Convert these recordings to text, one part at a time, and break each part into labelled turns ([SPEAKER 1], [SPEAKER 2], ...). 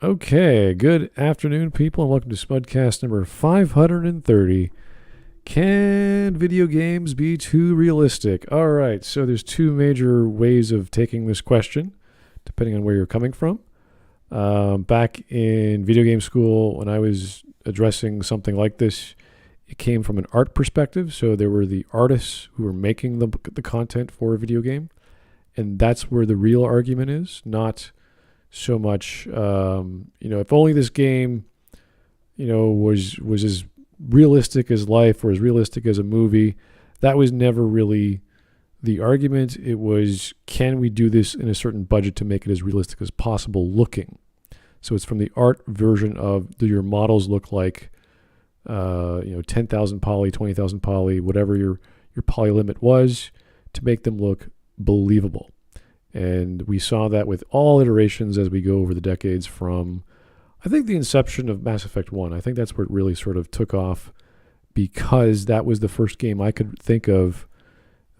[SPEAKER 1] Okay, good afternoon, people, and welcome to Smudcast number 530. Can video games be too realistic? All right, so there's two major ways of taking this question, depending on where you're coming from. Back in video game school, when I was addressing something like this, it came from an art perspective. So there were the artists who were making the content for a video game, and that's where the real argument is, not so much, if only this game, was as realistic as life or as realistic as a movie. That was never really the argument. It was, can we do this in a certain budget to make it as realistic as possible looking? So it's from the art version of, do your models look like, 10,000 poly, 20,000 poly, whatever your poly limit was, to make them look believable. And we saw that with all iterations as we go over the decades from, I think, the inception of Mass Effect 1. I think that's where it really sort of took off, because that was the first game I could think of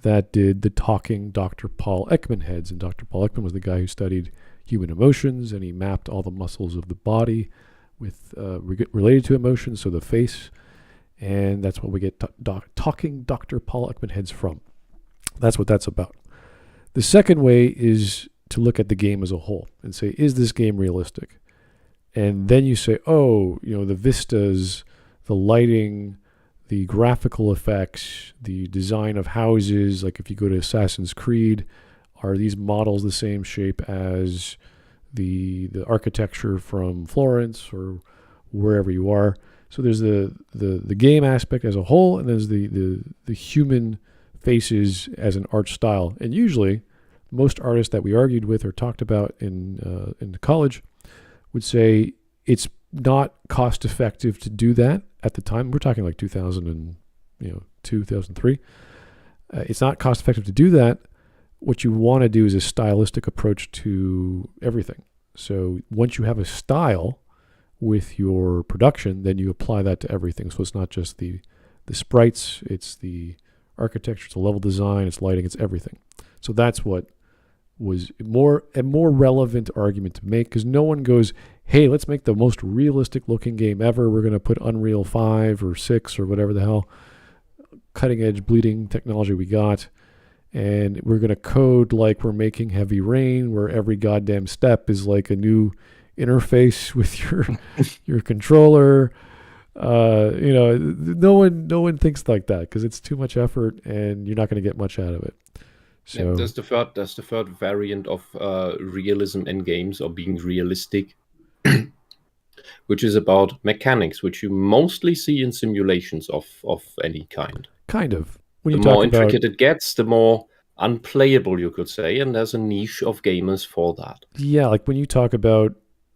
[SPEAKER 1] that did the talking Dr. Paul Ekman heads. And Dr. Paul Ekman was the guy who studied human emotions, and he mapped all the muscles of the body with related to emotions, so the face. And that's what we get talking Dr. Paul Ekman heads from. That's what that's about. The second way is to look at the game as a whole and say, is this game realistic? And then you say, the vistas, the lighting, the graphical effects, the design of houses, like if you go to Assassin's Creed, are these models the same shape as the architecture from Florence or wherever you are? So there's the game aspect as a whole, and there's the human faces as an art style. And usually most artists that we argued with or talked about in college would say it's not cost effective to do that at the time. We're talking like 2002, 2003. It's not cost effective to do that. What you want to do is a stylistic approach to everything. So once you have a style with your production, then you apply that to everything. So it's not just the sprites, it's the architecture, it's the level design, it's lighting, it's everything. So that's what was a more relevant argument to make, because no one goes, hey, let's make the most realistic looking game ever. We're going to put Unreal 5 or 6 or whatever the hell cutting edge bleeding technology we got, and we're going to code like we're making Heavy Rain, where every goddamn step is like a new interface with your controller. No one thinks like that, because it's too much effort and you're not going to get much out of it. So
[SPEAKER 2] yeah, that's the third variant of realism in games, or being realistic, which is about mechanics, which you mostly see in simulations of any kind.
[SPEAKER 1] Kind of.
[SPEAKER 2] The more intricate it gets, the more unplayable, you could say, and there's a niche of gamers for that.
[SPEAKER 1] Yeah, like when you talk about,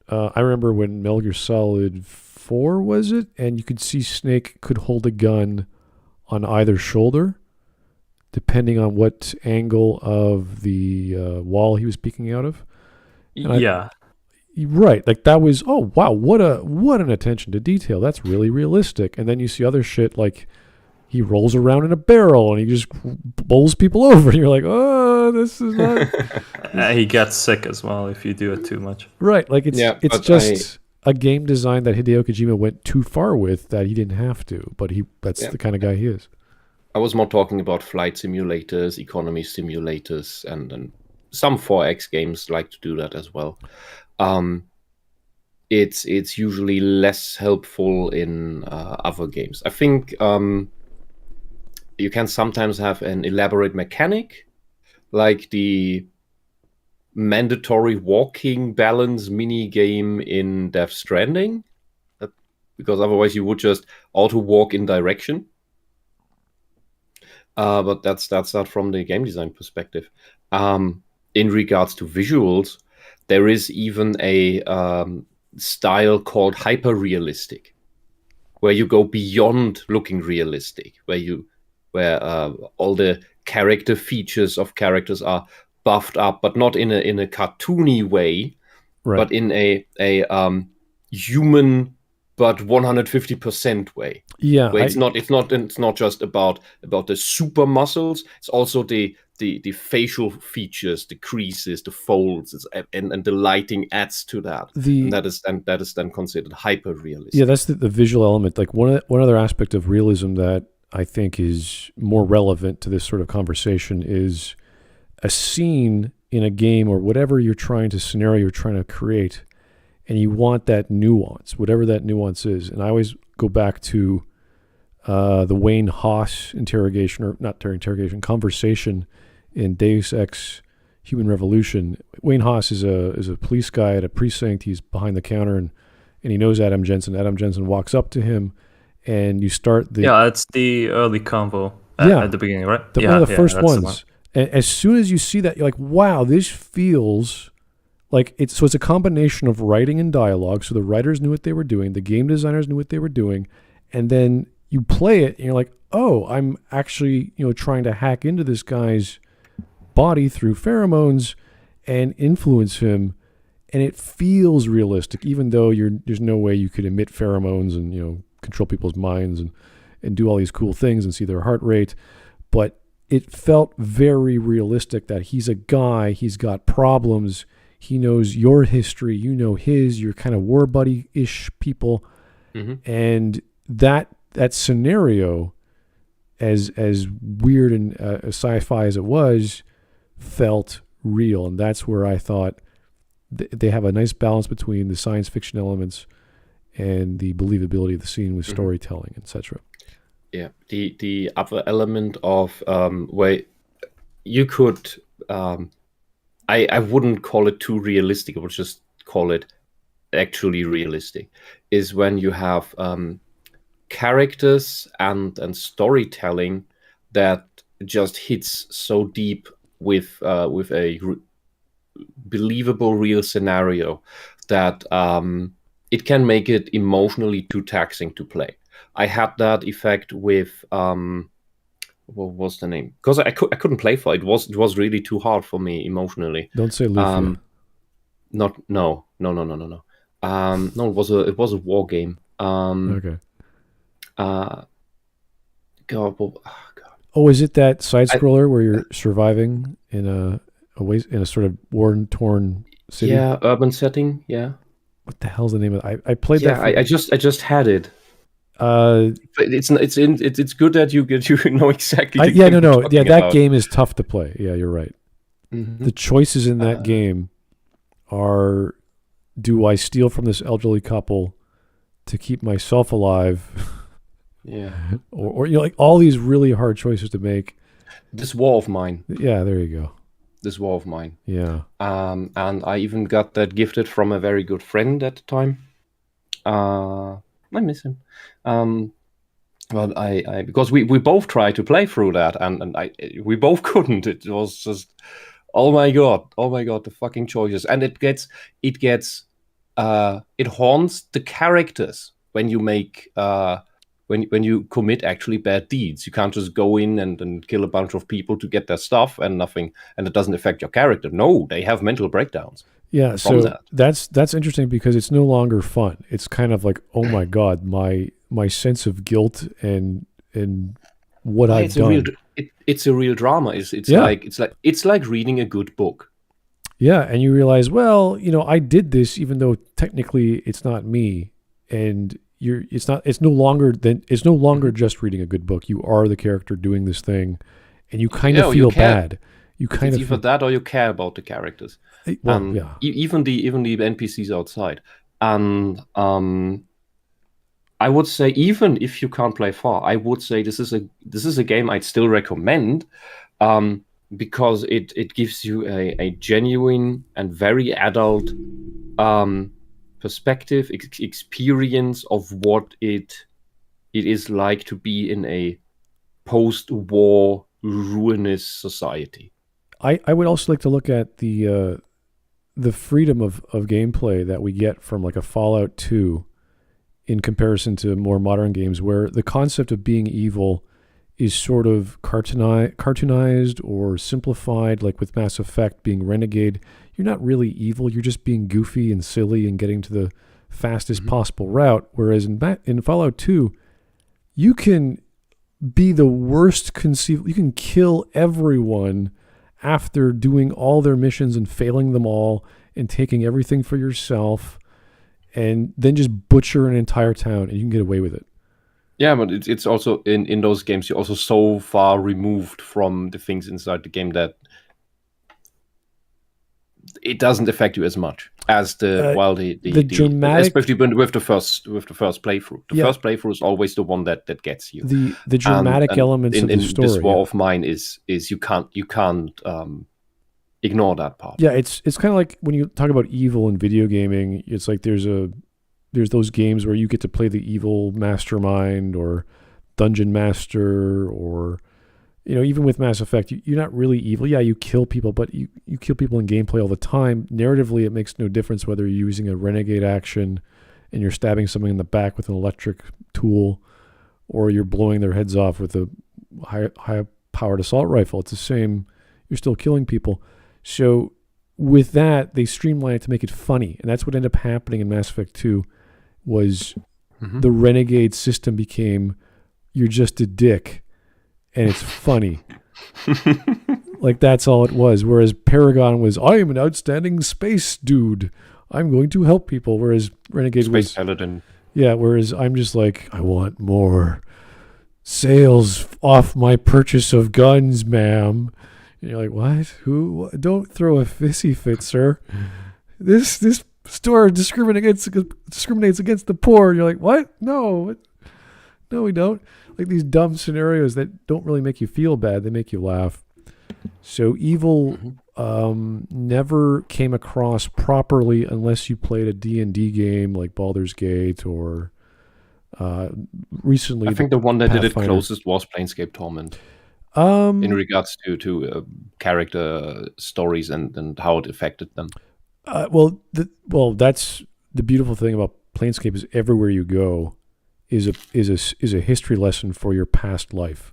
[SPEAKER 1] I remember when Metal Gear Solid 4, was it? And you could see Snake could hold a gun on either shoulder, depending on what angle of the wall he was peeking out of.
[SPEAKER 3] And
[SPEAKER 1] right. Like that was, oh wow, what an attention to detail. That's really realistic. And then you see other shit like he rolls around in a barrel and he just bowls people over, and you're like, oh, this is not.
[SPEAKER 3] He gets sick as well if you do it too much.
[SPEAKER 1] Right. Like it's just a game design that Hideo Kojima went too far with, that he didn't have to, but that's the kind of guy he is.
[SPEAKER 2] I was more talking about flight simulators, economy simulators, and some 4X games like to do that as well. It's usually less helpful in other games. I think you can sometimes have an elaborate mechanic, like the mandatory walking balance mini game in Death Stranding, because otherwise you would just auto walk in direction. But that's not from the game design perspective. In regards to visuals, there is even a style called hyper-realistic, where you go beyond looking realistic, where all the character features of characters are buffed up, but not in a cartoony way, right, but in a human but 150% way.
[SPEAKER 1] Yeah,
[SPEAKER 2] where it's not just about the super muscles. It's also the the facial features, the creases, the folds, and the lighting adds to that. And that is then considered hyper realistic.
[SPEAKER 1] Yeah, that's the visual element. Like one other aspect of realism that I think is more relevant to this sort of conversation is a scene in a game or whatever you're trying to create, and you want that nuance, whatever that nuance is. And I always go back to the Wayne Haas conversation in Deus Ex Human Revolution. Wayne Haas is a police guy at a precinct. He's behind the counter and he knows Adam Jensen. Adam Jensen walks up to him, and you start the...
[SPEAKER 3] Yeah, it's the early convo at the beginning, right?
[SPEAKER 1] One of the first ones. And as soon as you see that, you're like, wow, this feels like it's a combination of writing and dialogue. So the writers knew what they were doing, the game designers knew what they were doing, and then you play it and you're like, oh, I'm actually, trying to hack into this guy's body through pheromones and influence him, and it feels realistic, even though there's no way you could emit pheromones and control people's minds and do all these cool things and see their heart rate. But it felt very realistic that he's a guy, he's got problems, he knows your history, you know his, you're kind of war buddy-ish people. Mm-hmm. And that scenario, as weird and sci-fi as it was, felt real. And that's where I thought they have a nice balance between the science fiction elements and the believability of the scene with storytelling, etc.
[SPEAKER 2] Yeah, the other element of where you could, I wouldn't call it too realistic, I would just call it actually realistic, is when you have characters and storytelling that just hits so deep with a believable real scenario that it can make it emotionally too taxing to play. I had that effect with what was the name? Because I couldn't play for it. It was really too hard for me emotionally.
[SPEAKER 1] Don't say Lufia.
[SPEAKER 2] No. No, it was a war game.
[SPEAKER 1] Okay.
[SPEAKER 2] God.
[SPEAKER 1] Oh, is it that side scroller where you're surviving in a sort of war-torn city?
[SPEAKER 2] Yeah, urban setting. Yeah.
[SPEAKER 1] What the hell's the name of it? I played that.
[SPEAKER 2] Yeah, I just had it. It's good that you know exactly.
[SPEAKER 1] That game is tough to play. Yeah, you're right. Mm-hmm. The choices in that game are: do I steal from this elderly couple to keep myself alive?
[SPEAKER 2] Yeah.
[SPEAKER 1] Or like all these really hard choices to make.
[SPEAKER 2] This war of mine.
[SPEAKER 1] Yeah, there you go.
[SPEAKER 2] This war of mine.
[SPEAKER 1] Yeah.
[SPEAKER 2] And I even got that gifted from a very good friend at the time. I miss him. But I because we both tried to play through that and we both couldn't. It was just oh my god, the fucking choices. And it haunts the characters when you make when you commit actually bad deeds. You can't just go in and kill a bunch of people to get their stuff and nothing, and it doesn't affect your character. No, they have mental breakdowns.
[SPEAKER 1] Yeah, so that's interesting because it's no longer fun. It's kind of like, oh my god, my sense of guilt and what I've done.
[SPEAKER 2] It's a real drama. It's like reading a good book.
[SPEAKER 1] Yeah, and you realize, well, I did this even though technically it's not me, and it's no longer just reading a good book. You are the character doing this thing, and you kind of feel bad.
[SPEAKER 2] It's either that or you care about the characters.
[SPEAKER 1] Well, yeah.
[SPEAKER 2] Even the NPCs outside. And I would say, even if you can't play far, I would say this is a game I'd still recommend, because it gives you a genuine and very adult perspective, experience of what it is like to be in a post-war ruinous society.
[SPEAKER 1] I would also like to look at the freedom of gameplay that we get from like a Fallout 2 in comparison to more modern games, where the concept of being evil is sort of cartoonized or simplified, like with Mass Effect being Renegade. You're not really evil, you're just being goofy and silly and getting to the fastest possible route, whereas in Fallout 2, you can be the worst conceivable, you can kill everyone after doing all their missions and failing them all and taking everything for yourself, and then just butcher an entire town and you can get away with it.
[SPEAKER 2] Yeah, but it's also in those games you're also so far removed from the things inside the game that it doesn't affect you as much as the
[SPEAKER 1] dramatic,
[SPEAKER 2] especially with the first playthrough. The first playthrough is always the one that gets you.
[SPEAKER 1] The dramatic elements of the story.
[SPEAKER 2] This War of Mine is you can't ignore that part.
[SPEAKER 1] Yeah, it's kind of like when you talk about evil in video gaming. It's like there's those games where you get to play the evil mastermind or dungeon master, or even with Mass Effect, you're not really evil. Yeah, you kill people, but you kill people in gameplay all the time. Narratively, it makes no difference whether you're using a renegade action and you're stabbing someone in the back with an electric tool, or you're blowing their heads off with a high-powered assault rifle. It's the same. You're still killing people. So with that, they streamlined it to make it funny, and that's what ended up happening in Mass Effect 2. Was the renegade system became you're just a dick and it's funny. Like that's all it was. Whereas Paragon was, I am an outstanding space dude. I'm going to help people. Whereas Renegade was
[SPEAKER 2] Space Paladin.
[SPEAKER 1] Yeah, whereas I'm just like, I want more sales off my purchase of guns, ma'am. And you're like, what? Who? Don't throw a fissy fit, sir. This store discriminates against the poor. You're like, what? No, we don't. Like these dumb scenarios that don't really make you feel bad, they make you laugh. So evil never came across properly unless you played a D&D game like Baldur's Gate or recently.
[SPEAKER 2] I think the one that did it closest was Planescape Torment. In regards to character stories and how it affected them.
[SPEAKER 1] Well, that's the beautiful thing about Planescape is everywhere you go is a history lesson for your past life,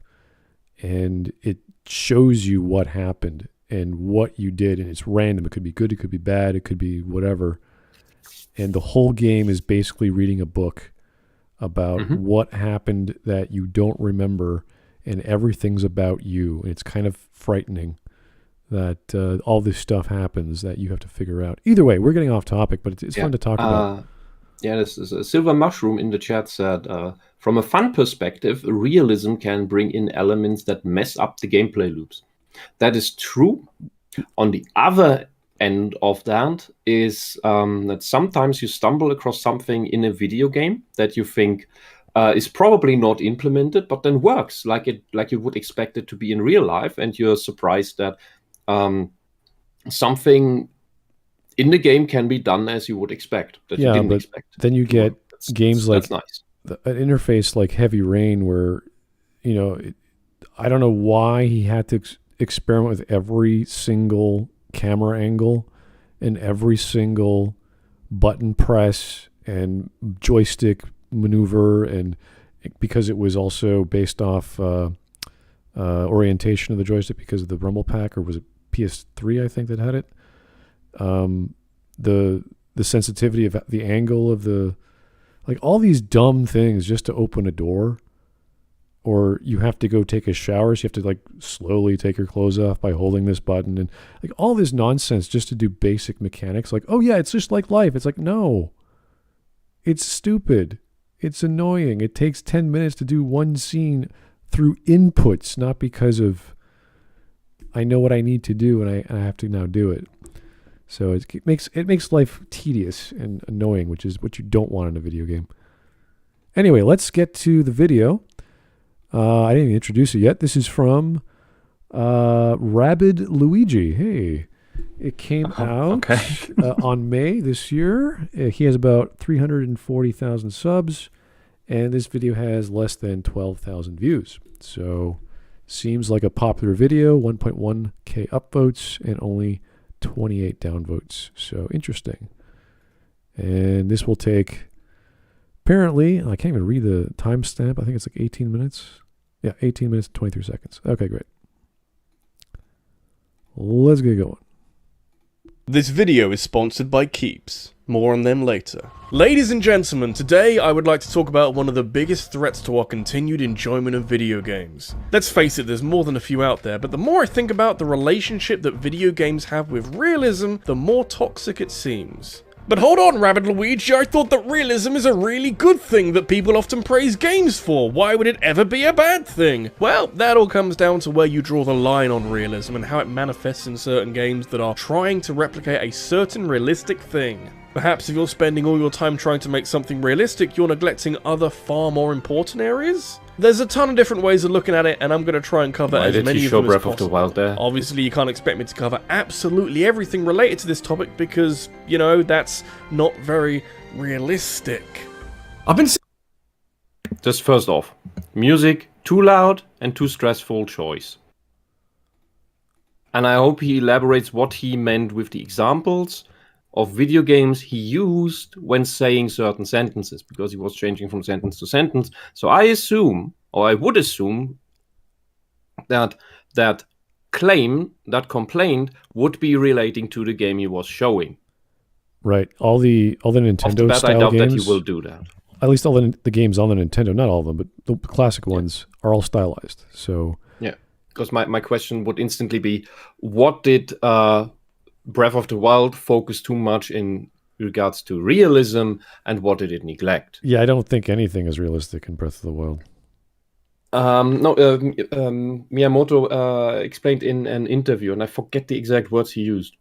[SPEAKER 1] and it shows you what happened and what you did, and it's random. It could be good, it could be bad, it could be whatever. And the whole game is basically reading a book about what happened that you don't remember, and everything's about you. And it's kind of frightening that all this stuff happens that you have to figure out. Either way, we're getting off topic, but it's fun to talk about.
[SPEAKER 2] Yeah, this is a Silver Mushroom in the chat said, from a fun perspective, realism can bring in elements that mess up the gameplay loops. That is true. On the other end of that is that sometimes you stumble across something in a video game that you think is probably not implemented, but then works like you would expect it to be in real life, and you're surprised that something in the game can be done as you would expect that you didn't expect.
[SPEAKER 1] Then you get games like
[SPEAKER 2] nice.
[SPEAKER 1] An interface like Heavy Rain, where I don't know why he had to experiment with every single camera angle and every single button press and joystick maneuver, and because it was also based off orientation of the joystick because of the Rumble Pack, or was it PS3 I think that had it. The sensitivity of the angle of the, like all these dumb things just to open a door, or you have to go take a shower, so you have to like slowly take your clothes off by holding this button, and like all this nonsense just to do basic mechanics. Like, oh yeah, it's just like life. It's like, no, it's stupid. It's annoying. It takes 10 minutes to do one scene through inputs, not because of I know what I need to do and I have to now do it. So it makes life tedious and annoying, which is what you don't want in a video game. Anyway, let's get to the video. I didn't even introduce it yet. This is from Rabid Luigi. Hey, it came out on May this year. He has about 340,000 subs, and this video has less than 12,000 views. So seems like a popular video, 1.1K upvotes, and only 28 downvotes. So interesting. And this will take, apparently, I can't even read the timestamp. I think it's like 18 minutes. Yeah, 18 minutes and 23 seconds. Okay, great. Let's get going.
[SPEAKER 4] This video is sponsored by Keeps. More on them later. Ladies and gentlemen, today I would like to talk about one of the biggest threats to our continued enjoyment of video games. Let's face it, there's more than a few out there, but the more I think about the relationship that video games have with realism, the more toxic it seems. But hold on, Rabbit Luigi, I thought that realism is a really good thing that people often praise games for. Why would it ever be a bad thing? Well, that all comes down to where you draw the line on realism and how it manifests in certain games that are trying to replicate a certain realistic thing. Perhaps if you're spending all your time trying to make something realistic, you're neglecting other far more important areas? There's a ton of different ways of looking at it, and I'm going to try and cover as many of them as possible. Breath of the Wild there? Obviously, you can't expect me to cover absolutely everything related to this topic because, you know, that's not very realistic.
[SPEAKER 2] Just first off, music, too loud and too stressful choice. And I hope he elaborates what he meant with the examples of video games he used when saying certain sentences, because he was changing from sentence to sentence. So I assume, or I would assume, that that complaint would be relating to the game he was showing.
[SPEAKER 1] Right. All the Nintendo style
[SPEAKER 2] I doubt
[SPEAKER 1] games,
[SPEAKER 2] that he will do that.
[SPEAKER 1] At least all the games on the Nintendo, not all of them, but the classic ones are all stylized. So
[SPEAKER 2] yeah, because my question would instantly be, what did Breath of the Wild focus too much in regards to realism, and what did it neglect?
[SPEAKER 1] Yeah, I don't think anything is realistic in Breath of the Wild.
[SPEAKER 2] Miyamoto explained in an interview, and I forget the exact words he used.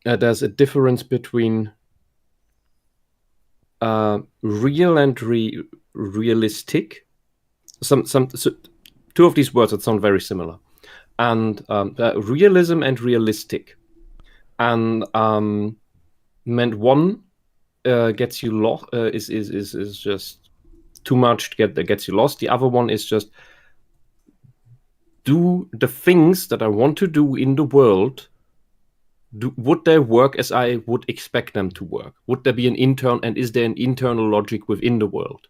[SPEAKER 2] There's a difference between real and realistic. So two of these words that sound very similar, and realism and realistic. And meant one gets you lost, is just too much gets you lost. The other one is just do the things that I want to do in the world. Would they work as I would expect them to work? Would there be is there an internal logic within the world?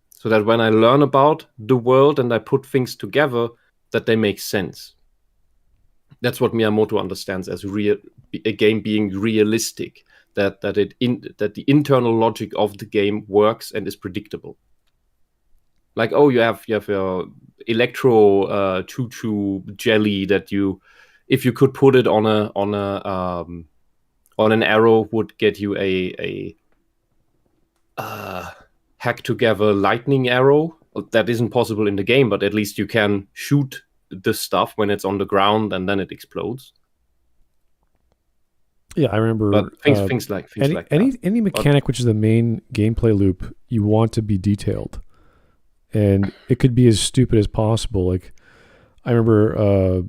[SPEAKER 2] So that when I learn about the world and I put things together, that they make sense. That's what Miyamoto understands as a game being realistic. That the internal logic of the game works and is predictable. Like, oh, you have your electro choo-choo jelly that if you could put it on an arrow, would get you a hack together lightning arrow. That isn't possible in the game, but at least you can shoot the stuff when it's on the ground and then it explodes.
[SPEAKER 1] Yeah, I remember.
[SPEAKER 2] But things like that.
[SPEAKER 1] Any mechanic which is the main gameplay loop, you want to be detailed, and it could be as stupid as possible. Like I remember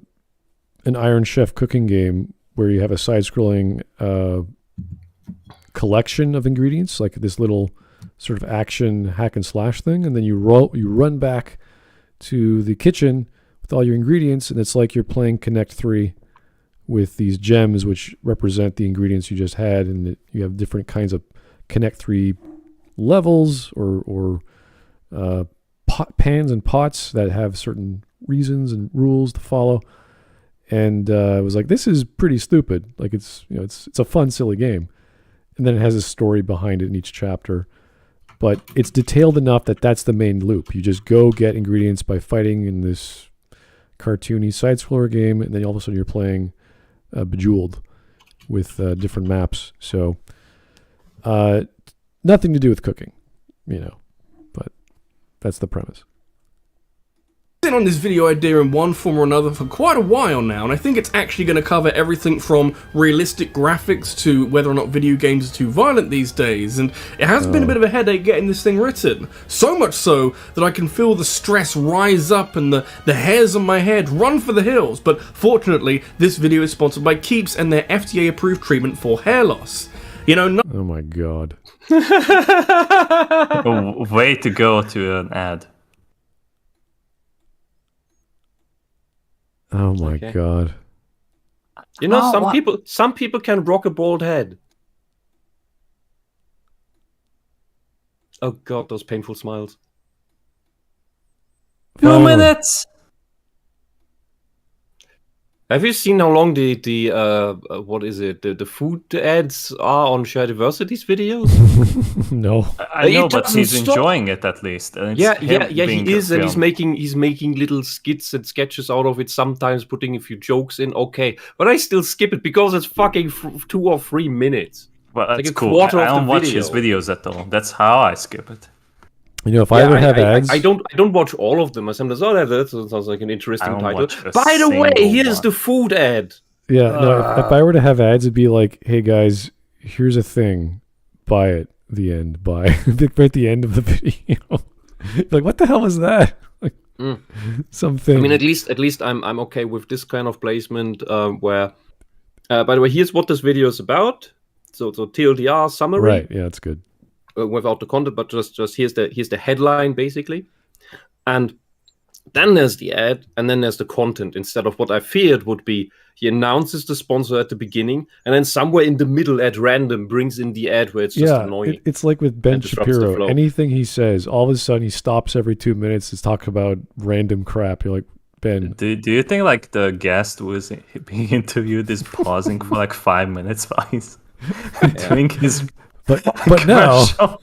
[SPEAKER 1] an Iron Chef cooking game where you have a side-scrolling collection of ingredients, like this little sort of action hack and slash thing, and then you run back to the kitchen with all your ingredients, and it's like you're playing Connect 3 with these gems which represent the ingredients you just had, and you have different kinds of Connect 3 levels or pans and pots that have certain reasons and rules to follow. And it was like, this is pretty stupid. Like it's a fun, silly game, and then it has a story behind it in each chapter. But it's detailed enough that that's the main loop. You just go get ingredients by fighting in this cartoony side-scroller game, and then all of a sudden you're playing Bejeweled with different maps. So nothing to do with cooking, but that's the premise.
[SPEAKER 4] On this video idea in one form or another for quite a while now, and I think it's actually going to cover everything from realistic graphics to whether or not video games are too violent these days, and it has been a bit of a headache getting this thing written. So much so that I can feel the stress rise up and the hairs on my head run for the hills, but fortunately this video is sponsored by Keeps and their FDA approved treatment for hair loss.
[SPEAKER 1] Oh my god.
[SPEAKER 3] Way to go to an ad.
[SPEAKER 1] Oh my god.
[SPEAKER 2] Some people can rock a bald head. Oh god, those painful smiles.
[SPEAKER 3] 2 minutes.
[SPEAKER 2] Have you seen how long the what is it? The food ads are on Shareversity's videos?
[SPEAKER 1] No.
[SPEAKER 3] I know,
[SPEAKER 2] It
[SPEAKER 3] but
[SPEAKER 2] doesn't
[SPEAKER 3] he's
[SPEAKER 2] stop.
[SPEAKER 3] enjoying it at least. And it's
[SPEAKER 2] Yeah,
[SPEAKER 3] him being
[SPEAKER 2] he is,
[SPEAKER 3] the
[SPEAKER 2] and he's
[SPEAKER 3] film.
[SPEAKER 2] making little skits and sketches out of it. Sometimes putting a few jokes in. Okay, but I still skip it because it's fucking 2 or 3 minutes.
[SPEAKER 3] Well,
[SPEAKER 2] like
[SPEAKER 3] that's
[SPEAKER 2] a
[SPEAKER 3] cool.
[SPEAKER 2] quarter
[SPEAKER 3] I
[SPEAKER 2] of the
[SPEAKER 3] don't watch his
[SPEAKER 2] video.
[SPEAKER 3] videos at all. That's how I skip it.
[SPEAKER 1] You know, if I ever have ads,
[SPEAKER 2] I don't watch all of them. I sometimes that sounds like an interesting
[SPEAKER 3] don't
[SPEAKER 2] title.
[SPEAKER 3] watch a
[SPEAKER 2] By the way,
[SPEAKER 3] single
[SPEAKER 2] here's
[SPEAKER 3] one.
[SPEAKER 2] the food ad.
[SPEAKER 1] yeah, no. If I were to have ads, it'd be like, "Hey guys, here's a thing, buy it." The end, buy right at the end of the video. Like, what the hell is that? Like, something.
[SPEAKER 2] I mean, at least I'm okay with this kind of placement. Where, by the way, here's what this video is about. So TLDR summary.
[SPEAKER 1] right? Yeah, it's good.
[SPEAKER 2] Without the content, but just here's the headline basically, and then there's the ad, and then there's the content. Instead of what I feared would be, he announces the sponsor at the beginning, and then somewhere in the middle at random brings in the ad where it's just annoying.
[SPEAKER 1] It's like with Ben
[SPEAKER 2] and disrupts the
[SPEAKER 1] Shapiro.
[SPEAKER 2] flow.
[SPEAKER 1] Anything he says, all of a sudden he stops every 2 minutes to talk about random crap. You're like, Ben,
[SPEAKER 3] Do you think like the guest who is being interviewed is pausing for like 5 minutes while he's doing his
[SPEAKER 1] but now
[SPEAKER 3] commercial?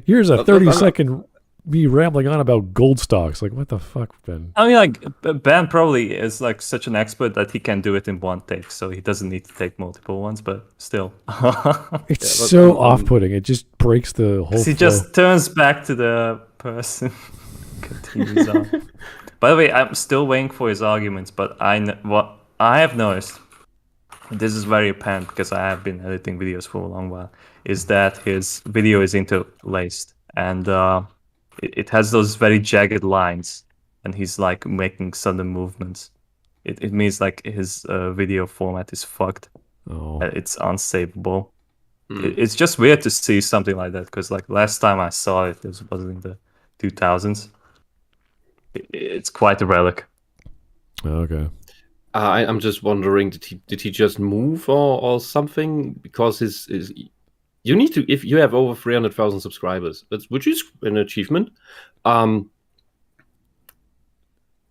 [SPEAKER 1] here's a
[SPEAKER 2] But-
[SPEAKER 1] 30-second me rambling on about gold stocks. Like, what the fuck, Ben?
[SPEAKER 3] I mean, like Ben probably is like such an expert that he can do it in one take, so he doesn't need to take multiple ones. But still,
[SPEAKER 1] It's
[SPEAKER 2] but,
[SPEAKER 1] so off-putting. It just breaks the whole.
[SPEAKER 3] he
[SPEAKER 1] flow.
[SPEAKER 3] just turns back to the person, continues on. By the way, I'm still waiting for his arguments, but what I have noticed, this is very apparent because I have been editing videos for a long while, is that his video is interlaced and it has those very jagged lines, and he's like making sudden movements. It means like his video format is fucked.
[SPEAKER 1] Oh.
[SPEAKER 3] It's unsavable. It's just weird to see something like that because like last time I saw it, this was in the 2000s. It's quite a relic.
[SPEAKER 1] Okay.
[SPEAKER 2] I'm just wondering, did he just move or something? Because his you need to, if you have over 300,000 subscribers, which is an achievement.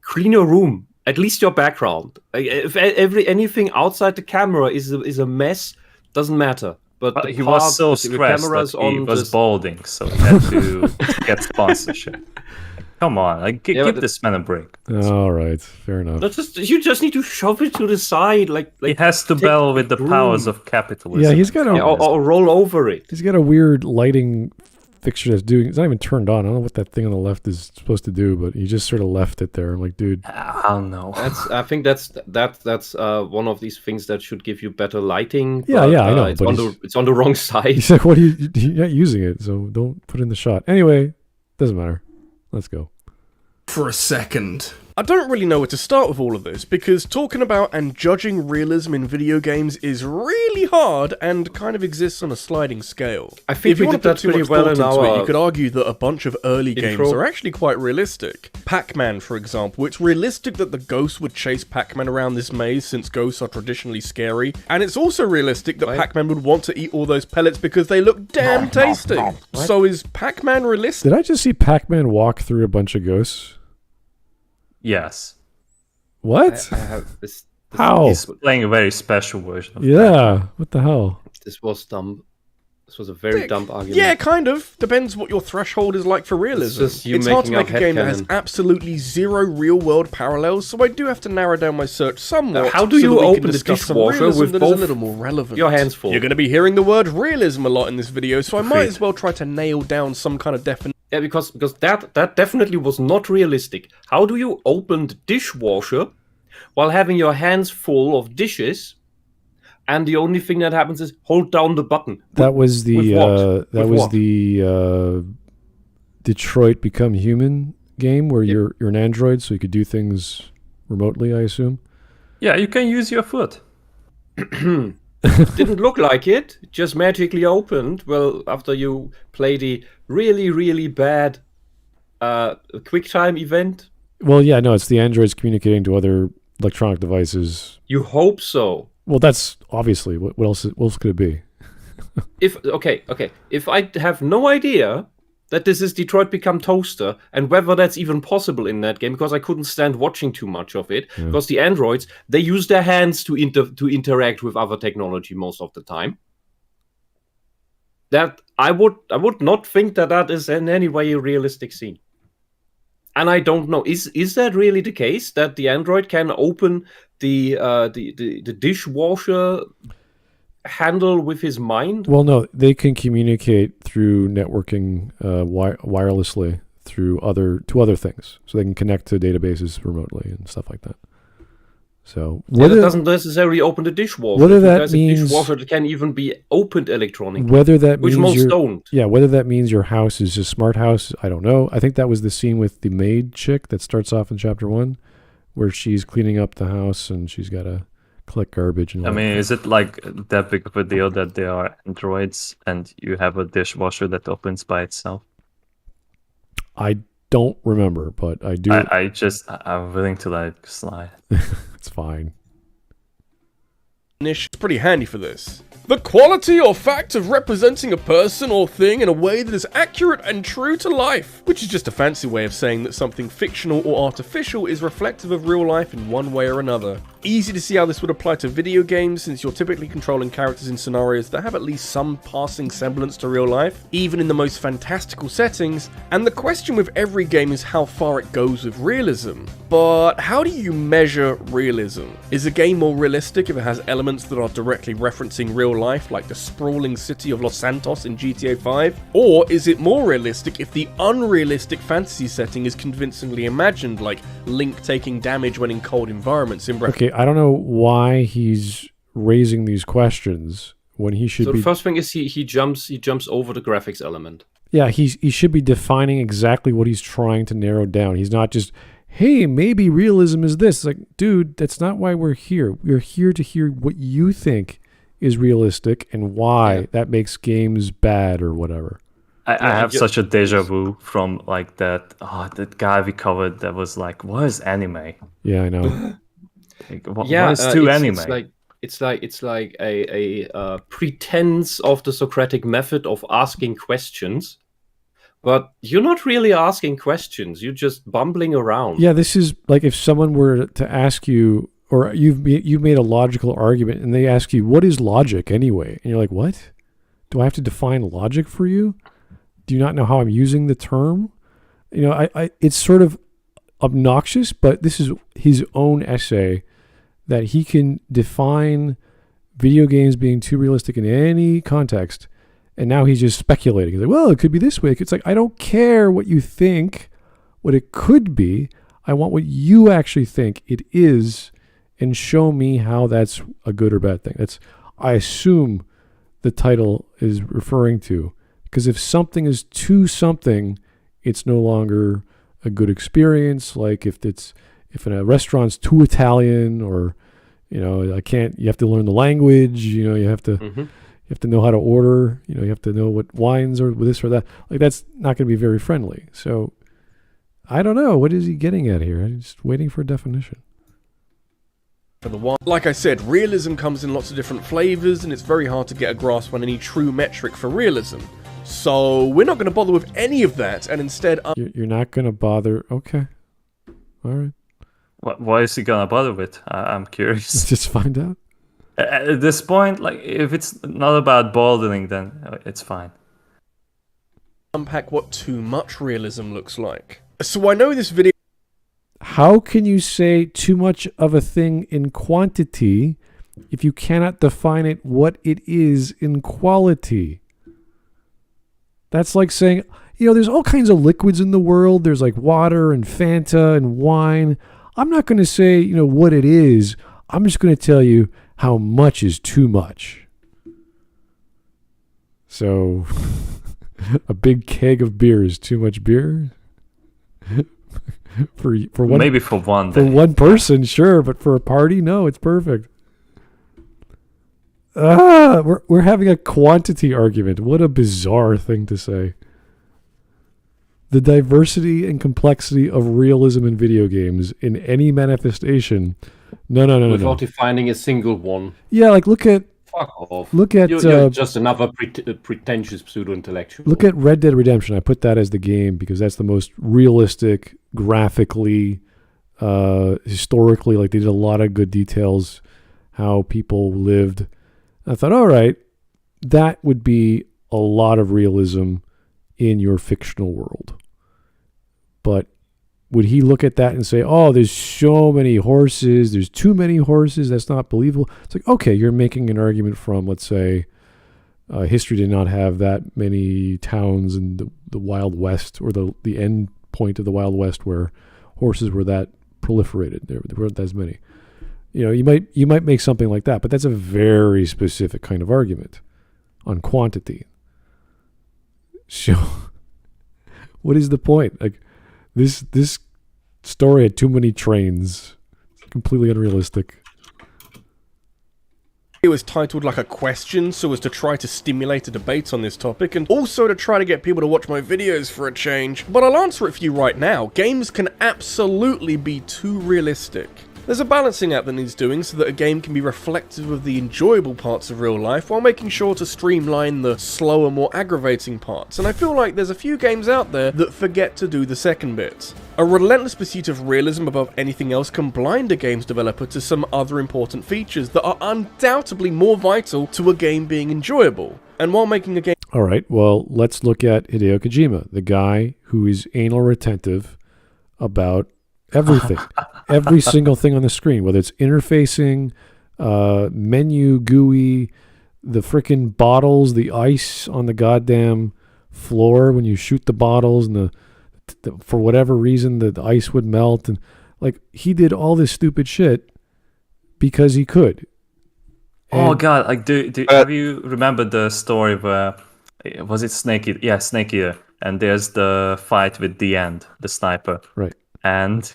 [SPEAKER 2] Clean your room, at least your background. If anything outside the camera is a mess, doesn't matter. But the
[SPEAKER 3] he was
[SPEAKER 2] part
[SPEAKER 3] so
[SPEAKER 2] with the
[SPEAKER 3] stressed
[SPEAKER 2] cameras
[SPEAKER 3] that he
[SPEAKER 2] on
[SPEAKER 3] was
[SPEAKER 2] just-
[SPEAKER 3] balding, so he had to get sponsorship. Come on, like
[SPEAKER 2] Yeah,
[SPEAKER 3] give
[SPEAKER 2] but
[SPEAKER 3] this man a break.
[SPEAKER 1] All right. Fair enough.
[SPEAKER 2] you just need to shove it to the side, like
[SPEAKER 3] He has to
[SPEAKER 2] take
[SPEAKER 3] battle with the
[SPEAKER 2] room.
[SPEAKER 3] powers of capitalism.
[SPEAKER 1] Yeah, he's got a
[SPEAKER 2] or roll over it.
[SPEAKER 1] he's got a weird lighting fixture that's doing. It's not even turned on. I don't know what that thing on the left is supposed to do, but he just sort of left it there. I'm like, dude.
[SPEAKER 3] I don't know.
[SPEAKER 2] I think that's one of these things that should give you better lighting.
[SPEAKER 1] Yeah,
[SPEAKER 2] but,
[SPEAKER 1] yeah, I know,
[SPEAKER 2] It's
[SPEAKER 1] but
[SPEAKER 2] it's on the wrong side.
[SPEAKER 1] He's like, what are you're not using it, so don't put it in the shot. Anyway, doesn't matter. Let's go.
[SPEAKER 4] For a second. I don't really know where to start with all of this, because talking about and judging realism in video games is really hard and kind of exists on a sliding scale.
[SPEAKER 2] I think
[SPEAKER 4] if you
[SPEAKER 2] we
[SPEAKER 4] want
[SPEAKER 2] did
[SPEAKER 4] to put
[SPEAKER 2] that
[SPEAKER 4] too
[SPEAKER 2] pretty
[SPEAKER 4] much
[SPEAKER 2] well
[SPEAKER 4] thought
[SPEAKER 2] in
[SPEAKER 4] into it,
[SPEAKER 2] our
[SPEAKER 4] you could argue that a bunch of early
[SPEAKER 2] intro.
[SPEAKER 4] games are actually quite realistic. Pac-Man, for example, it's realistic that the ghost would chase Pac-Man around this maze since ghosts are traditionally scary, and it's also realistic that
[SPEAKER 2] Right.
[SPEAKER 4] Pac-Man would want to eat all those pellets because they look damn tasty. So is Pac-Man realistic?
[SPEAKER 1] Did I just see Pac-Man walk through a bunch of ghosts?
[SPEAKER 3] Yes,
[SPEAKER 1] What?
[SPEAKER 2] I have this.
[SPEAKER 1] How?
[SPEAKER 3] he's playing a very special version of
[SPEAKER 1] Yeah. What the hell?
[SPEAKER 2] This was dumb. This was a very
[SPEAKER 4] Dick.
[SPEAKER 2] dumb argument.
[SPEAKER 4] Yeah, kind of. Depends what your threshold is like for realism.
[SPEAKER 2] just you
[SPEAKER 4] It's hard to
[SPEAKER 2] making
[SPEAKER 4] make a game that has
[SPEAKER 2] headcanon.
[SPEAKER 4] absolutely zero real-world parallels, so I do have to narrow down my search somewhat.
[SPEAKER 2] How do
[SPEAKER 4] so
[SPEAKER 2] you
[SPEAKER 4] that we can
[SPEAKER 2] open the
[SPEAKER 4] discuss some
[SPEAKER 2] dishwasher
[SPEAKER 4] realism
[SPEAKER 2] with
[SPEAKER 4] that is
[SPEAKER 2] both
[SPEAKER 4] a little more relevant?
[SPEAKER 2] your hands full?
[SPEAKER 4] You're going to be hearing the word realism a lot in this video, so I might
[SPEAKER 2] Agreed.
[SPEAKER 4] as well try to nail down some kind of definition.
[SPEAKER 2] Yeah, because that definitely was not realistic. How do you open the dishwasher while having your hands full of dishes, and the only thing that happens is hold down the button?
[SPEAKER 1] That was
[SPEAKER 2] with
[SPEAKER 1] the
[SPEAKER 2] what?
[SPEAKER 1] that
[SPEAKER 2] With
[SPEAKER 1] was
[SPEAKER 2] what?
[SPEAKER 1] the Detroit Become Human game where you're an android, so you could do things remotely, I assume.
[SPEAKER 3] Yeah, you can use your foot.
[SPEAKER 2] Didn't look like it. It just magically opened. Well, after you play the really, really bad QuickTime event.
[SPEAKER 1] Well, yeah, no, it's the androids communicating to other electronic devices.
[SPEAKER 2] You hope so.
[SPEAKER 1] Well, that's obviously what else could it be?
[SPEAKER 2] If I have no idea that this is Detroit Become Toaster, and whether that's even possible in that game, because I couldn't stand watching too much of it, because the androids, they use their hands to interact with other technology most of the time. That I would not think that is in any way a realistic scene. And I don't know, is that really the case, that the android can open the dishwasher handle with his mind?
[SPEAKER 1] Well, no, they can communicate through networking wirelessly through other things, so they can connect to databases remotely and stuff like that. So
[SPEAKER 2] that doesn't necessarily open the dishwasher.
[SPEAKER 1] Whether that means
[SPEAKER 2] a dishwasher that can even be opened electronically.
[SPEAKER 1] Whether that
[SPEAKER 2] which
[SPEAKER 1] means
[SPEAKER 2] most don't.
[SPEAKER 1] Yeah, whether that means your house is a smart house, I don't know. I think that was the scene with the maid chick that starts off in chapter 1, where she's cleaning up the house and she's got to collect garbage. And
[SPEAKER 3] I mean, is it like that big of a deal that they are androids and you have a dishwasher that opens by itself?
[SPEAKER 1] I don't remember, but I do.
[SPEAKER 3] I'm willing to let it slide.
[SPEAKER 1] It's fine.
[SPEAKER 4] It's pretty handy for this. The quality or fact of representing a person or thing in a way that is accurate and true to life, which is just a fancy way of saying that something fictional or artificial is reflective of real life in one way or another. Easy to see how this would apply to video games, since you're typically controlling characters in scenarios that have at least some passing semblance to real life, even in the most fantastical settings, and the question with every game is how far it goes with realism. But how do you measure realism? Is a game more realistic if it has elements that are directly referencing real life, like the sprawling city of Los Santos in GTA 5? Or is it more realistic if the unrealistic fantasy setting is convincingly imagined, like Link taking damage when in cold environments in
[SPEAKER 1] Okay, I don't know why he's raising these questions when he should be...
[SPEAKER 2] So the first thing is he jumps over the graphics element.
[SPEAKER 1] Yeah, he should be defining exactly what he's trying to narrow down. He's not just, hey, maybe realism is this. It's like, dude, that's not why we're here. We're here to hear what you think is realistic and why that makes games bad or whatever.
[SPEAKER 3] I have such a deja vu from like that guy we covered that was like, what is anime?
[SPEAKER 1] Yeah, I know.
[SPEAKER 3] Like, what is anime?
[SPEAKER 2] It's like a pretense of the Socratic method of asking questions, but you're not really asking questions. You're just bumbling around.
[SPEAKER 1] Yeah, this is like if someone were to ask you, or you've made a logical argument, and they ask you, what is logic anyway? And you're like, what? Do I have to define logic for you? Do you not know how I'm using the term? You know, it's sort of obnoxious, but this is his own essay that he can define video games being too realistic in any context, and now he's just speculating. He's like, well, it could be this way. It's like, I don't care what you think, what it could be. I want what you actually think it is, and show me how that's a good or bad thing. That's, I assume, the title is referring to. Because if something is too something, it's no longer a good experience. Like if a restaurant's too Italian, or you have to learn the language. You have to know how to order. You have to know what wines or this or that. Like that's not going to be very friendly. So I don't know, what is he getting at here? I'm just waiting for a definition.
[SPEAKER 4] For the one, like I said, realism comes in lots of different flavors, and it's very hard to get a grasp on any true metric for realism. So we're not going to bother with any of that, and instead...
[SPEAKER 1] You're not going to bother... Okay. All right.
[SPEAKER 3] What is he going to bother with? I'm curious.
[SPEAKER 1] Just find out.
[SPEAKER 3] At this point, like, if it's not about bothering, then it's fine.
[SPEAKER 4] Unpack what too much realism looks like. So I know this video...
[SPEAKER 1] How can you say too much of a thing in quantity if you cannot define it what it is in quality? That's like saying, there's all kinds of liquids in the world. There's like water and Fanta and wine. I'm not going to say, what it is. I'm just going to tell you how much is too much. So a big keg of beer is too much beer? for one,
[SPEAKER 3] maybe for one
[SPEAKER 1] day. For one person, sure, but for a party, no, it's perfect. We're having a quantity argument. What a bizarre thing to say. The diversity and complexity of realism in video games in any manifestation. No.
[SPEAKER 2] Without defining a single one.
[SPEAKER 1] Yeah, like look at
[SPEAKER 2] fuck off.
[SPEAKER 1] Look at
[SPEAKER 2] you're just another pretentious pseudo-intellectual.
[SPEAKER 1] Look at Red Dead Redemption. I put that as the game because that's the most realistic, graphically, historically. Like they did a lot of good details, how people lived. I thought, all right, that would be a lot of realism in your fictional world. But would he look at that and say, oh, there's so many horses, there's too many horses, that's not believable? It's like, okay, you're making an argument from, let's say, history did not have that many towns in the Wild West, or the end point of the Wild West where horses were that proliferated. There weren't as many. You might make something like that, but that's a very specific kind of argument on quantity. So what is the point? Like this story had too many trains. Completely unrealistic.
[SPEAKER 4] It was titled like a question so as to try to stimulate a debate on this topic and also to try to get people to watch my videos for a change. But I'll answer it for you right now. Games can absolutely be too realistic. There's a balancing act that needs doing so that a game can be reflective of the enjoyable parts of real life while making sure to streamline the slower, more aggravating parts, and I feel like there's a few games out there that forget to do the second bit. A relentless pursuit of realism above anything else can blind a game's developer to some other important features that are undoubtedly more vital to a game being enjoyable. And while making a game...
[SPEAKER 1] Alright, well, let's look at Hideo Kojima, the guy who is anal retentive about everything. Every single thing on the screen, whether it's interfacing, menu, GUI, the freaking bottles, the ice on the goddamn floor when you shoot the bottles, and for whatever reason the ice would melt, and like he did all this stupid shit because he could.
[SPEAKER 3] Oh god! Like, have you remembered the story where was it Snake Eater? Yeah, Snake Eater, and there's the fight with the end, the sniper,
[SPEAKER 1] right?
[SPEAKER 3] And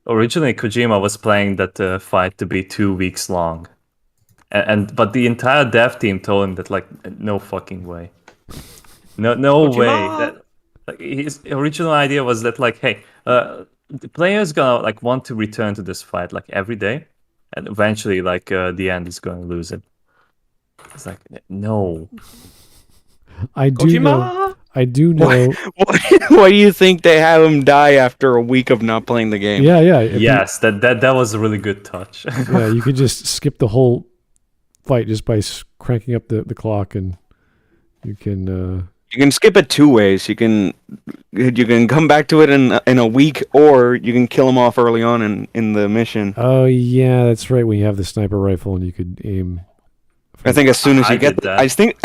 [SPEAKER 3] originally Kojima was playing that fight to be 2 weeks long, but the entire dev team told him that, like, no fucking way, no
[SPEAKER 2] Kojima!
[SPEAKER 3] way. That, like, his original idea was that, like, hey, the player's gonna like want to return to this fight like every day, and eventually, like, the end is going to lose it. It's like, no.
[SPEAKER 1] I do know.
[SPEAKER 5] Why do you think they have him die after a week of not playing the game?
[SPEAKER 1] Yeah.
[SPEAKER 3] Yes, that was a really good touch.
[SPEAKER 1] Yeah, you could just skip the whole fight just by cranking up the clock, and you can.
[SPEAKER 5] You can skip it two ways. You can come back to it in a week, or you can kill him off early on in the mission.
[SPEAKER 1] Oh yeah, that's right. When you have the sniper rifle and you could aim.
[SPEAKER 5] I think as soon as you get,
[SPEAKER 3] that.
[SPEAKER 5] I think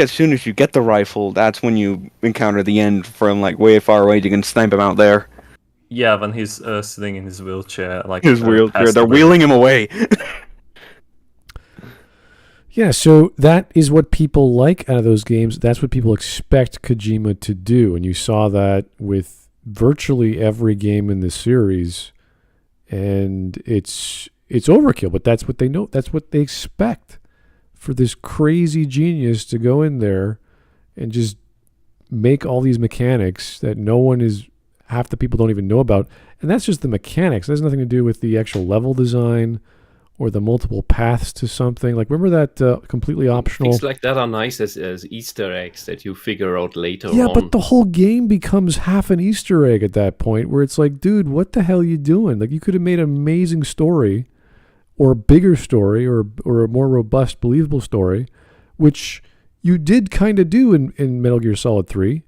[SPEAKER 5] as soon as you get the rifle, that's when you encounter the end from like way far away. You can snipe him out there.
[SPEAKER 3] Yeah, when he's sitting in his wheelchair, like
[SPEAKER 5] His wheelchair, they're wheeling him away.
[SPEAKER 1] Yeah, so that is what people like out of those games. That's what people expect Kojima to do, and you saw that with virtually every game in the series. And it's overkill, but that's what they know. That's what they expect. For this crazy genius to go in there and just make all these mechanics that half the people don't even know about. And that's just the mechanics. It has nothing to do with the actual level design or the multiple paths to something. Like, remember that completely optional...
[SPEAKER 2] Things like that are nice as Easter eggs that you figure out later on.
[SPEAKER 1] Yeah, but the whole game becomes half an Easter egg at that point, where it's like, dude, what the hell are you doing? Like, you could have made an amazing story, or a bigger story, or a more robust, believable story, which you did kind of do in Metal Gear Solid 3,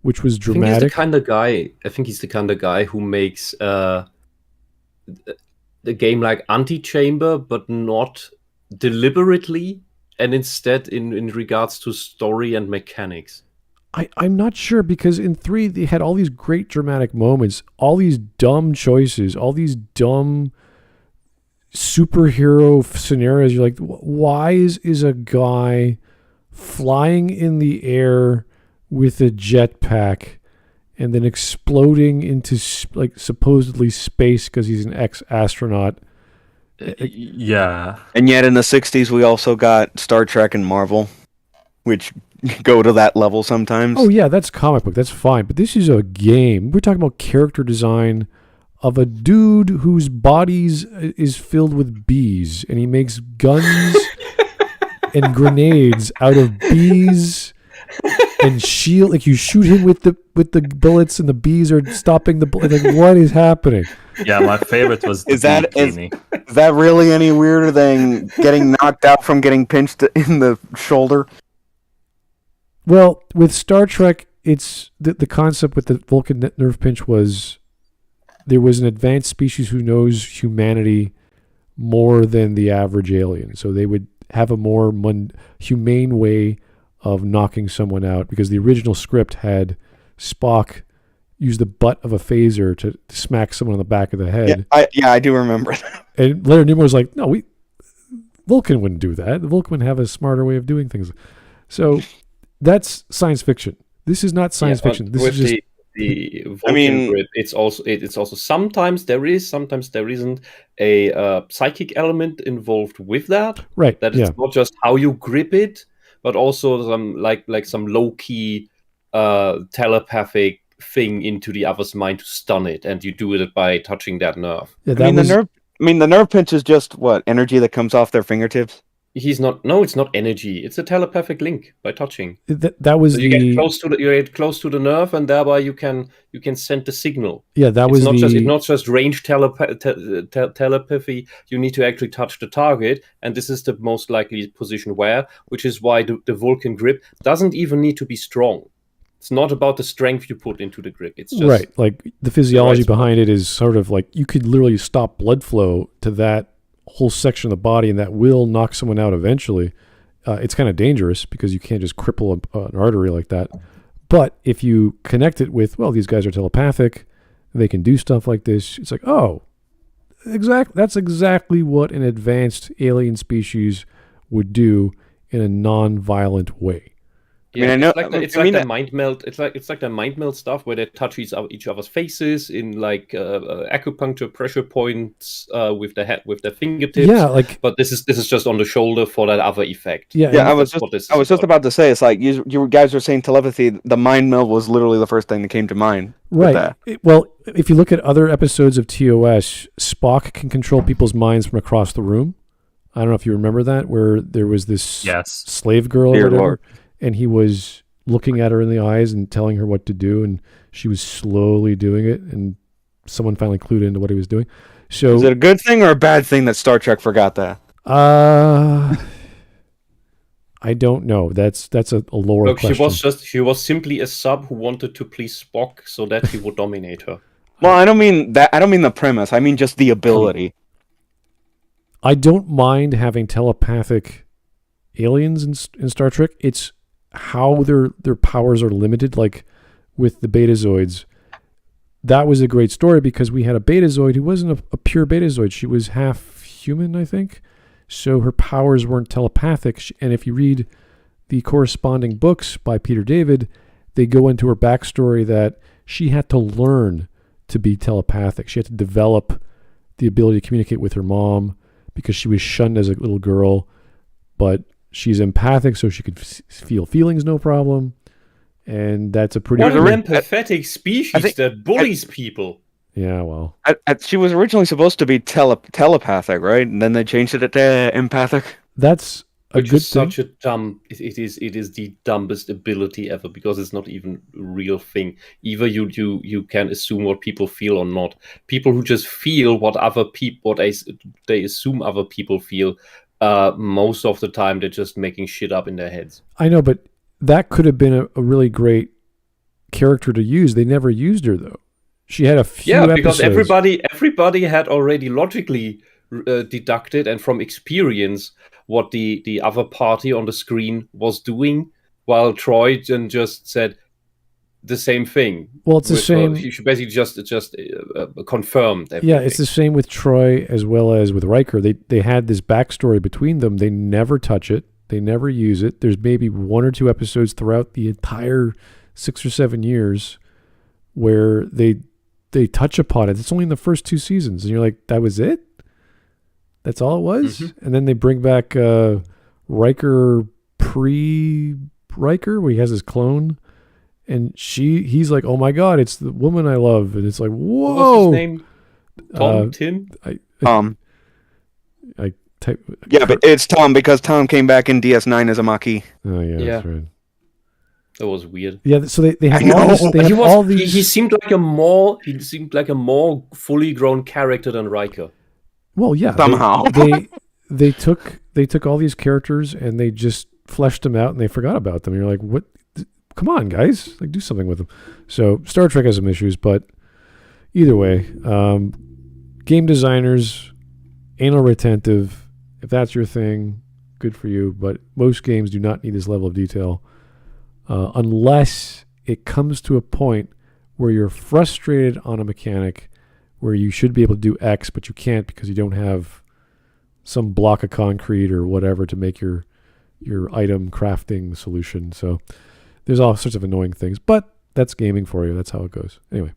[SPEAKER 1] which was dramatic.
[SPEAKER 2] I think he's the kind of guy who makes the game like Antichamber, but not deliberately, and instead in regards to story and mechanics.
[SPEAKER 1] I'm not sure, because in 3, they had all these great dramatic moments, all these dumb choices, all these dumb... superhero scenarios. You're like, why is a guy flying in the air with a jetpack and then exploding into like supposedly space because he's an ex-astronaut?
[SPEAKER 3] Yeah.
[SPEAKER 5] And yet in the 60s we also got Star Trek and Marvel, which go to that level sometimes.
[SPEAKER 1] Oh yeah, that's comic book, that's fine, but this is a game. We're talking about character design of a dude whose body is filled with bees, and he makes guns and grenades out of bees and shield. Like you shoot him with the bullets, and the bees are stopping the bullet. Like what is happening?
[SPEAKER 3] Yeah, my favorite was the
[SPEAKER 5] Is that
[SPEAKER 3] bikini.
[SPEAKER 5] is that really any weirder than getting knocked out from getting pinched in the shoulder?
[SPEAKER 1] Well, with Star Trek, it's the concept with the Vulcan nerve pinch was there was an advanced species who knows humanity more than the average alien. So they would have a more humane way of knocking someone out, because the original script had Spock use the butt of a phaser to smack someone on the back of the head.
[SPEAKER 5] Yeah, I do remember that.
[SPEAKER 1] And Leonard Nimoy was like, no, Vulcan wouldn't do that. The Vulcan would have a smarter way of doing things. So that's science fiction. This is not science fiction. This is just
[SPEAKER 2] the Vulcan grip. It's also sometimes there is, sometimes there isn't a psychic element involved with that.
[SPEAKER 1] right.
[SPEAKER 2] That it's not just how you grip it, but also some like some low key telepathic thing into the other's mind to stun it, and you do it by touching that nerve.
[SPEAKER 1] Yeah,
[SPEAKER 5] the nerve pinch is just what energy that comes off their fingertips.
[SPEAKER 2] He's not. No, it's not energy. It's a telepathic link by touching.
[SPEAKER 1] That was
[SPEAKER 2] so you get close to the nerve, and thereby you can send the signal.
[SPEAKER 1] Yeah, that was
[SPEAKER 2] it's not just range telepathy. You need to actually touch the target, and this is the most likely position which is why the Vulcan grip doesn't even need to be strong. It's not about the strength you put into the grip. It's just
[SPEAKER 1] right. Like the physiology behind it is sort of like you could literally stop blood flow to that whole section of the body, and that will knock someone out eventually. It's kind of dangerous because you can't just cripple an artery like that. But if you connect it with, well, these guys are telepathic, they can do stuff like this. It's like, oh, that's exactly what an advanced alien species would do in a non-violent way.
[SPEAKER 2] Yeah, I mean, it's like the mind meld. It's like the mind meld stuff where they touch each other's faces in like acupuncture pressure points with their fingertips.
[SPEAKER 1] Yeah, like.
[SPEAKER 2] But this is just on the shoulder for that other effect.
[SPEAKER 5] Yeah. I was just about to say, it's like you guys were saying telepathy. The mind meld was literally the first thing that came to mind.
[SPEAKER 1] Right. Well, if you look at other episodes of TOS, Spock can control people's minds from across the room. I don't know if you remember that, where there was this slave girl or whatever. Lord. And he was looking at her in the eyes and telling her what to do, and she was slowly doing it, and someone finally clued into what he was doing. So,
[SPEAKER 5] is it a good thing or a bad thing that Star Trek forgot that?
[SPEAKER 1] I don't know. That's a lower question.
[SPEAKER 2] She was simply a sub who wanted to please Spock so that he would dominate her.
[SPEAKER 5] Well, I don't mean that. I don't mean the premise. I mean just the ability.
[SPEAKER 1] I don't mind having telepathic aliens in Star Trek. It's how their powers are limited, like with the Betazoids. That was a great story because we had a Betazoid who wasn't a pure Betazoid. She was half human, I think. So her powers weren't telepathic. And if you read the corresponding books by Peter David, they go into her backstory that she had to learn to be telepathic. She had to develop the ability to communicate with her mom because she was shunned as a little girl, but she's empathic, so she could feel feelings no problem. And that's a pretty...
[SPEAKER 2] What an empathetic species that bullies people.
[SPEAKER 1] Yeah, well...
[SPEAKER 5] she was originally supposed to be telepathic, right? And then they changed it to empathic.
[SPEAKER 1] That's a good thing.
[SPEAKER 2] Such a dumb... It is the dumbest ability ever, because it's not even a real thing. Either you can assume what people feel or not. People who just feel what they assume other people feel, most of the time they're just making shit up in their heads.
[SPEAKER 1] I know, but that could have been a really great character to use. They never used her, though. She had a few episodes.
[SPEAKER 2] Because everybody had already logically deducted and from experience what the other party on the screen was doing, while Troy just said the same thing.
[SPEAKER 1] Well, it's the same.
[SPEAKER 2] She basically just confirmed everything.
[SPEAKER 1] Yeah, it's the same with Troy as well as with Riker. They had this backstory between them. They never touch it. They never use it. There's maybe one or two episodes throughout the entire 6 or 7 years where they touch upon it. It's only in the first 2 seasons, and you're like, that was it? That's all it was? Mm-hmm. And then they bring back Riker pre-Riker, where he has his clone. And he's like, oh my God, it's the woman I love. And it's like, whoa.
[SPEAKER 2] What's his name? Tim?
[SPEAKER 1] type.
[SPEAKER 5] Yeah, but it's Tom because Tom came back in DS9 as a Maki.
[SPEAKER 1] Oh yeah,
[SPEAKER 2] Yeah.
[SPEAKER 1] that's right.
[SPEAKER 2] That was weird.
[SPEAKER 1] Yeah, so they have
[SPEAKER 5] I know.
[SPEAKER 1] all this, they
[SPEAKER 2] But
[SPEAKER 1] have all these.
[SPEAKER 2] he seemed like a more fully grown character than Riker.
[SPEAKER 1] Well, yeah,
[SPEAKER 5] Somehow.
[SPEAKER 1] they took all these characters and they just fleshed them out and they forgot about them. And you're like, what? Come on, guys, like do something with them. So Star Trek has some issues, but either way, game designers, anal retentive. If that's your thing, good for you. But most games do not need this level of detail unless it comes to a point where you're frustrated on a mechanic where you should be able to do X, but you can't because you don't have some block of concrete or whatever to make your item crafting solution. So there's all sorts of annoying things, but that's gaming for you. That's how it goes. Anyway.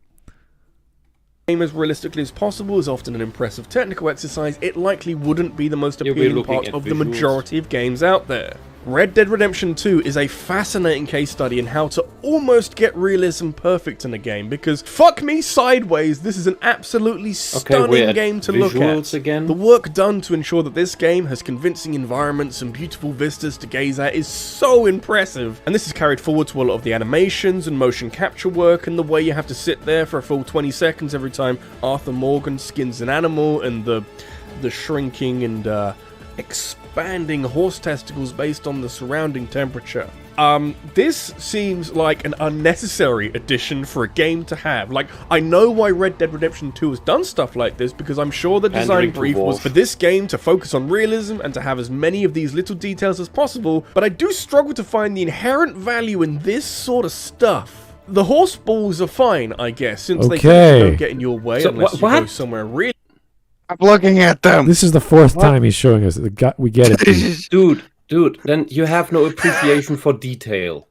[SPEAKER 4] Game as realistically as possible is often an impressive technical exercise. It likely wouldn't be the most
[SPEAKER 2] Yeah, we're
[SPEAKER 4] appealing
[SPEAKER 2] looking
[SPEAKER 4] part
[SPEAKER 2] at
[SPEAKER 4] of the
[SPEAKER 2] visuals.
[SPEAKER 4] majority of games out there. Red Dead Redemption 2 is a fascinating case study in how to almost get realism perfect in a game, because fuck me sideways, this is an absolutely
[SPEAKER 2] we're
[SPEAKER 4] stunning
[SPEAKER 2] at
[SPEAKER 4] game to look
[SPEAKER 2] visuals
[SPEAKER 4] at.
[SPEAKER 2] again.
[SPEAKER 4] The work done to ensure that this game has convincing environments and beautiful vistas to gaze at is so impressive, and this is carried forward to a lot of the animations and motion capture work, and the way you have to sit there for a full 20 seconds every time Arthur Morgan skins an animal, and the shrinking and expanding horse testicles based on the surrounding temperature. This seems like an unnecessary addition for a game to have. Like, I know why Red Dead Redemption 2 has done stuff like this, because I'm sure the design
[SPEAKER 2] Pandering to
[SPEAKER 4] brief was
[SPEAKER 2] Wolf.
[SPEAKER 4] for this game to focus on realism and to have as many of these little details as possible, but I do struggle to find the inherent value in this sort of stuff. The horse balls are fine, I guess, since they
[SPEAKER 1] Okay.
[SPEAKER 4] don't get in your way
[SPEAKER 2] So,
[SPEAKER 4] unless you
[SPEAKER 2] what?
[SPEAKER 4] go somewhere really.
[SPEAKER 5] I'm looking at them.
[SPEAKER 1] This is the fourth time he's showing us. We get it.
[SPEAKER 2] Dude, then you have no appreciation for detail.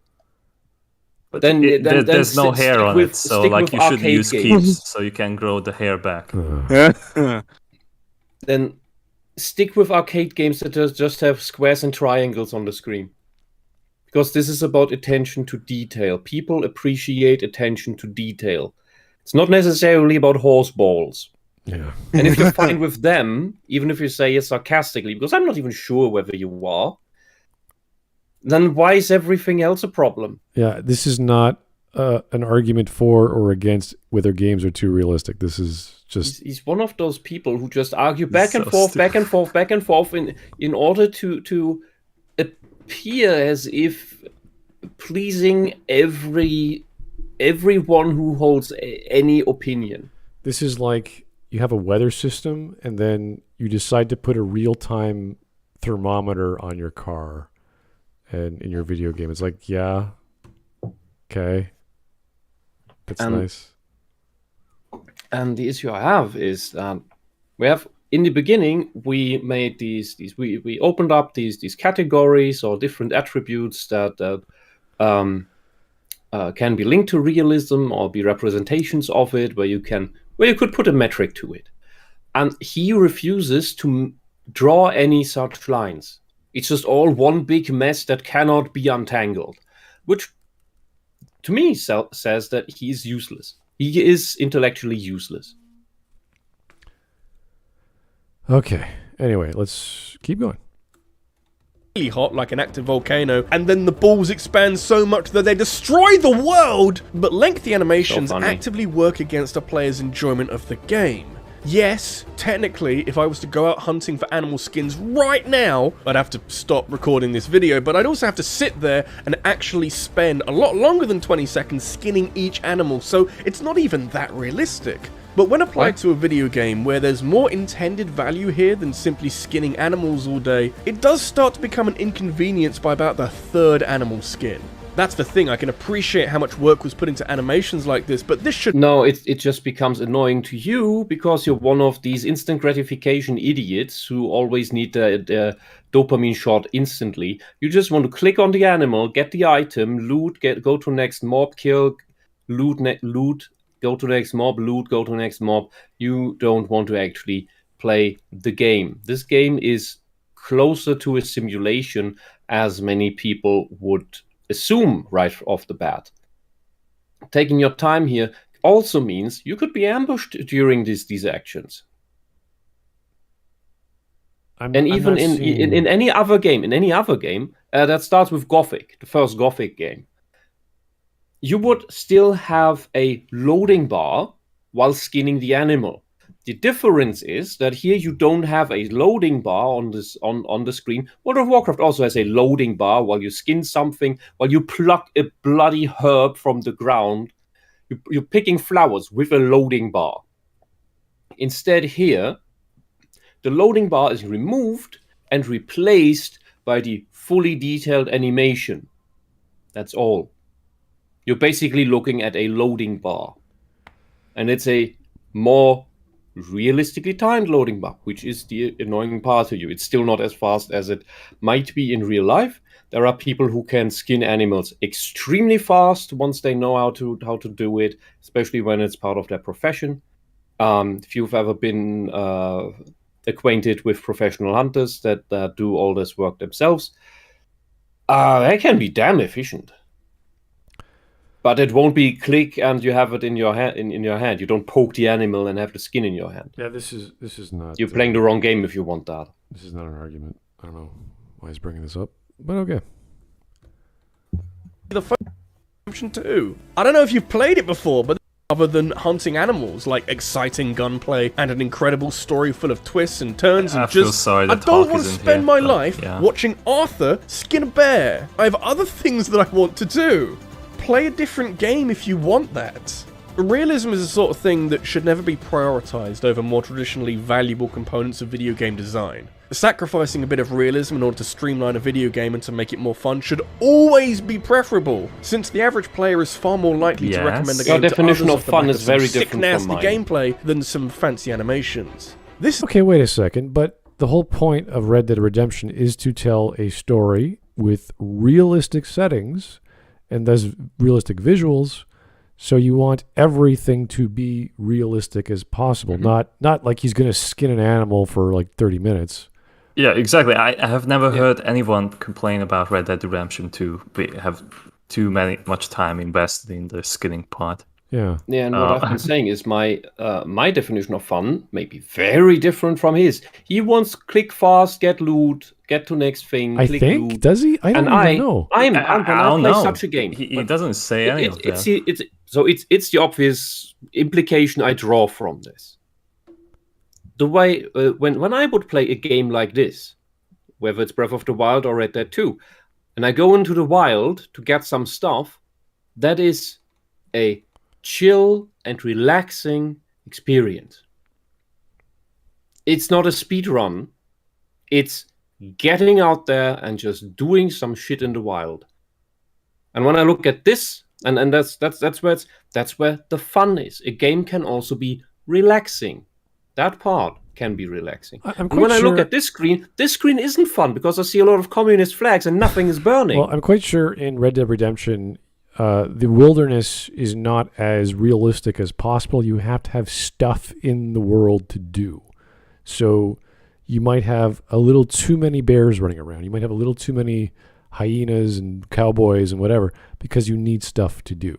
[SPEAKER 3] But
[SPEAKER 2] Then-
[SPEAKER 3] it-
[SPEAKER 2] then- then
[SPEAKER 3] there's no
[SPEAKER 2] stick
[SPEAKER 3] hair on
[SPEAKER 2] with-
[SPEAKER 3] it, so
[SPEAKER 2] stick
[SPEAKER 3] like
[SPEAKER 2] with
[SPEAKER 3] you should
[SPEAKER 2] arcade
[SPEAKER 3] use
[SPEAKER 2] games.
[SPEAKER 3] keeps so you can grow the hair back.
[SPEAKER 2] Then stick with arcade games that just have squares and triangles on the screen. Because this is about attention to detail. People appreciate attention to detail. It's not necessarily about horse balls.
[SPEAKER 1] Yeah.
[SPEAKER 2] And if you're fine with them, even if you say it sarcastically, because I'm not even sure whether you are, then why is everything else a problem?
[SPEAKER 1] Yeah, this is not an argument for or against whether games are too realistic. This is just
[SPEAKER 2] He's one of those people who just argue back and
[SPEAKER 3] so
[SPEAKER 2] forth,
[SPEAKER 3] stupid.
[SPEAKER 2] back and forth, back and forth in order to appear as if pleasing everyone who holds any opinion.
[SPEAKER 1] this is like you have a weather system and then you decide to put a real-time thermometer on your car and in your video game. It's like, yeah, okay, that's nice.
[SPEAKER 2] And the issue I have is we have in the beginning we made we opened up these categories or different attributes that can be linked to realism or be representations of it, where you could put a metric to it. And he refuses to draw any such lines. It's just all one big mess that cannot be untangled, which to me says that he is useless. He is intellectually useless.
[SPEAKER 1] Okay. Anyway, let's keep going.
[SPEAKER 4] really hot like an active volcano, and then the balls expand so much that they destroy the world! But lengthy animations
[SPEAKER 2] funny.
[SPEAKER 4] actively work against a player's enjoyment of the game. Yes, technically, if I was to go out hunting for animal skins right now, I'd have to stop recording this video, but I'd also have to sit there and actually spend a lot longer than 20 seconds skinning each animal, so it's not even that realistic. But when applied to a video game where there's more intended value here than simply skinning animals all day, it does start to become an inconvenience by about the third animal skin. That's the thing, I can appreciate how much work was put into animations like this, but this should...
[SPEAKER 2] No, it just becomes annoying to you because you're one of these instant gratification idiots who always need the dopamine shot instantly. You just want to click on the animal, get the item, loot, go to next mob, kill, loot, go to next mob, loot, go to next mob. You don't want to actually play the game. This game is closer to a simulation as many people would assume right off the bat. Taking your time here also means you could be ambushed during these actions.
[SPEAKER 1] I'm
[SPEAKER 2] even
[SPEAKER 1] not seeing-
[SPEAKER 2] in any other game, that starts with Gothic, the first Gothic game, you would still have a loading bar while skinning the animal. The difference is that here you don't have a loading bar on the screen. World of Warcraft also has a loading bar while you skin something, while you pluck a bloody herb from the ground. You're picking flowers with a loading bar. Instead here, the loading bar is removed and replaced by the fully detailed animation. That's all. You're basically looking at a loading bar. And it's a more realistically timed loading bar, which is the annoying part to you. It's still not as fast as it might be in real life. There are people who can skin animals extremely fast once they know how to do it, especially when it's part of their profession. If you've ever been acquainted with professional hunters that do all this work themselves, they can be damn efficient. But it won't be click and you have it in your hand. In your hand, you don't poke the animal and have the skin in your hand.
[SPEAKER 1] Yeah, this is not.
[SPEAKER 2] You're playing the wrong game if you want that.
[SPEAKER 1] This is not an argument. I don't know why he's bringing this up, but okay.
[SPEAKER 4] The option 2. I don't know if you've played it before, but other than hunting animals, like exciting gunplay and an incredible story full of twists and turns, and I don't want to spend my life watching Arthur skin a bear. I have other things that I want to do. Play a different game if you want that. Realism is the sort of thing that should never be prioritized over more traditionally valuable components of video game design. Sacrificing a bit of realism in order to streamline a video game and to make it more fun should always be preferable, since the average player is far more likely to recommend a game
[SPEAKER 2] Your definition
[SPEAKER 4] to
[SPEAKER 2] of
[SPEAKER 4] others off the
[SPEAKER 2] fun
[SPEAKER 4] back
[SPEAKER 2] is
[SPEAKER 4] of some
[SPEAKER 2] very
[SPEAKER 4] sick,
[SPEAKER 2] different
[SPEAKER 4] nasty
[SPEAKER 2] from mine.
[SPEAKER 4] gameplay than some fancy animations.
[SPEAKER 1] Okay, wait a second, but the whole point of Red Dead Redemption is to tell a story with realistic settings and thus realistic visuals, so you want everything to be realistic as possible, not like he's going to skin an animal for like 30 minutes.
[SPEAKER 3] Yeah, exactly. I have never heard anyone complain about Red Dead Redemption 2 have much time invested in the skinning part.
[SPEAKER 1] Yeah.
[SPEAKER 2] Yeah, and what I've been saying is my definition of fun may be very different from his. He wants click fast, get loot, get to next thing.
[SPEAKER 1] I
[SPEAKER 2] click
[SPEAKER 1] think
[SPEAKER 2] loot.
[SPEAKER 1] does he? I don't even know.
[SPEAKER 2] I'm gonna play such a game.
[SPEAKER 3] He doesn't say any of that.
[SPEAKER 2] It's the obvious implication I draw from this. The way when I would play a game like this, whether it's Breath of the Wild or Red Dead 2, and I go into the wild to get some stuff, that is a chill and relaxing experience. It's not a speed run. It's getting out there and just doing some shit in the wild. And when I look at this, and that's where the fun is. A game can also be relaxing. That part can be relaxing. And when I look at this screen isn't fun because I see a lot of communist flags and nothing is burning.
[SPEAKER 1] Well, I'm quite sure in Red Dead Redemption, the wilderness is not as realistic as possible. You have to have stuff in the world to do. So you might have a little too many bears running around. You might have a little too many hyenas and cowboys and whatever because you need stuff to do.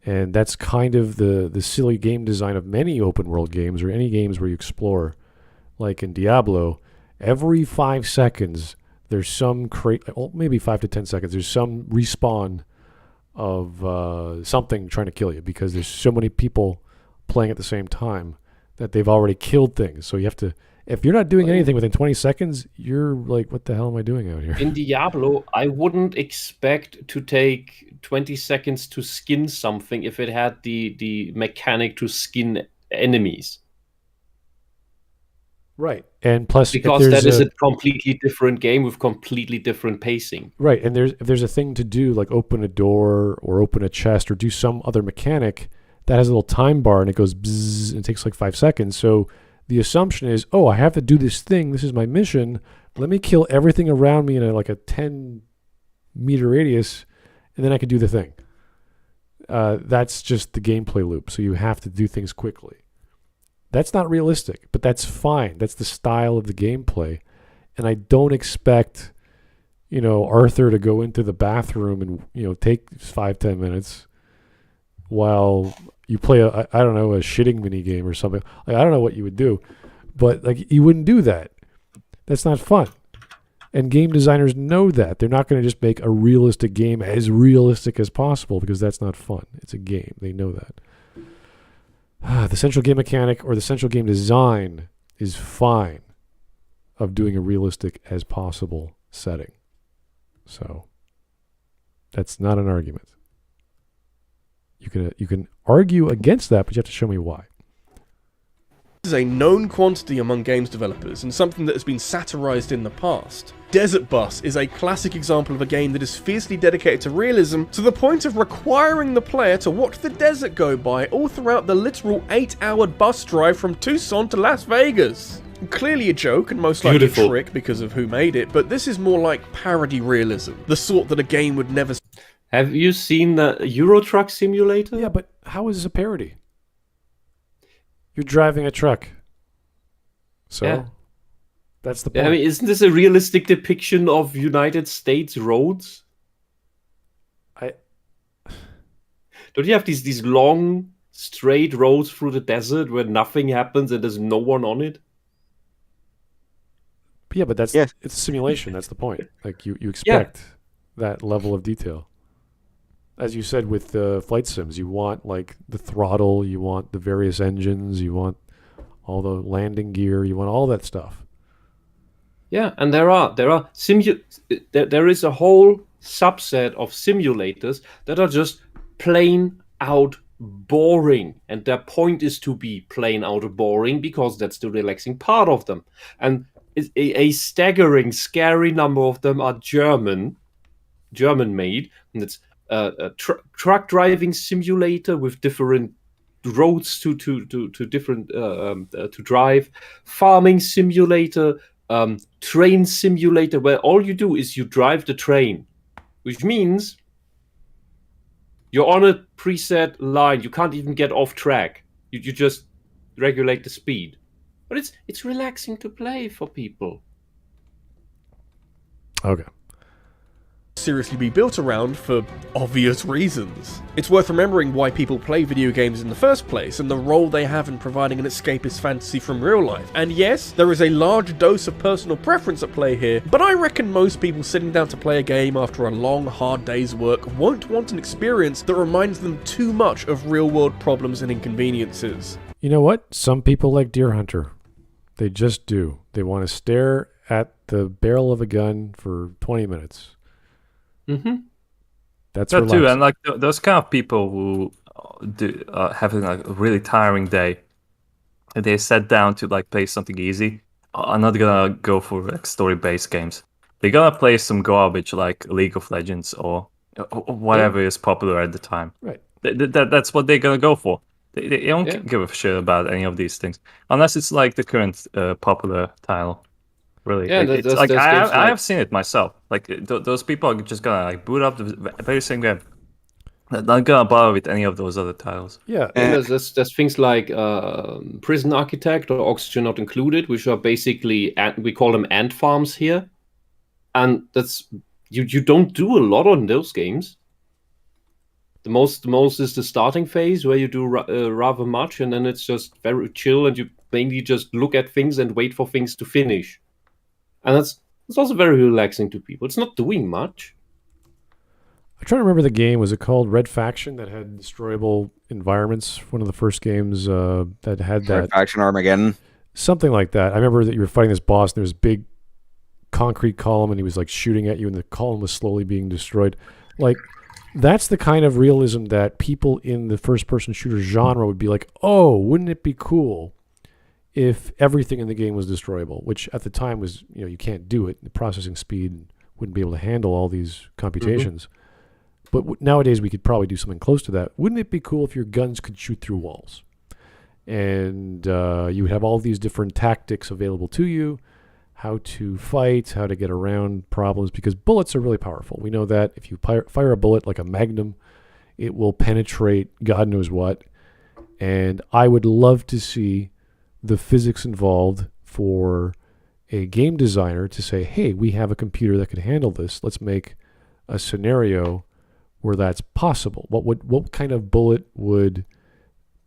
[SPEAKER 1] And that's kind of the silly game design of many open world games or any games where you explore. Like in Diablo, every 5 seconds there's some maybe 5 to 10 seconds, there's some respawn of something trying to kill you because there's so many people playing at the same time that they've already killed things. So you have to, if you're not doing anything within 20 seconds, you're like, what the hell am I doing out here?
[SPEAKER 2] In Diablo, I wouldn't expect to take 20 seconds to skin something if it had the mechanic to skin enemies.
[SPEAKER 1] Right. And plus,
[SPEAKER 2] because that is a completely different game with completely different pacing.
[SPEAKER 1] Right. And if there's a thing to do, like open a door or open a chest or do some other mechanic, that has a little time bar and it goes bzzz and it takes like 5 seconds. So the assumption is, oh, I have to do this thing. This is my mission. Let me kill everything around me in a 10-meter radius, and then I can do the thing. That's just the gameplay loop. So you have to do things quickly. That's not realistic, but that's fine. That's the style of the gameplay. And I don't expect, Arthur to go into the bathroom and, take 5-10 minutes while you play a shitting mini game or something. I don't know what you would do, but you wouldn't do that. That's not fun. And game designers know that. They're not going to just make a realistic game as realistic as possible because that's not fun. It's a game. They know that. The central game mechanic or the central game design is fine of doing a realistic as possible setting. So that's not an argument. You can argue against that, but you have to show me why.
[SPEAKER 4] This is a known quantity among games developers and something that has been satirized in the past. Desert Bus is a classic example of a game that is fiercely dedicated to realism to the point of requiring the player to watch the desert go by all throughout the literal 8-hour bus drive from Tucson to Las Vegas. Clearly a joke and most likely
[SPEAKER 2] Beautiful.
[SPEAKER 4] a trick because of who made it, but this is more like parody realism, the sort that a game would never.
[SPEAKER 2] Have you seen the Euro Truck Simulator?
[SPEAKER 1] Yeah, but how is this a parody? You're driving a truck. So
[SPEAKER 2] Yeah.
[SPEAKER 1] that's the
[SPEAKER 2] Yeah,
[SPEAKER 1] point.
[SPEAKER 2] I mean, isn't this a realistic depiction of United States roads? Don't you have these long, straight roads through the desert where nothing happens and there's no one on it?
[SPEAKER 1] Yeah, but that's
[SPEAKER 5] Yes.
[SPEAKER 1] it's a simulation. That's the point. Like you expect that level of detail. As you said with flight sims, you want like the throttle, you want the various engines, you want all the landing gear, you want all that stuff.
[SPEAKER 2] Yeah, and there is a whole subset of simulators that are just plain out boring, and their point is to be plain out boring because that's the relaxing part of them. And a staggering, scary number of them are German made, and it's a truck driving simulator with different roads to different to drive, farming simulator, train simulator, where all you do is you drive the train, which means you're on a preset line. You can't even get off track. You just regulate the speed. But it's relaxing to play for people.
[SPEAKER 1] Okay.
[SPEAKER 4] Seriously be built around for obvious reasons. It's worth remembering why people play video games in the first place and the role they have in providing an escapist fantasy from real life. And yes, there is a large dose of personal preference at play here, but I reckon most people sitting down to play a game after a long, hard day's work won't want an experience that reminds them too much of real-world problems and inconveniences.
[SPEAKER 1] You know what? Some people like Deer Hunter. They just do. They want to stare at the barrel of a gun for 20 minutes.
[SPEAKER 2] Mm-hmm.
[SPEAKER 1] That's
[SPEAKER 3] That too,
[SPEAKER 1] relaxing.
[SPEAKER 3] and like those kind of people who do having like a really tiring day, and they sat down to like play something easy, are not gonna go for like story-based games. They're gonna play some garbage like League of Legends or whatever is popular at the time.
[SPEAKER 1] Right.
[SPEAKER 3] That's what they're gonna go for. They don't
[SPEAKER 2] Yeah.
[SPEAKER 3] give a shit about any of these things, unless it's like the current popular title. Really,
[SPEAKER 2] Yeah,
[SPEAKER 3] like,
[SPEAKER 2] there's
[SPEAKER 3] it's like
[SPEAKER 2] games
[SPEAKER 3] I
[SPEAKER 2] like-
[SPEAKER 3] have seen it myself. Like those people are just gonna like boot up the very same game. They're not gonna bother with any of those other titles.
[SPEAKER 1] Yeah.
[SPEAKER 2] And there's things like Prison Architect or Oxygen Not Included, which are basically we call them ant farms here, and that's you don't do a lot on those games. The most is the starting phase where you do rather much, and then it's just very chill, and you mainly just look at things and wait for things to finish, and it's also very relaxing to people. It's not doing much.
[SPEAKER 1] I'm trying to remember the game. Was it called Red Faction that had destroyable environments? One of the first games that had that.
[SPEAKER 5] Red Faction Armageddon.
[SPEAKER 1] Something like that. I remember that you were fighting this boss, and there was a big concrete column, and he was like shooting at you, and the column was slowly being destroyed. Like, that's the kind of realism that people in the first-person shooter genre would be like, oh, wouldn't it be cool if everything in the game was destroyable? Which at the time was, you can't do it. The processing speed wouldn't be able to handle all these computations. But nowadays we could probably do something close to that. Wouldn't it be cool if your guns could shoot through walls? And you would have all these different tactics available to you, how to fight, how to get around problems, because bullets are really powerful. We know that if you fire a bullet like a Magnum, it will penetrate God knows what. And I would love to see the physics involved for a game designer to say, hey, we have a computer that could handle this. Let's make a scenario where that's possible. What kind of bullet would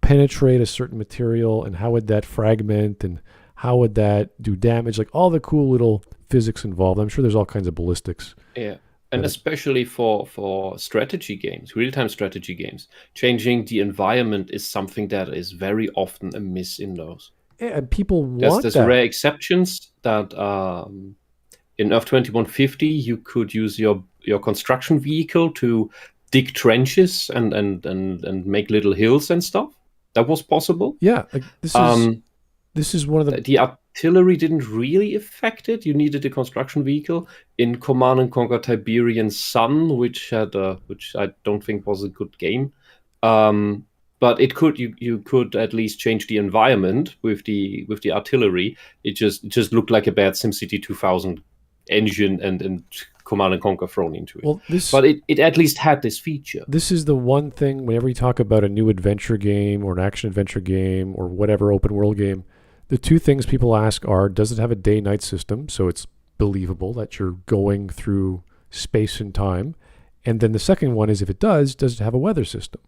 [SPEAKER 1] penetrate a certain material, and how would that fragment, and How would that do damage? Like all the cool little physics involved. I'm sure there's all kinds of ballistics.
[SPEAKER 2] Yeah. And especially for strategy games, real-time strategy games, changing the environment is something that is very often a miss in those.
[SPEAKER 1] Yeah, and people want
[SPEAKER 2] There's
[SPEAKER 1] that.
[SPEAKER 2] rare exceptions that in Earth 2150 you could use your construction vehicle to dig trenches and make little hills and stuff. That was possible.
[SPEAKER 1] Yeah, like this is one of
[SPEAKER 2] The artillery didn't really affect it. You needed a construction vehicle. In Command and Conquer Tiberian Sun, which I don't think was a good game, but it could you could at least change the environment with the artillery. It just looked like a bad SimCity 2000 engine and Command and Conquer thrown into it.
[SPEAKER 1] Well,
[SPEAKER 2] but it at least had this feature.
[SPEAKER 1] This is the one thing whenever you talk about a new adventure game or an action adventure game or whatever open world game, the two things people ask are, does it have a day-night system so it's believable that you're going through space and time? And then the second one is, if it does it have a weather system?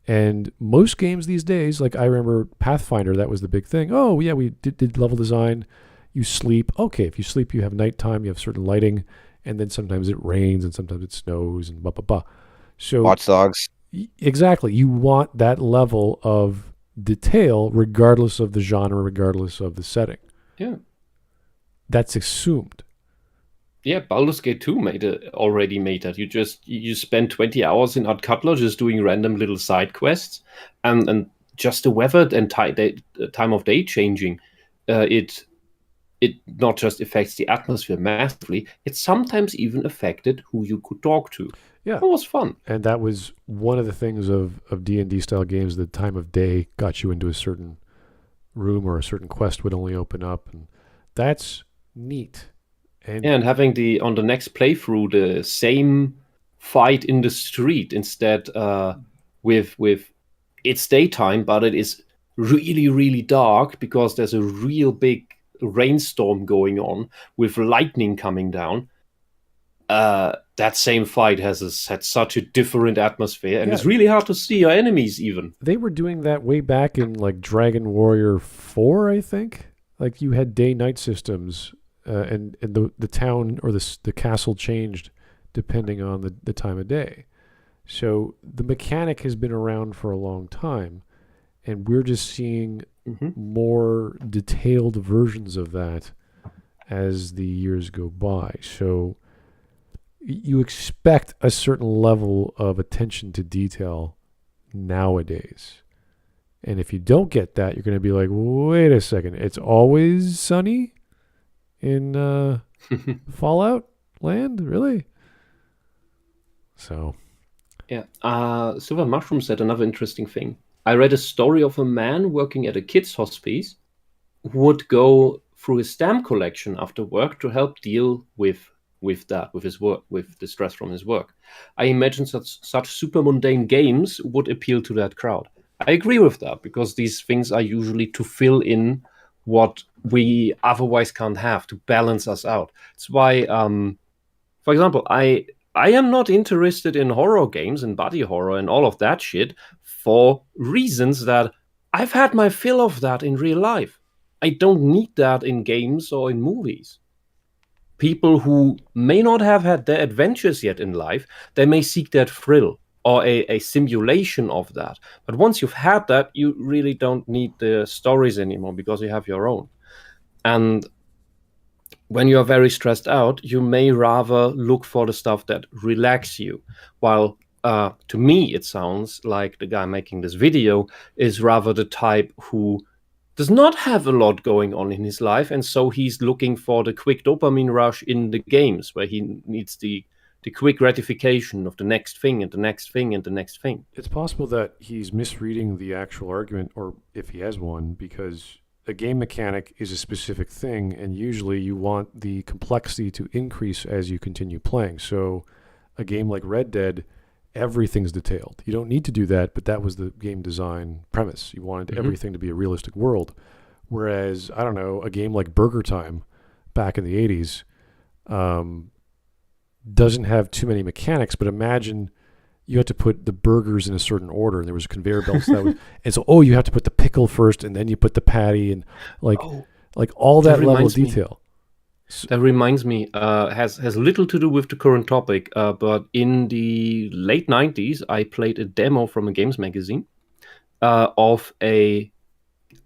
[SPEAKER 1] And most games these days, like I remember Pathfinder, that was the big thing. Oh, yeah, we did level design. You sleep. Okay, if you sleep, you have nighttime, you have certain lighting, and then sometimes it rains and sometimes it snows and blah, blah, blah. So,
[SPEAKER 5] Watch Dogs.
[SPEAKER 1] Exactly. You want that level of detail regardless of the genre, regardless of the setting.
[SPEAKER 2] Yeah.
[SPEAKER 1] That's assumed.
[SPEAKER 2] Yeah, Baldur's Gate 2 already made that. You spend 20 hours in Art Cutler just doing random little side quests, and just the weather and time of day changing, it not just affects the atmosphere massively, it sometimes even affected who you could talk to.
[SPEAKER 1] Yeah.
[SPEAKER 2] It was fun.
[SPEAKER 1] And that was one of the things of D&D style games, the time of day got you into a certain room or a certain quest would only open up, and that's neat.
[SPEAKER 2] And having on the next playthrough the same fight in the street instead with it's daytime, but it is really, really dark because there's a real big rainstorm going on with lightning coming down. That same fight had such a different atmosphere, and it's really hard to see your enemies even.
[SPEAKER 1] They were doing that way back in like Dragon Warrior 4, I think. Like you had day-night systems, and the town or the castle changed depending on the time of day. So the mechanic has been around for a long time, and we're just seeing more detailed versions of that as the years go by. So you expect a certain level of attention to detail nowadays. And if you don't get that, you're going to be like, wait a second, it's always sunny in Fallout land? Really? So.
[SPEAKER 2] Yeah. Silver Mushroom said another interesting thing. I read a story of a man working at a kids' hospice who would go through his stamp collection after work to help deal with his work, with the stress from his work. I imagine such super mundane games would appeal to that crowd. I agree with that, because these things are usually to fill in what we otherwise can't have, to balance us out. It's why, for example, I am not interested in horror games and body horror and all of that shit for reasons that I've had my fill of that in real life. I don't need that in games or in movies. People who may not have had their adventures yet in life, they may seek that thrill or a simulation of that. But once you've had that, you really don't need the stories anymore because you have your own. And when you're very stressed out, you may rather look for the stuff that relax you. While to me, it sounds like the guy making this video is rather the type who does not have a lot going on in his life, and so he's looking for the quick dopamine rush in the games, where he needs the quick gratification of the next thing and the next thing and the next thing.
[SPEAKER 1] It's possible that he's misreading the actual argument, or if he has one, because a game mechanic is a specific thing, and usually you want the complexity to increase as you continue playing. So a game like Red Dead, everything's detailed. You don't need to do that, but that was the game design premise. You wanted everything to be a realistic world. Whereas, I don't know, a game like Burger Time back in the 80s doesn't have too many mechanics, but imagine you had to put the burgers in a certain order, and there was a conveyor belt. And so, you have to put the pickle first, and then you put the patty, and Like all that level of
[SPEAKER 2] reminds me.
[SPEAKER 1] detail.
[SPEAKER 2] That reminds me, has little to do with the current topic, but in the late 90s, I played a demo from a games magazine of an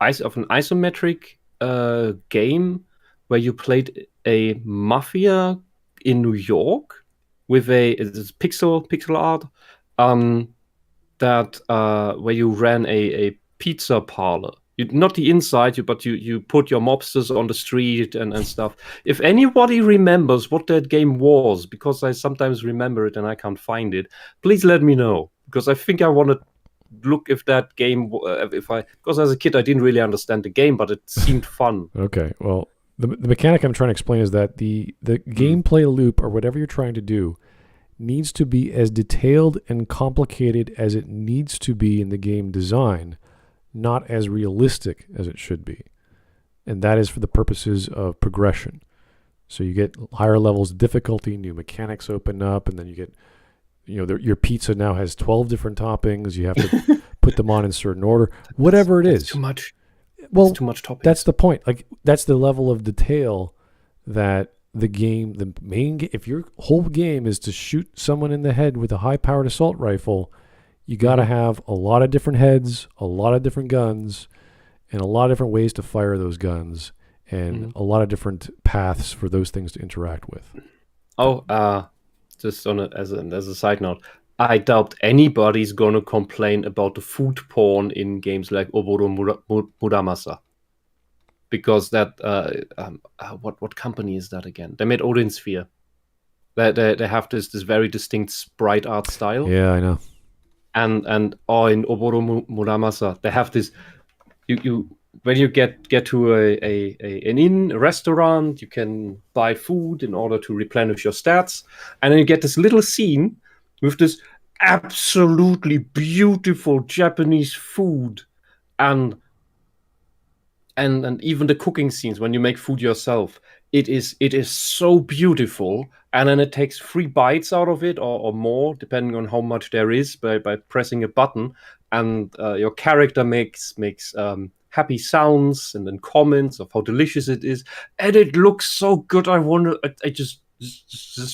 [SPEAKER 2] isometric game where you played a mafia in New York with it's pixel art that where you ran a pizza parlor. Not the inside, but you put your mobsters on the street and stuff. If anybody remembers what that game was, because I sometimes remember it and I can't find it, please let me know. Because I think I want to look if that game, because as a kid I didn't really understand the game, but it seemed fun.
[SPEAKER 1] Okay, well, the mechanic I'm trying to explain is that the gameplay loop or whatever you're trying to do needs to be as detailed and complicated as it needs to be in the game design, not as realistic as it should be. And that is for the purposes of progression. So you get higher levels of difficulty, new mechanics open up, and then you get, your pizza now has 12 different toppings. You have to put them on in certain order, whatever it is.
[SPEAKER 2] Too much.
[SPEAKER 1] Well,
[SPEAKER 2] too much topics.
[SPEAKER 1] That's the point. Like, that's the level of detail that if your whole game is to shoot someone in the head with a high-powered assault rifle, you got to have a lot of different heads, a lot of different guns, and a lot of different ways to fire those guns, and a lot of different paths for those things to interact with.
[SPEAKER 2] Just as a side note, I doubt anybody's gonna complain about the food porn in games like Oboro Muramasa, because that what company is that again? They made Odin Sphere. They have this very distinct sprite art style.
[SPEAKER 1] Yeah, I know.
[SPEAKER 2] And in Oboro Muramasa, they have this. You when you get to a restaurant, you can buy food in order to replenish your stats, and then you get this little scene with this absolutely beautiful Japanese food, and even the cooking scenes when you make food yourself. It is so beautiful, and then it takes 3 bites out of it or more, depending on how much there is, by pressing a button, and your character makes happy sounds and then comments of how delicious it is, and it looks so good. I just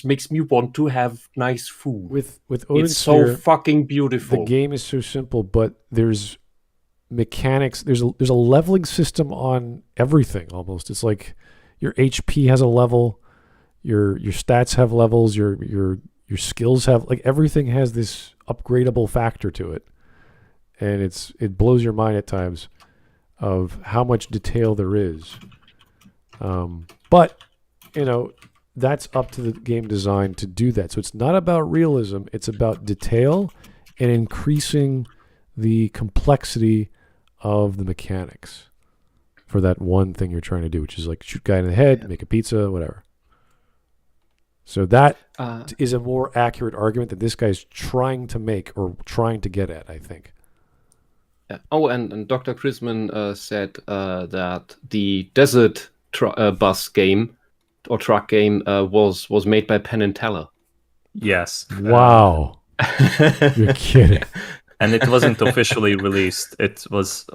[SPEAKER 2] makes me want to have nice food.
[SPEAKER 1] With Odin
[SPEAKER 2] it's so
[SPEAKER 1] Sphere,
[SPEAKER 2] fucking beautiful.
[SPEAKER 1] The game is so simple, but there's mechanics. There's a leveling system on everything almost. It's like your HP has a level, your stats have levels, your skills have, like, everything has this upgradable factor to it, and it blows your mind at times of how much detail there is. But that's up to the game design to do that. So it's not about realism; it's about detail and increasing the complexity of the mechanics for that one thing you're trying to do, which is like shoot guy in the head, make a pizza, whatever. So that is a more accurate argument that this guy's trying to make or trying to get at, I think.
[SPEAKER 2] Yeah. Oh, and Dr. Chrisman said that the Desert Bus game or truck game was made by Penn and Teller.
[SPEAKER 3] Yes.
[SPEAKER 1] Wow. You're kidding.
[SPEAKER 3] And it wasn't officially released. It was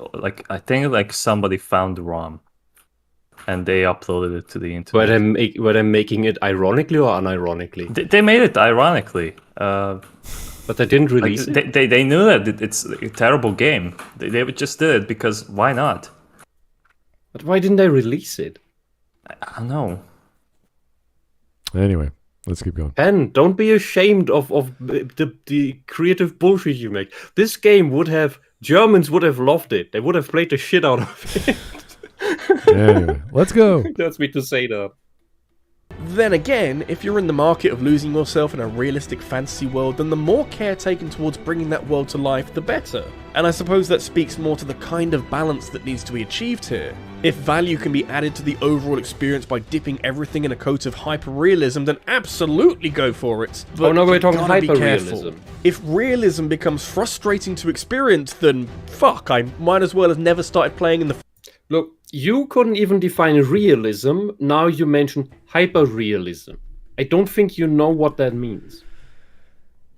[SPEAKER 3] I think somebody found the ROM and they uploaded it to the internet.
[SPEAKER 2] Were they making it ironically or unironically?
[SPEAKER 3] They made it ironically.
[SPEAKER 2] But they didn't release it?
[SPEAKER 3] They knew that it's a terrible game. They just did it because why not?
[SPEAKER 2] But why didn't they release it?
[SPEAKER 3] I don't know.
[SPEAKER 1] Anyway, let's keep going.
[SPEAKER 2] Ben, don't be ashamed of the creative bullshit you make. This game Germans would have loved it. They would have played the shit out of it.
[SPEAKER 1] Anyway, let's go.
[SPEAKER 2] That's me to say that.
[SPEAKER 4] Then again, if you're in the market of losing yourself in a realistic fantasy world, then the more care taken towards bringing that world to life, the better. And I suppose that speaks more to the kind of balance that needs to be achieved here. If value can be added to the overall experience by dipping everything in a coat of hyper-realism, then absolutely go for it. But
[SPEAKER 2] we're talking
[SPEAKER 4] hyper-realism. If realism becomes frustrating to experience, then fuck, I might as well have never started playing in the...
[SPEAKER 2] Look, you couldn't even define realism. Now you mention hyper-realism. I don't think you know what that means.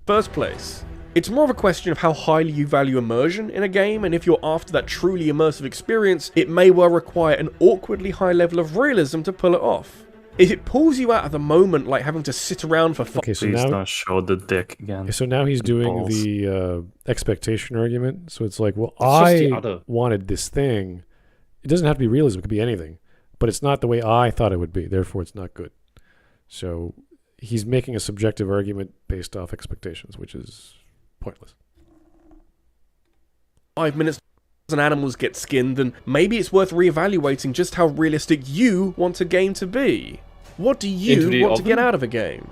[SPEAKER 4] First place, It's more of a question of how highly you value immersion in a game, and if you're after that truly immersive experience, it may well require an awkwardly high level of realism to pull it off. If it pulls you out of the moment, like having to sit around for
[SPEAKER 1] Okay, so
[SPEAKER 3] Please
[SPEAKER 1] now,
[SPEAKER 3] don't show the dick again.
[SPEAKER 1] so now he's doing
[SPEAKER 3] balls.
[SPEAKER 1] the expectation argument. So it's like, well,
[SPEAKER 2] It's just the
[SPEAKER 1] I
[SPEAKER 2] other.
[SPEAKER 1] wanted this thing. It doesn't have to be realism; it could be anything, but it's not the way I thought it would be. Therefore, it's not good. So he's making a subjective argument based off expectations, which is pointless.
[SPEAKER 4] 5 minutes and animals get skinned, then maybe it's worth reevaluating just how realistic you want a game to be. What do
[SPEAKER 2] Into
[SPEAKER 4] you
[SPEAKER 2] the
[SPEAKER 4] want to get
[SPEAKER 2] oven?
[SPEAKER 4] out of a game?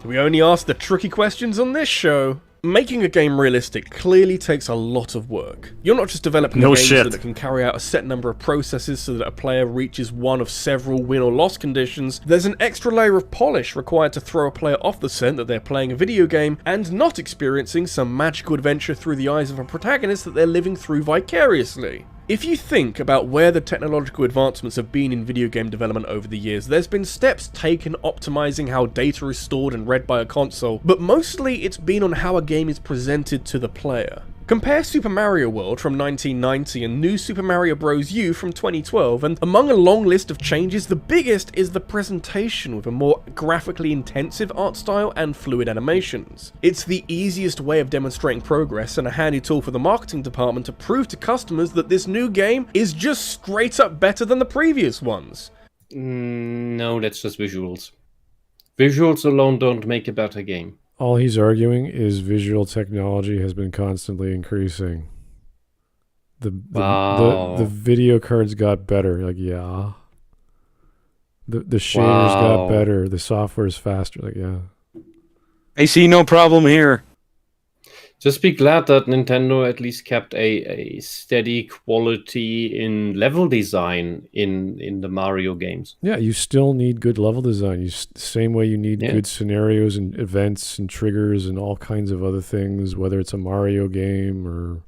[SPEAKER 4] We only ask the tricky questions on this show. Making a game realistic clearly takes a lot of work. You're not just developing
[SPEAKER 3] No
[SPEAKER 4] a game
[SPEAKER 3] shit.
[SPEAKER 4] so that it can carry out a set number of processes so that a player reaches one of several win or loss conditions. There's an extra layer of polish required to throw a player off the scent that they're playing a video game and not experiencing some magical adventure through the eyes of a protagonist that they're living through vicariously. If you think about where the technological advancements have been in video game development over the years, there's been steps taken optimizing how data is stored and read by a console, but mostly it's been on how a game is presented to the player. Compare Super Mario World from 1990 and New Super Mario Bros. U from 2012, and among a long list of changes, the biggest is the presentation with a more graphically intensive art style and fluid animations. It's the easiest way of demonstrating progress and a handy tool for the marketing department to prove to customers that this new game is just straight up better than the previous ones.
[SPEAKER 2] No, that's just visuals. Visuals alone don't make a better game.
[SPEAKER 1] All he's arguing is visual technology has been constantly increasing.
[SPEAKER 2] Wow.
[SPEAKER 1] The video cards got better. Like, yeah. The shaders
[SPEAKER 2] Wow.
[SPEAKER 1] got better. The software is faster. Like, yeah.
[SPEAKER 5] I see no problem here.
[SPEAKER 2] Just be glad that Nintendo at least kept a steady quality in level design in the Mario games.
[SPEAKER 1] Yeah, you still need good level design. Same way you need
[SPEAKER 2] Yeah.
[SPEAKER 1] good scenarios and events and triggers and all kinds of other things, whether it's a Mario game or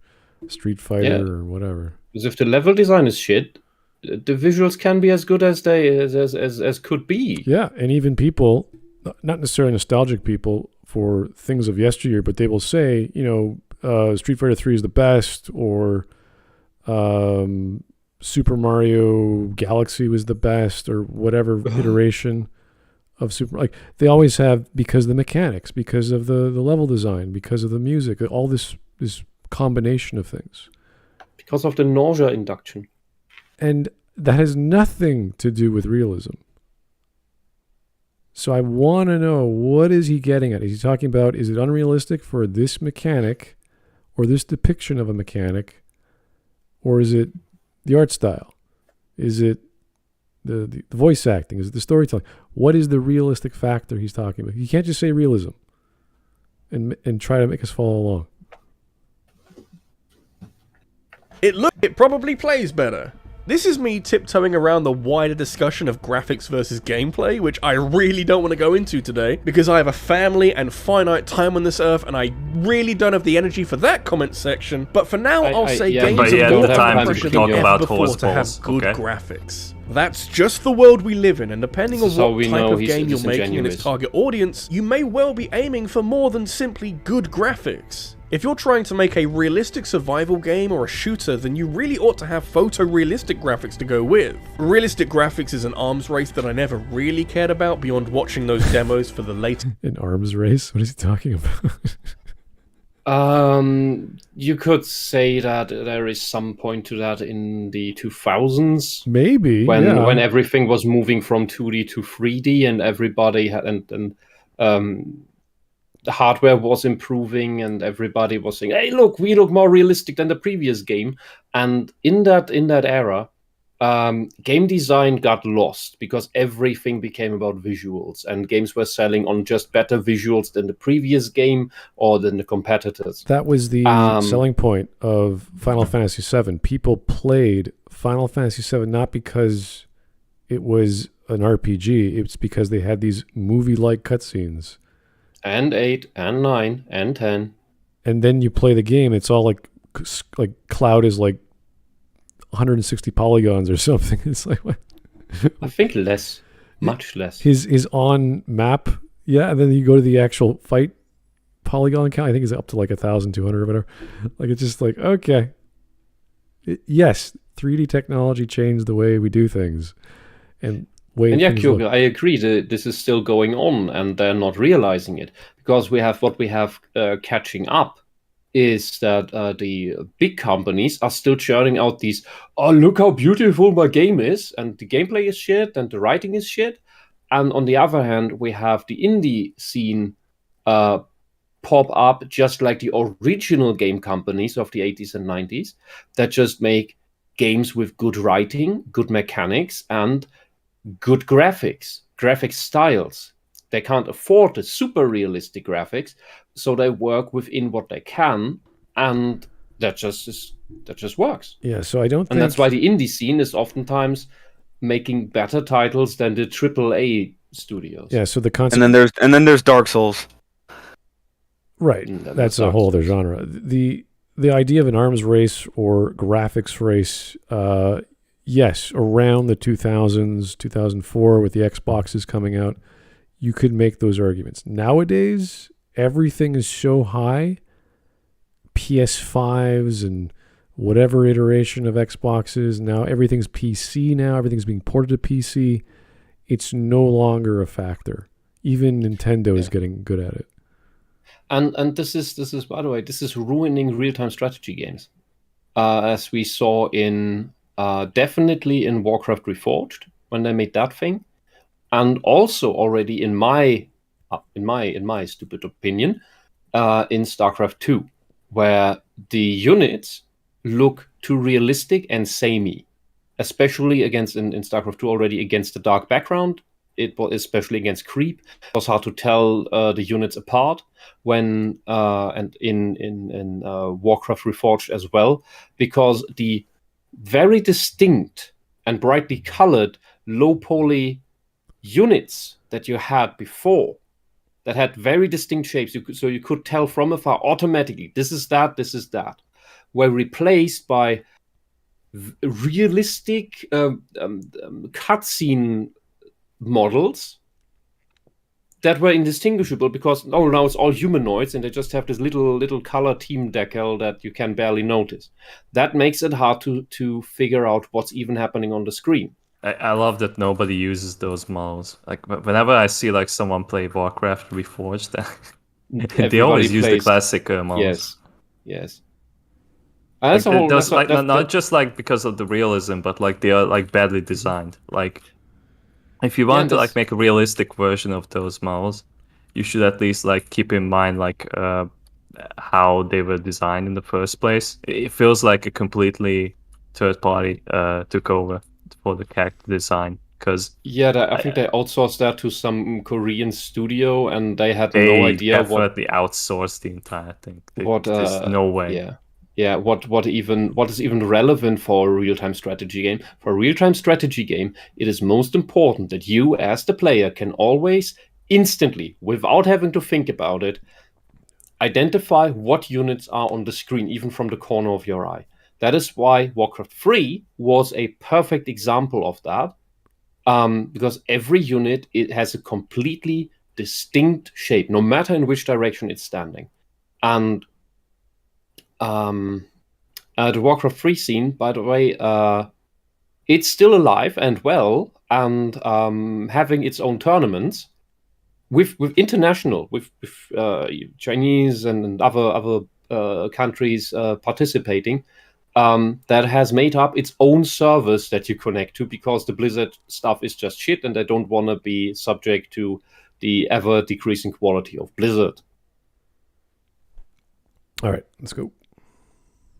[SPEAKER 1] Street Fighter or whatever.
[SPEAKER 2] Because if the level design is shit, the visuals can be as good as as could be.
[SPEAKER 1] Yeah, and even people, not necessarily nostalgic people for things of yesteryear, but they will say, Street Fighter 3 is the best, or Super Mario Galaxy was the best, or whatever iteration of Super. Like, they always have, because of the mechanics, because of the level design, because of the music, all this combination of things.
[SPEAKER 2] Because of the nausea induction.
[SPEAKER 1] And that has nothing to do with realism. So I want to know, what is he getting at? Is he talking about, is it unrealistic for this mechanic or this depiction of a mechanic? Or is it the art style? Is it the voice acting? Is it the storytelling? What is the realistic factor he's talking about? You can't just say realism and try to make us follow along.
[SPEAKER 4] It probably plays better. This is me tiptoeing around the wider discussion of graphics versus gameplay, which I really don't want to go into today, because I have a family and finite time on this earth, and I really don't have the energy for that comment section. But for now, I'll say games
[SPEAKER 3] but yeah,
[SPEAKER 4] have more
[SPEAKER 3] the time
[SPEAKER 4] time
[SPEAKER 3] to
[SPEAKER 4] pressure
[SPEAKER 3] talk
[SPEAKER 4] than
[SPEAKER 3] about
[SPEAKER 4] ever before to have
[SPEAKER 3] horse
[SPEAKER 4] good
[SPEAKER 3] balls, okay?
[SPEAKER 4] graphics. That's just the world we live in, and depending on
[SPEAKER 2] This is how
[SPEAKER 4] what
[SPEAKER 2] we
[SPEAKER 4] type
[SPEAKER 2] know
[SPEAKER 4] of
[SPEAKER 2] he's
[SPEAKER 4] game you're making and its
[SPEAKER 2] disingenuous.
[SPEAKER 4] target audience, you may well be aiming for more than simply good graphics. If you're trying to make a realistic survival game or a shooter, then you really ought to have photorealistic graphics to go with. Realistic graphics is an arms race that I never really cared about beyond watching those demos for the latest.
[SPEAKER 1] An arms race? What is he talking about?
[SPEAKER 2] You could say that there is some point to that in the 2000s.
[SPEAKER 1] Maybe.
[SPEAKER 2] When everything was moving from 2D to 3D and everybody had the hardware was improving and everybody was saying, hey, look, we look more realistic than the previous game. And in that era, game design got lost because everything became about visuals, and games were selling on just better visuals than the previous game or than the competitors.
[SPEAKER 1] That was the selling point of Final Fantasy VII. People played Final Fantasy VII not because it was an RPG, it's because they had these movie-like cutscenes.
[SPEAKER 2] And 8, and 9, and 10.
[SPEAKER 1] And then you play the game, it's all like Cloud is like 160 polygons or something. It's like, what?
[SPEAKER 2] I think less. Much less.
[SPEAKER 1] His on map, yeah, and then you go to the actual fight polygon count. I think it's up to like 1,200 or whatever. Like it's just like, okay, yes, 3D technology changed the way we do things, and
[SPEAKER 2] And yeah, Kyogo, I agree that this is still going on, and they're not realizing it, because we have catching up is that the big companies are still churning out these, oh, look how beautiful my game is, and the gameplay is shit, and the writing is shit. And on the other hand, we have the indie scene pop up, just like the original game companies of the 80s and 90s, that just make games with good writing, good mechanics, and good graphics styles. They can't afford the super realistic graphics, so they work within what they can, and that just works.
[SPEAKER 1] Yeah, so I don't think...
[SPEAKER 2] And that's why the indie scene is oftentimes making better titles than the AAA studios.
[SPEAKER 1] Yeah, so the concept...
[SPEAKER 5] And then there's Dark Souls.
[SPEAKER 1] Right, that's a whole other genre. The idea of an arms race or graphics race, yes, around the 2000s, 2004, with the Xboxes coming out, you could make those arguments. Nowadays, everything is so high, PS5s and whatever iteration of Xboxes, now everything's PC now, everything's being ported to PC. It's no longer a factor. Even Nintendo is getting good at it.
[SPEAKER 2] And this is by the way, this is ruining real-time strategy games, as we saw in definitely in Warcraft Reforged when they made that thing, and also already in my stupid opinion, in StarCraft 2, where the units look too realistic and samey, especially in StarCraft 2 already against the dark background. It was especially against creep. It was hard to tell the units apart when and in Warcraft Reforged as well, because the very distinct and brightly colored low poly units that you had before, that had very distinct shapes, so you could tell from afar automatically this is that, were replaced by realistic cutscene models that were indistinguishable, because now it's all humanoids and they just have this little color team decal that you can barely notice. That makes it hard to figure out what's even happening on the screen.
[SPEAKER 3] I love that nobody uses those models. Like whenever I see like someone play Warcraft Reforged, they always use the classic models.
[SPEAKER 2] Yes.
[SPEAKER 3] Like, not just like because of the realism, but like they are like badly designed. Like if you want to like make a realistic version of those models, you should at least like keep in mind like how they were designed in the first place. It feels like a completely third party took over for the character design, because
[SPEAKER 2] I think they outsourced that to some Korean studio, and they had no idea what
[SPEAKER 3] they outsourced the entire thing.
[SPEAKER 2] There's
[SPEAKER 3] no way.
[SPEAKER 2] What is even relevant for a real-time strategy game? For a real-time strategy game, it is most important that you, as the player, can always instantly, without having to think about it, identify what units are on the screen, even from the corner of your eye. That is why Warcraft 3 was a perfect example of that, because every unit, it has a completely distinct shape, no matter in which direction it's standing. And the Warcraft 3 scene, by the way, it's still alive and well, and having its own tournaments with international, with Chinese and other countries participating. That has made up its own servers that you connect to, because the Blizzard stuff is just shit and they don't want to be subject to the ever decreasing quality of Blizzard.
[SPEAKER 1] All right, let's go.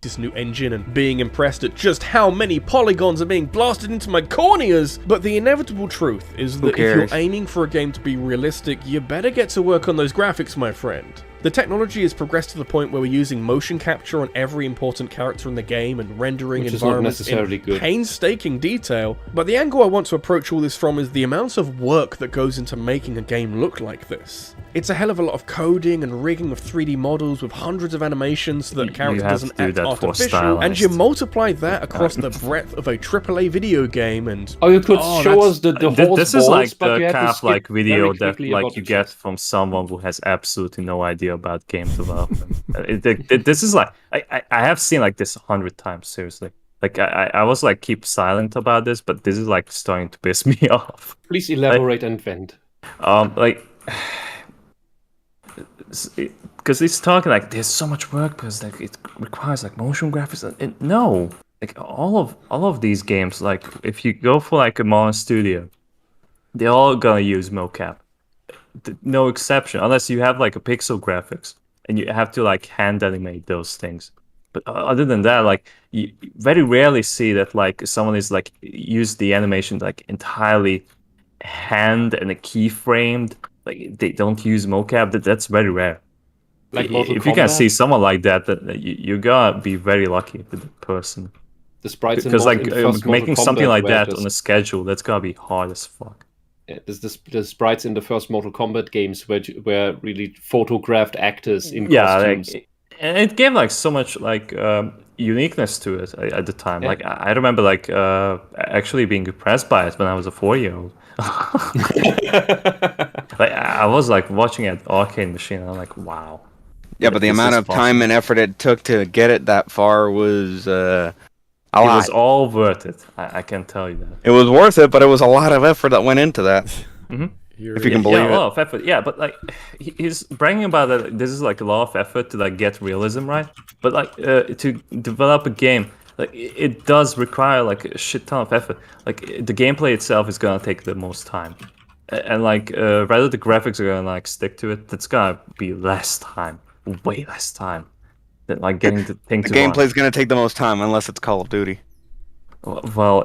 [SPEAKER 4] This new engine and being impressed at just how many polygons are being blasted into my corneas. But the inevitable truth is that if you're aiming for a game to be realistic, you better get to work on those graphics, my friend. The technology has progressed to the point where we're using motion capture on every important character in the game and rendering environments in painstaking detail. But the angle I want to approach all this from is the amount of work that goes into making a game look like this. It's a hell of a lot of coding and rigging of 3D models with hundreds of animations so that a character doesn't act artificial, and you multiply that across the breadth of a AAA video game, and
[SPEAKER 2] you could show us the
[SPEAKER 3] this is like the kind of like video that like you get from someone who has absolutely no idea video about game development. This is like I have seen like this 100 times. Seriously, like I was like keep silent about this, but this is like starting to piss me off.
[SPEAKER 2] Please elaborate and vent.
[SPEAKER 3] Like. Because it's talking like there's so much work because like it requires like motion graphics and no, like all of these games, like if you go for like a modern studio, they're all gonna use mocap, no exception, unless you have like a pixel graphics and you have to like hand animate those things. But other than that, like you very rarely see that like someone is like use the animation like entirely hand and a keyframed. Like they don't use mocap. That's very rare.
[SPEAKER 2] Like
[SPEAKER 3] if you can see someone like that, you gotta be very lucky with the person.
[SPEAKER 2] The sprites
[SPEAKER 3] because
[SPEAKER 2] in
[SPEAKER 3] like
[SPEAKER 2] first
[SPEAKER 3] making
[SPEAKER 2] Mortal
[SPEAKER 3] something
[SPEAKER 2] Kombat
[SPEAKER 3] like
[SPEAKER 2] were
[SPEAKER 3] that
[SPEAKER 2] just-
[SPEAKER 3] on a schedule, that's gotta be hard as fuck.
[SPEAKER 2] Yeah, the sprites in the first Mortal Kombat games were really photographed actors in costumes.
[SPEAKER 3] And it gave like so much like uniqueness to it at the time.
[SPEAKER 2] Yeah.
[SPEAKER 3] Like I remember like actually being impressed by it when I was a 4-year-old. Like I was like watching it arcade machine and I'm like, wow.
[SPEAKER 5] Yeah, but the
[SPEAKER 3] This
[SPEAKER 5] amount
[SPEAKER 3] is
[SPEAKER 5] of time and effort it took to get it that far was a
[SPEAKER 3] It
[SPEAKER 5] lot.
[SPEAKER 3] was all worth it. I can tell you that.
[SPEAKER 5] It was worth it, but it was a lot of effort that went into that.
[SPEAKER 1] You're-
[SPEAKER 5] If you can believe
[SPEAKER 3] yeah, a
[SPEAKER 5] it.
[SPEAKER 3] lot of effort. Yeah, but like he's bragging about that. This is like a lot of effort to like get realism right. But like to develop a game, like it does require like a shit ton of effort. Like the gameplay itself is gonna take the most time, and like rather the graphics are gonna like stick to it. That's gonna be less time, way less time than like getting the thing
[SPEAKER 5] The
[SPEAKER 3] to run.
[SPEAKER 5] gameplay's gonna take the most time, unless it's Call of Duty.
[SPEAKER 3] Well,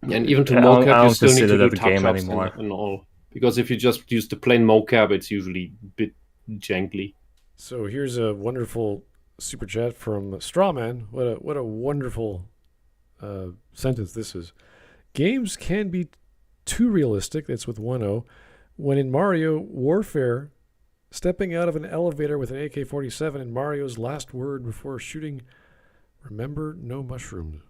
[SPEAKER 2] And even to
[SPEAKER 3] I don't- I
[SPEAKER 2] mocap, you
[SPEAKER 3] don't
[SPEAKER 2] still need
[SPEAKER 3] consider
[SPEAKER 2] to do
[SPEAKER 3] that a game
[SPEAKER 2] touch-ups
[SPEAKER 3] anymore.
[SPEAKER 2] and all. Because if you just use the plain mocap, it's usually a bit jankly.
[SPEAKER 1] So here's a wonderful super chat from Strawman. What a wonderful sentence this is. Games can be too realistic. That's with 1-0. When in Mario Warfare, stepping out of an elevator with an AK-47 and Mario's last word before shooting, remember no mushrooms.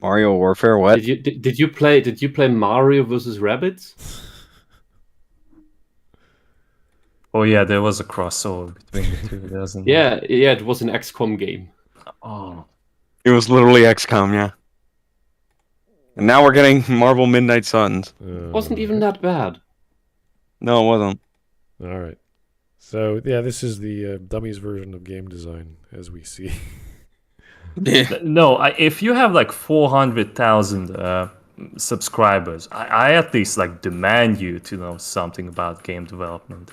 [SPEAKER 5] Mario Warfare, what?
[SPEAKER 2] Did you play Mario versus Rabbids?
[SPEAKER 3] oh yeah, there was a crossover between the two. Doesn't
[SPEAKER 2] Yeah, it was an XCOM game.
[SPEAKER 3] Oh.
[SPEAKER 5] It was literally XCOM, yeah. And now we're getting Marvel Midnight Suns.
[SPEAKER 2] It wasn't even that bad.
[SPEAKER 5] No, it wasn't.
[SPEAKER 1] All right. So yeah, this is the dummies version of game design as we see.
[SPEAKER 3] No, if you have like 400,000 subscribers, I at least like demand you to know something about game development.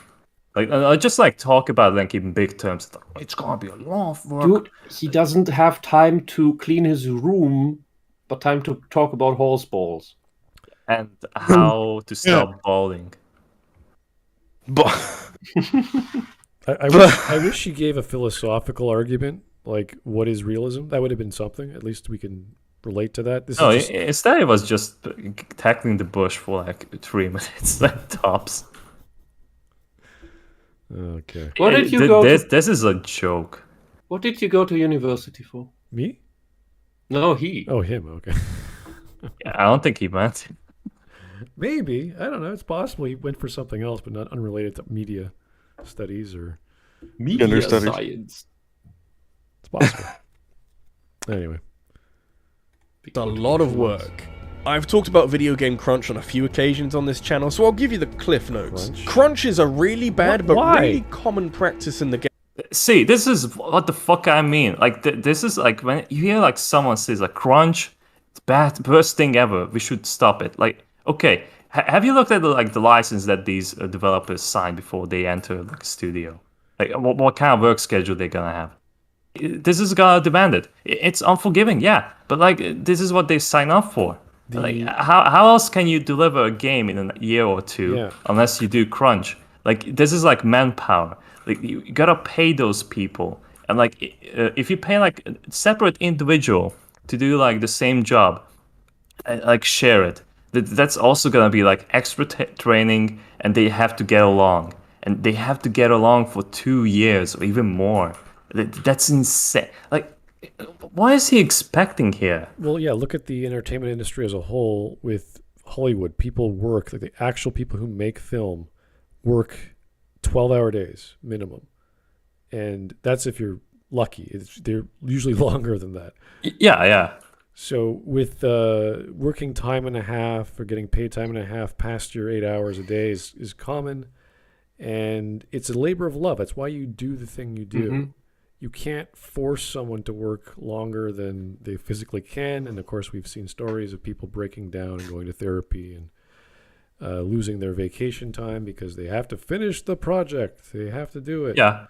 [SPEAKER 3] Like I just like talk about like in big terms. It's gonna be a lot of work.
[SPEAKER 2] Dude, he doesn't have time to clean his room, but time to talk about horse balls.
[SPEAKER 3] And how to stop bowling.
[SPEAKER 1] I wish he gave a philosophical argument, like what is realism? That would have been something. At least we can relate to that. This
[SPEAKER 3] No,
[SPEAKER 1] is just,
[SPEAKER 3] instead it was just tackling the bush for like 3 minutes, like tops.
[SPEAKER 1] okay.
[SPEAKER 2] What did you go?
[SPEAKER 3] This is a joke.
[SPEAKER 2] What did you go to university for?
[SPEAKER 1] Me?
[SPEAKER 2] No, he.
[SPEAKER 1] Oh, him. Okay.
[SPEAKER 3] I don't think he meant it.
[SPEAKER 1] Maybe. I don't know. It's possible he went for something else, but not unrelated to media studies or.
[SPEAKER 2] Media
[SPEAKER 5] studies.
[SPEAKER 2] science.
[SPEAKER 1] It's possible. Anyway.
[SPEAKER 4] It's a lot of work. I've talked about video game crunch on a few occasions on this channel, so I'll give you the cliff notes. Crunch is a really bad but
[SPEAKER 1] Why?
[SPEAKER 4] really common practice in the game.
[SPEAKER 3] See, this is what the fuck I mean. Like, this is like when you hear like someone says like crunch, it's bad, worst thing ever. We should stop it. Like, okay, have you looked at the license that these developers sign before they enter like a studio? Like, what kind of work schedule they're gonna have? This is gonna demand it. It's unforgiving, yeah, but like this is what they sign up for. Like, how else can you deliver a game in a year or two unless you do crunch? Like, this is like manpower. Like, you gotta pay those people, and like if you pay like a separate individual to do like the same job, like share it. That's also gonna be like extra training, and they have to get along, and they have to get along for 2 years or even more. That's insane. Like, what is he expecting here?
[SPEAKER 1] Well, yeah, look at the entertainment industry as a whole with Hollywood. People work, like the actual people who make film work 12-hour days minimum. And that's if you're lucky. They're usually longer than that.
[SPEAKER 3] Yeah.
[SPEAKER 1] So with working time and a half or getting paid time and a half past your 8 hours a day is common. And it's a labor of love. That's why you do the thing you do.
[SPEAKER 2] Mm-hmm.
[SPEAKER 1] You can't force someone to work longer than they physically can. And of course, we've seen stories of people breaking down and going to therapy and losing their vacation time because they have to finish the project. They have to do it.
[SPEAKER 3] Yeah.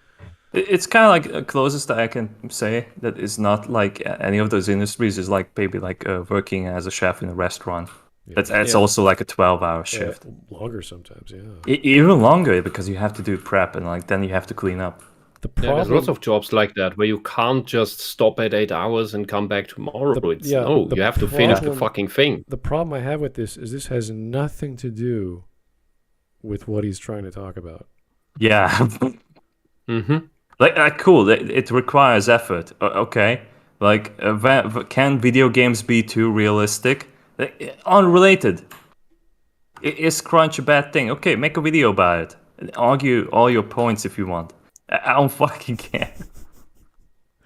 [SPEAKER 3] It's kind of like the closest that I can say that is not like any of those industries is like maybe like working as a chef in a restaurant.
[SPEAKER 1] Yeah.
[SPEAKER 3] That's also like a 12-hour shift.
[SPEAKER 1] Longer sometimes, yeah.
[SPEAKER 3] Even longer because you have to do prep and like then you have to clean up.
[SPEAKER 1] The
[SPEAKER 2] Yeah, there's lots of jobs like that where you can't just stop at 8 hours and come back tomorrow. You have to finish the fucking thing.
[SPEAKER 1] The problem I have with this is this has nothing to do with what he's trying to talk about.
[SPEAKER 3] Yeah.
[SPEAKER 2] Mm-hmm.
[SPEAKER 3] Like cool. It requires effort. Okay. Like can video games be too realistic? Unrelated. Is crunch a bad thing? Okay, make a video about it. And argue all your points if you want. I don't fucking care.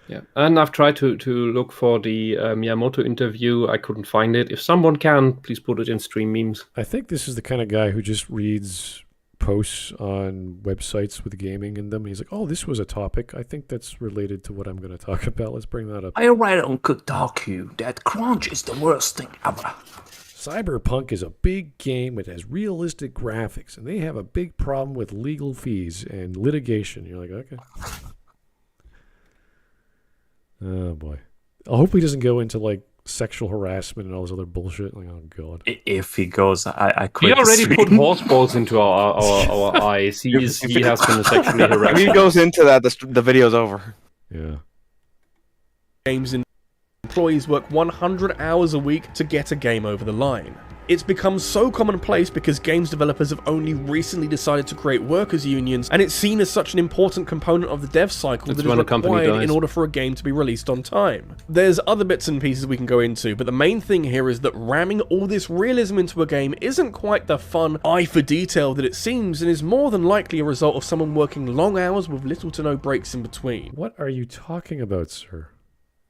[SPEAKER 2] Yeah, and I've tried to look for the Miyamoto interview. I couldn't find it. If someone can, please put it in stream memes.
[SPEAKER 1] I think this is the kind of guy who just reads posts on websites with gaming in them. And he's like, oh, this was a topic. I think that's related to what I'm going to talk about. Let's bring that up.
[SPEAKER 3] I read on Kotaku that crunch is the worst thing ever.
[SPEAKER 1] Cyberpunk is a big game. It has realistic graphics, and they have a big problem with legal fees and litigation. You're like, okay. Oh, boy. I hope he doesn't go into, like, sexual harassment and all this other bullshit. Like, oh, God.
[SPEAKER 3] If he goes, I quit.
[SPEAKER 2] He already put horse balls into our eyes. He has been sexually harassed.
[SPEAKER 5] If he goes into that, the video's over.
[SPEAKER 1] Yeah.
[SPEAKER 4] Games employees work 100 hours a week to get a game over the line. It's become so commonplace because games developers have only recently decided to create workers' unions, and it's seen as such an important component of the dev cycle that is required in order for a game to be released on time. There's other bits and pieces we can go into, but the main thing here is that ramming all this realism into a game isn't quite the fun eye for detail that it seems, and is more than likely a result of someone working long hours with little to no breaks in between.
[SPEAKER 1] What are you talking about, sir?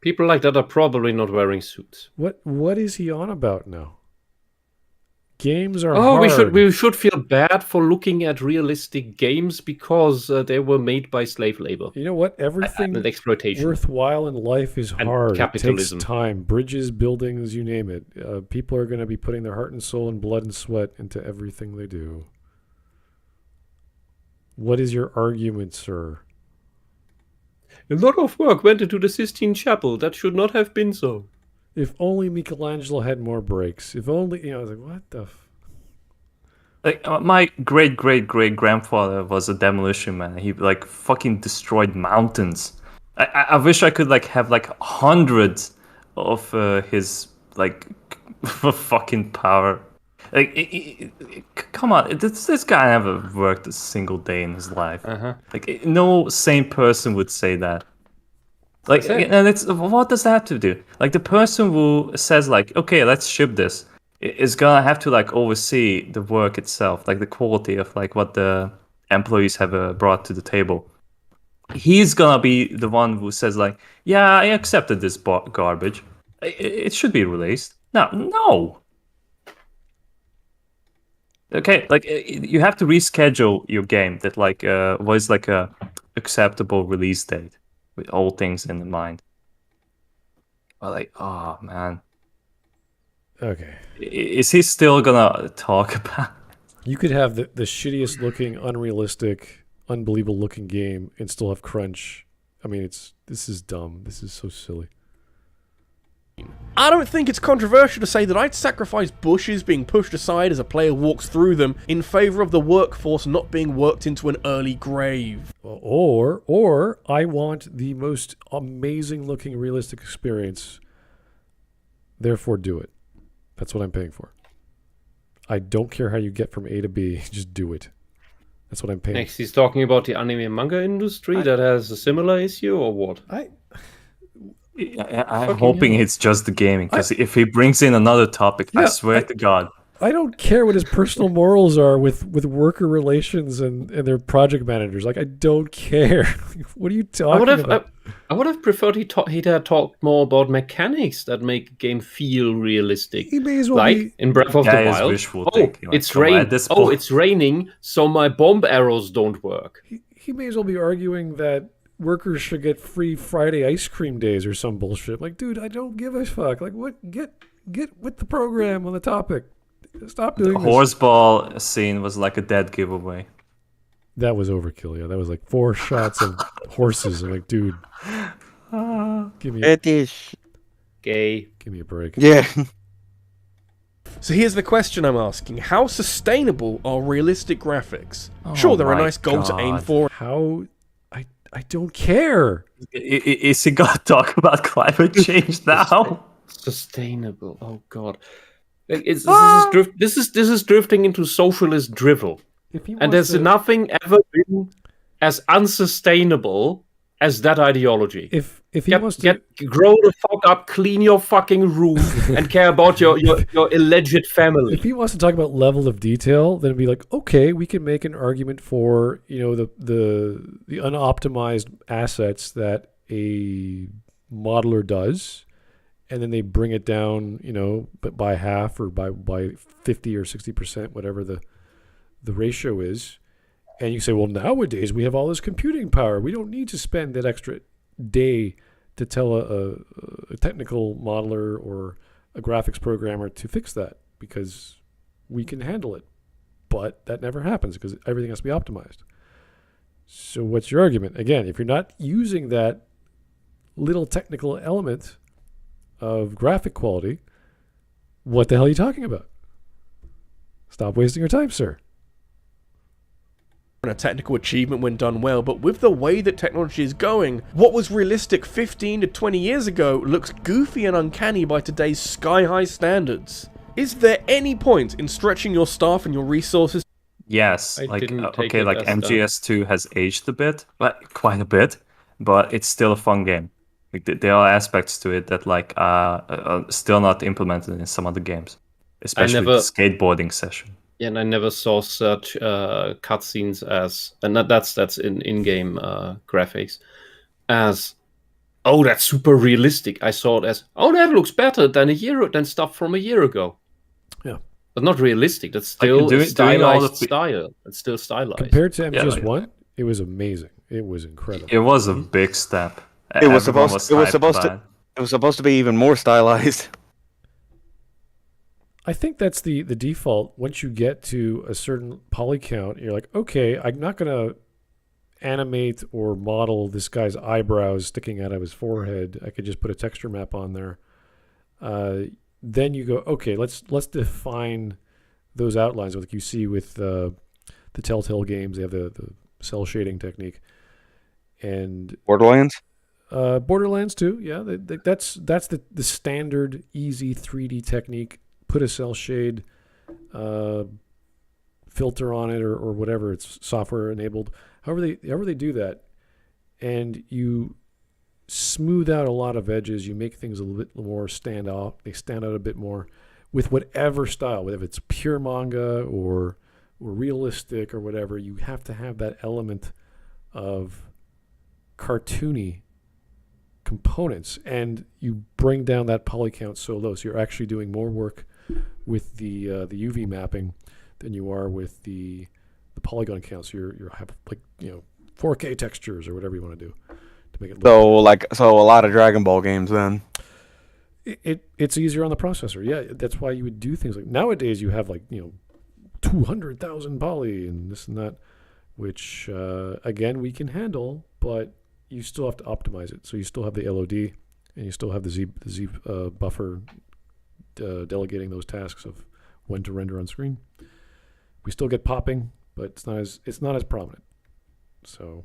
[SPEAKER 2] People like that are probably not wearing suits.
[SPEAKER 1] What is he on about now? Games are hard.
[SPEAKER 2] we should feel bad for looking at realistic games because they were made by slave labor.
[SPEAKER 1] You know what? Everything
[SPEAKER 2] and exploitation.
[SPEAKER 1] worthwhile in life is
[SPEAKER 2] And
[SPEAKER 1] hard.
[SPEAKER 2] capitalism.
[SPEAKER 1] It takes time. Bridges, buildings, you name it. People are going to be putting their heart and soul and blood and sweat into everything they do. What is your argument, sir?
[SPEAKER 2] A lot of work went into the Sistine Chapel. That should not have been so.
[SPEAKER 1] If only Michelangelo had more breaks. If only, I was like, what the
[SPEAKER 3] Like my great grandfather was a demolition man. He like fucking destroyed mountains. I wish I could like have like hundreds of his like fucking power. Like, come on, this guy never worked a single day in his life. Like, no sane person would say that. Like, and it's what does that have to do? Like, the person who says like, okay, let's ship this, is gonna have to like oversee the work itself, like the quality of like what the employees have brought to the table. He's gonna be the one who says like, yeah, I accepted this garbage. It should be released. No. Okay, like you have to reschedule your game that like was like a acceptable release date with all things in mind. But like, oh man.
[SPEAKER 1] Okay.
[SPEAKER 3] Is he still gonna talk about it?
[SPEAKER 1] You could have the shittiest looking, unrealistic, unbelievable looking game and still have crunch. I mean, this is dumb. This is so silly.
[SPEAKER 4] I don't think it's controversial to say that I'd sacrifice bushes being pushed aside as a player walks through them in favour of the workforce not being worked into an early grave.
[SPEAKER 1] Or I want the most amazing looking realistic experience. Therefore, do it. That's what I'm paying for. I don't care how you get from A to B. Just do it. That's what I'm paying.
[SPEAKER 2] Next, he's talking about the anime and manga industry that has a similar issue, or what?
[SPEAKER 3] I'm hoping it's just the gaming, because if he brings in another topic, I swear to God.
[SPEAKER 1] I don't care what his personal morals are with worker relations and their project managers. Like, I don't care. What are you talking about?
[SPEAKER 2] I would have preferred he'd have talked more about mechanics that make a game feel realistic.
[SPEAKER 1] He may as well
[SPEAKER 2] like
[SPEAKER 1] be...
[SPEAKER 2] in Breath of the Wild.
[SPEAKER 3] Wishful thinking. Like,
[SPEAKER 2] It's raining, so my bomb arrows don't work.
[SPEAKER 1] He may as well be arguing that workers should get free Friday ice cream days or some bullshit. Like, dude, I don't give a fuck. Like, what? Get with the program on the topic. Stop doing
[SPEAKER 3] the horseball scene was like a dead giveaway.
[SPEAKER 1] That was overkill. Yeah, that was like 4 shots of horses. I'm like, dude, give me a break.
[SPEAKER 5] Yeah.
[SPEAKER 4] So here's the question I'm asking. How sustainable are realistic graphics? Sure, they're a nice goal to aim for.
[SPEAKER 1] How... I don't care.
[SPEAKER 3] Is he gonna talk about climate change now?
[SPEAKER 2] Sustainable. Oh God. This is drifting into socialist drivel. And there's nothing ever been as unsustainable as that ideology.
[SPEAKER 1] If he wants to
[SPEAKER 2] grow the fuck up, clean your fucking room, and care about your alleged family.
[SPEAKER 1] If he wants to talk about level of detail, then it'd be like, okay, we can make an argument for the unoptimized assets that a modeler does, and then they bring it down, but by half or by 50 or 60%, whatever the ratio is. And you say, well, nowadays we have all this computing power. We don't need to spend that extra day to tell a technical modeler or a graphics programmer to fix that because we can handle it. But that never happens because everything has to be optimized. So what's your argument? Again, if you're not using that little technical element of graphic quality, what the hell are you talking about? Stop wasting your time, sir.
[SPEAKER 4] A technical achievement when done well, but with the way that technology is going, what was realistic 15 to 20 years ago looks goofy and uncanny by today's sky-high standards. Is there any point in stretching your staff and your resources?
[SPEAKER 3] Yes, MGS2 has aged a bit, quite a bit, but it's still a fun game. Like there are aspects to it that are still not implemented in some other games, especially the skateboarding session.
[SPEAKER 2] Yeah, and I never saw such cutscenes as, and that's in-game graphics, as, oh, that's super realistic. I saw it as, oh, that looks better than stuff from a year ago.
[SPEAKER 1] Yeah,
[SPEAKER 2] but not realistic. That's still stylized style. It's still stylized.
[SPEAKER 1] Compared to MGS1, it was amazing. It was incredible.
[SPEAKER 3] It was a big step.
[SPEAKER 5] It was supposed to be even more stylized.
[SPEAKER 1] I think that's the default. Once you get to a certain poly count, you're like, okay, I'm not going to animate or model this guy's eyebrows sticking out of his forehead. I could just put a texture map on there. Then you go, okay, let's define those outlines like you see with the Telltale games. They have the cell shading technique. And
[SPEAKER 5] Borderlands?
[SPEAKER 1] Borderlands too, yeah. That's the standard easy 3D technique. Put a cell shade filter on it or whatever. It's software enabled. However they do that, and you smooth out a lot of edges. You make things a little bit more stand out. They stand out a bit more with whatever style, whether it's pure manga or realistic or whatever. You have to have that element of cartoony components, and you bring down that poly count so low. So you're actually doing more work with the UV mapping than you are with the polygon count. So you have 4K textures or whatever you want to do to make it look.
[SPEAKER 5] So a lot of Dragon Ball games then.
[SPEAKER 1] It's easier on the processor. Yeah, that's why you would do things like nowadays. You have 200,000 poly and this and that, which again we can handle, but you still have to optimize it. So you still have the LOD and you still have the Z buffer delegating those tasks of when to render on screen. We still get popping, but it's not as prominent. So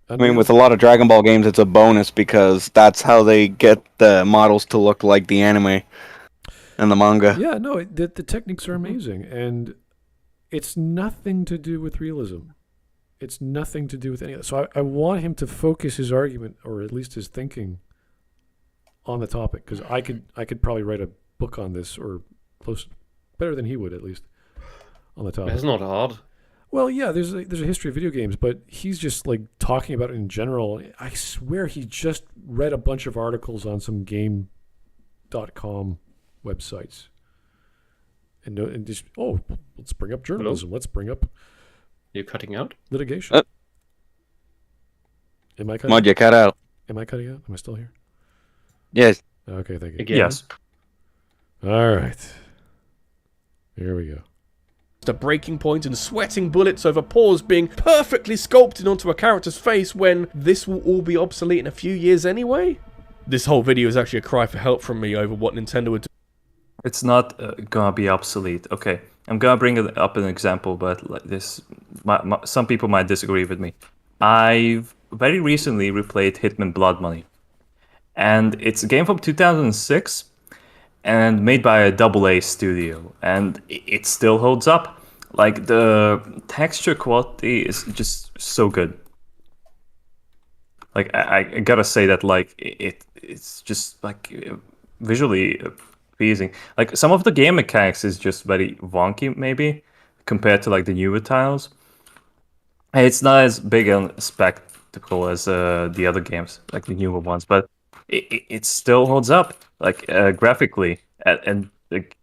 [SPEAKER 5] I mean, with a lot of Dragon Ball games, it's a bonus because that's how they get the models to look like the anime and the manga.
[SPEAKER 1] Yeah, no, the techniques are amazing, and it's nothing to do with realism. It's nothing to do with any of that. So I want him to focus his argument, or at least his thinking, on the topic, because I could probably write a book on this or close better than he would at least on the topic.
[SPEAKER 2] That's not hard.
[SPEAKER 1] Well, yeah, there's a history of video games, but he's just like talking about it in general. I swear he just read a bunch of articles on some game.com websites. And just, let's bring up journalism. Let's bring up
[SPEAKER 2] You're cutting out?
[SPEAKER 1] litigation. Am I cutting
[SPEAKER 5] Mud, you cut out.
[SPEAKER 1] Am I cutting out? Am I still here?
[SPEAKER 5] Yes.
[SPEAKER 1] Okay, thank you.
[SPEAKER 2] Again?
[SPEAKER 3] Yes.
[SPEAKER 1] All right. Here we go.
[SPEAKER 4] A breaking point and sweating bullets over paws being perfectly sculpted onto a character's face when this will all be obsolete in a few years anyway? This whole video is actually a cry for help from me over what Nintendo would do.
[SPEAKER 3] It's not gonna be obsolete. Okay, I'm gonna bring up an example, but like this, some people might disagree with me. I've very recently replayed Hitman Blood Money, and it's a game from 2006 and made by a AA studio, and it still holds up. Like the texture quality is just so good. Like I gotta say that like it's just like visually pleasing. Like some of the game mechanics is just very wonky maybe compared to like the newer titles. And it's not as big and spectacle as the other games, like the newer ones, but it still holds up like graphically. And like,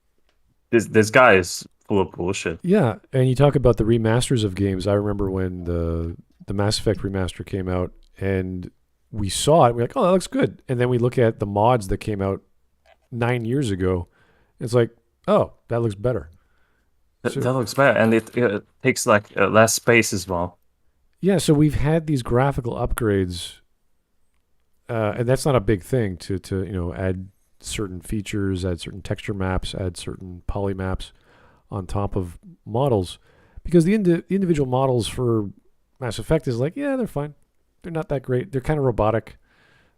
[SPEAKER 3] this guy is full of bullshit.
[SPEAKER 1] Yeah, and you talk about the remasters of games. I remember when the Mass Effect remaster came out, and we saw it. We're like, oh, that looks good. And then we look at the mods that came out 9 years ago. It's like, oh, that looks better.
[SPEAKER 3] That looks better, and it takes like less space as well.
[SPEAKER 1] Yeah, so we've had these graphical upgrades, and that's not a big thing to add certain features, add certain texture maps, add certain poly maps on top of models, because the individual models for Mass Effect is like, yeah, they're fine. They're not that great. They're kind of robotic.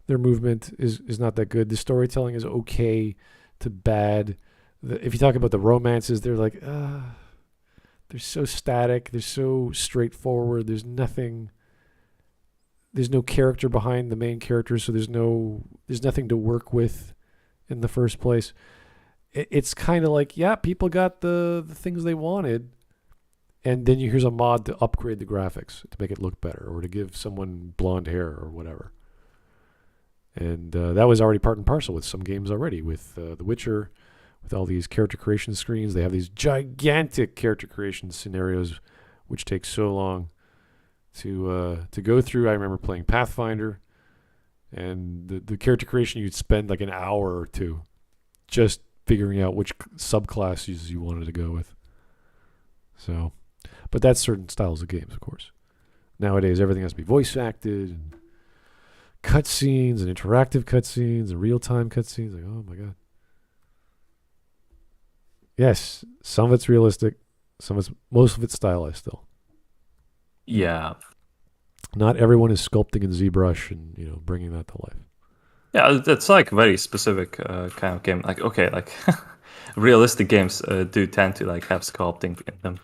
[SPEAKER 1] Their movement is not that good. The storytelling is okay to bad. If you talk about the romances, they're like, they're so static. They're so straightforward. There's nothing. There's no character behind the main character, so there's nothing to work with in the first place. It's kind of like, yeah, people got the things they wanted, and then here's a mod to upgrade the graphics to make it look better, or to give someone blonde hair or whatever. And that was already part and parcel with some games already, with The Witcher, with all these character creation screens. They have these gigantic character creation scenarios, which take so long to go through. I remember playing Pathfinder, and the character creation, you'd spend like an hour or two just figuring out which subclasses you wanted to go with. So, but that's certain styles of games, of course. Nowadays, everything has to be voice acted, and cutscenes, and interactive cutscenes, and real-time cutscenes. Like, oh my god. Yes, some of it's realistic, most of it's stylized still.
[SPEAKER 3] Yeah.
[SPEAKER 1] Not everyone is sculpting in ZBrush and bringing that to life.
[SPEAKER 3] Yeah, that's like a very specific kind of game. Like, okay, like realistic games do tend to like have sculpting in them,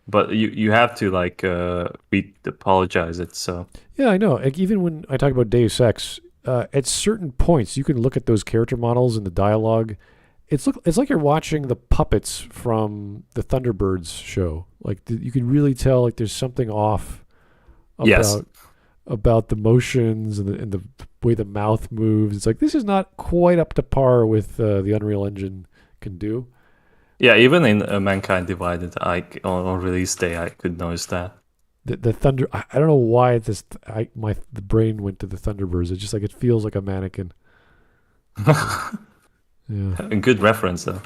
[SPEAKER 3] but you have to like apologize it. So
[SPEAKER 1] yeah, I know. Like, even when I talk about Deus Ex, at certain points you can look at those character models and the dialogue. It's like you're watching the puppets from the Thunderbirds show. Like you can really tell like there's something off about the motions and the way the mouth moves. It's like this is not quite up to par with the Unreal Engine can do.
[SPEAKER 3] Yeah, even in Mankind Divided, on release day, I could notice that.
[SPEAKER 1] The thunder. I don't know why the brain went to the Thunderbirds. It's just like it feels like a mannequin. Yeah.
[SPEAKER 3] A good reference though.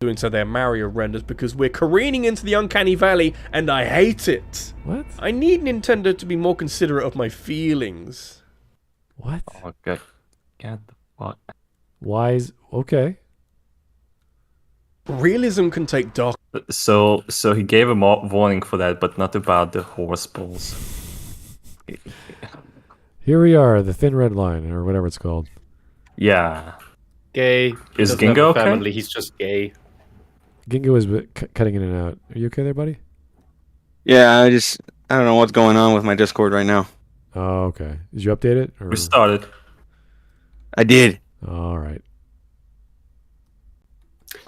[SPEAKER 4] Doing so their Mario renders because we're careening into the uncanny valley and I hate it.
[SPEAKER 1] What?
[SPEAKER 4] I need Nintendo to be more considerate of my feelings.
[SPEAKER 1] What?
[SPEAKER 3] Oh god. Get the fuck.
[SPEAKER 1] Why is okay?
[SPEAKER 4] Realism can take dark.
[SPEAKER 3] So he gave a warning for that, but not about the horse balls.
[SPEAKER 1] Here we are, the thin red line, or whatever it's called.
[SPEAKER 3] Yeah.
[SPEAKER 2] Gay.
[SPEAKER 3] Is
[SPEAKER 2] Doesn't have
[SPEAKER 3] Gingo
[SPEAKER 2] a
[SPEAKER 3] okay?
[SPEAKER 2] family, he's just gay.
[SPEAKER 1] Gingo is cutting in and out. Are you okay there, buddy?
[SPEAKER 5] Yeah, I don't know what's going on with my Discord right now.
[SPEAKER 1] Oh, okay. Did you update it? Or?
[SPEAKER 3] We started.
[SPEAKER 5] I did.
[SPEAKER 1] All right.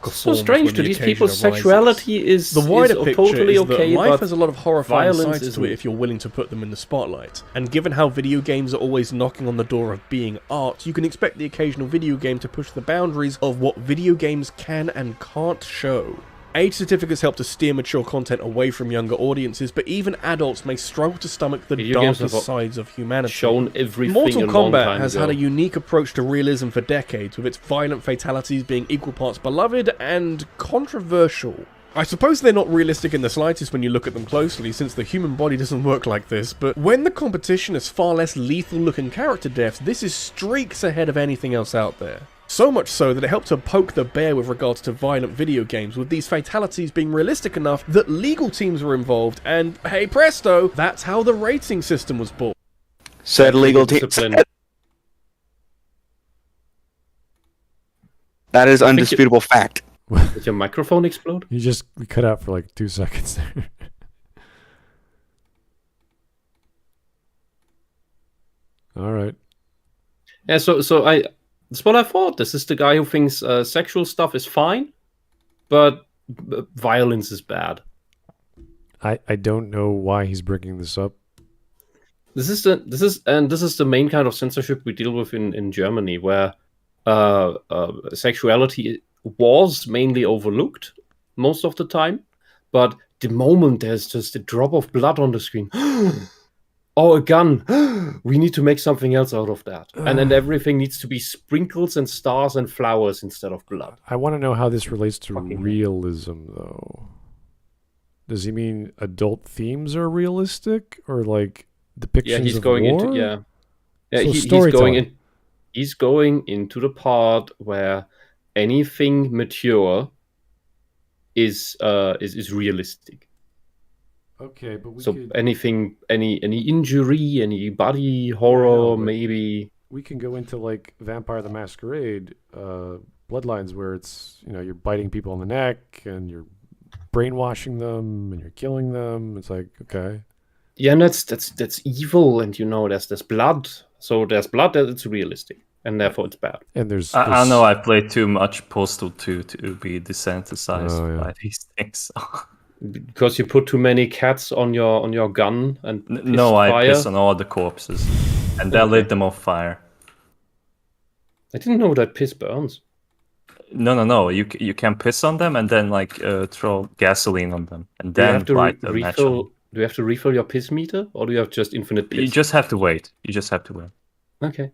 [SPEAKER 2] It's so
[SPEAKER 4] forms
[SPEAKER 2] strange
[SPEAKER 4] when
[SPEAKER 2] to
[SPEAKER 4] the
[SPEAKER 2] these
[SPEAKER 4] occasion
[SPEAKER 2] people.
[SPEAKER 4] arises.
[SPEAKER 2] Sexuality is
[SPEAKER 4] The wider picture
[SPEAKER 2] totally
[SPEAKER 4] is
[SPEAKER 2] okay,
[SPEAKER 4] that life
[SPEAKER 2] but
[SPEAKER 4] has a lot of horrifying
[SPEAKER 2] violence
[SPEAKER 4] sides to
[SPEAKER 2] isn't.
[SPEAKER 4] it if you're willing to put them in the spotlight. And given how video games are always knocking on the door of being art, you can expect the occasional video game to push the boundaries of what video games can and can't show. Age certificates help to steer mature content away from younger audiences, but even adults may struggle to stomach the
[SPEAKER 2] Video games
[SPEAKER 4] darkest
[SPEAKER 2] have
[SPEAKER 4] sides of humanity.
[SPEAKER 2] shown everything
[SPEAKER 4] Mortal
[SPEAKER 2] a long
[SPEAKER 4] Kombat
[SPEAKER 2] time
[SPEAKER 4] has
[SPEAKER 2] ago.
[SPEAKER 4] had a unique approach to realism for decades, with its violent fatalities being equal parts beloved and controversial. I suppose they're not realistic in the slightest when you look at them closely, since the human body doesn't work like this, but when the competition is far less lethal looking character deaths, this is streaks ahead of anything else out there. So much so that it helped to poke the bear with regards to violent video games, with these fatalities being realistic enough that legal teams were involved, and hey presto, that's how the rating system was born.
[SPEAKER 5] Said legal team.
[SPEAKER 2] discipline.
[SPEAKER 5] That is undisputable fact.
[SPEAKER 2] Did your microphone explode?
[SPEAKER 1] We cut out for like 2 seconds there. All right.
[SPEAKER 2] Yeah, so that's what I thought. This is the guy who thinks sexual stuff is fine, but violence is bad.
[SPEAKER 1] I don't know why he's bringing this up.
[SPEAKER 2] This is the main kind of censorship we deal with in Germany, where sexuality was mainly overlooked most of the time, but the moment there's just a drop of blood on the screen, oh, a gun, we need to make something else out of that, and then everything needs to be sprinkles and stars and flowers instead of blood.
[SPEAKER 1] I want to know how this relates to
[SPEAKER 2] Fucking
[SPEAKER 1] realism, though. Does he mean adult themes are realistic, or like depictions
[SPEAKER 2] Yeah, he's
[SPEAKER 1] of
[SPEAKER 2] going
[SPEAKER 1] war?
[SPEAKER 2] into so he's
[SPEAKER 1] storytelling.
[SPEAKER 2] he's going into the part where anything mature is realistic.
[SPEAKER 1] Okay, but
[SPEAKER 2] So anything, any injury, any body horror,
[SPEAKER 1] but-
[SPEAKER 2] maybe.
[SPEAKER 1] we can go into like Vampire the Masquerade, Bloodlines, where it's you're biting people on the neck and you're brainwashing them and you're killing them. It's like, okay,
[SPEAKER 2] Yeah, and that's evil, and there's blood. So there's blood, that it's realistic, and therefore it's bad.
[SPEAKER 1] and there's
[SPEAKER 3] I don't know. I played too much Postal 2 to be desensitized
[SPEAKER 1] Oh, yeah.
[SPEAKER 3] by these things.
[SPEAKER 2] Because you put too many cats on your gun and
[SPEAKER 3] No, I
[SPEAKER 2] fire.
[SPEAKER 3] piss on all the corpses, and then lit them on fire.
[SPEAKER 2] I didn't know that piss burns.
[SPEAKER 3] No. You can piss on them and then throw gasoline on them and
[SPEAKER 2] Do you
[SPEAKER 3] then
[SPEAKER 2] have to
[SPEAKER 3] light the match on.
[SPEAKER 2] refill? Do you have to refill your piss meter, or do you have just infinite piss?
[SPEAKER 3] You just have to wait.
[SPEAKER 2] Okay.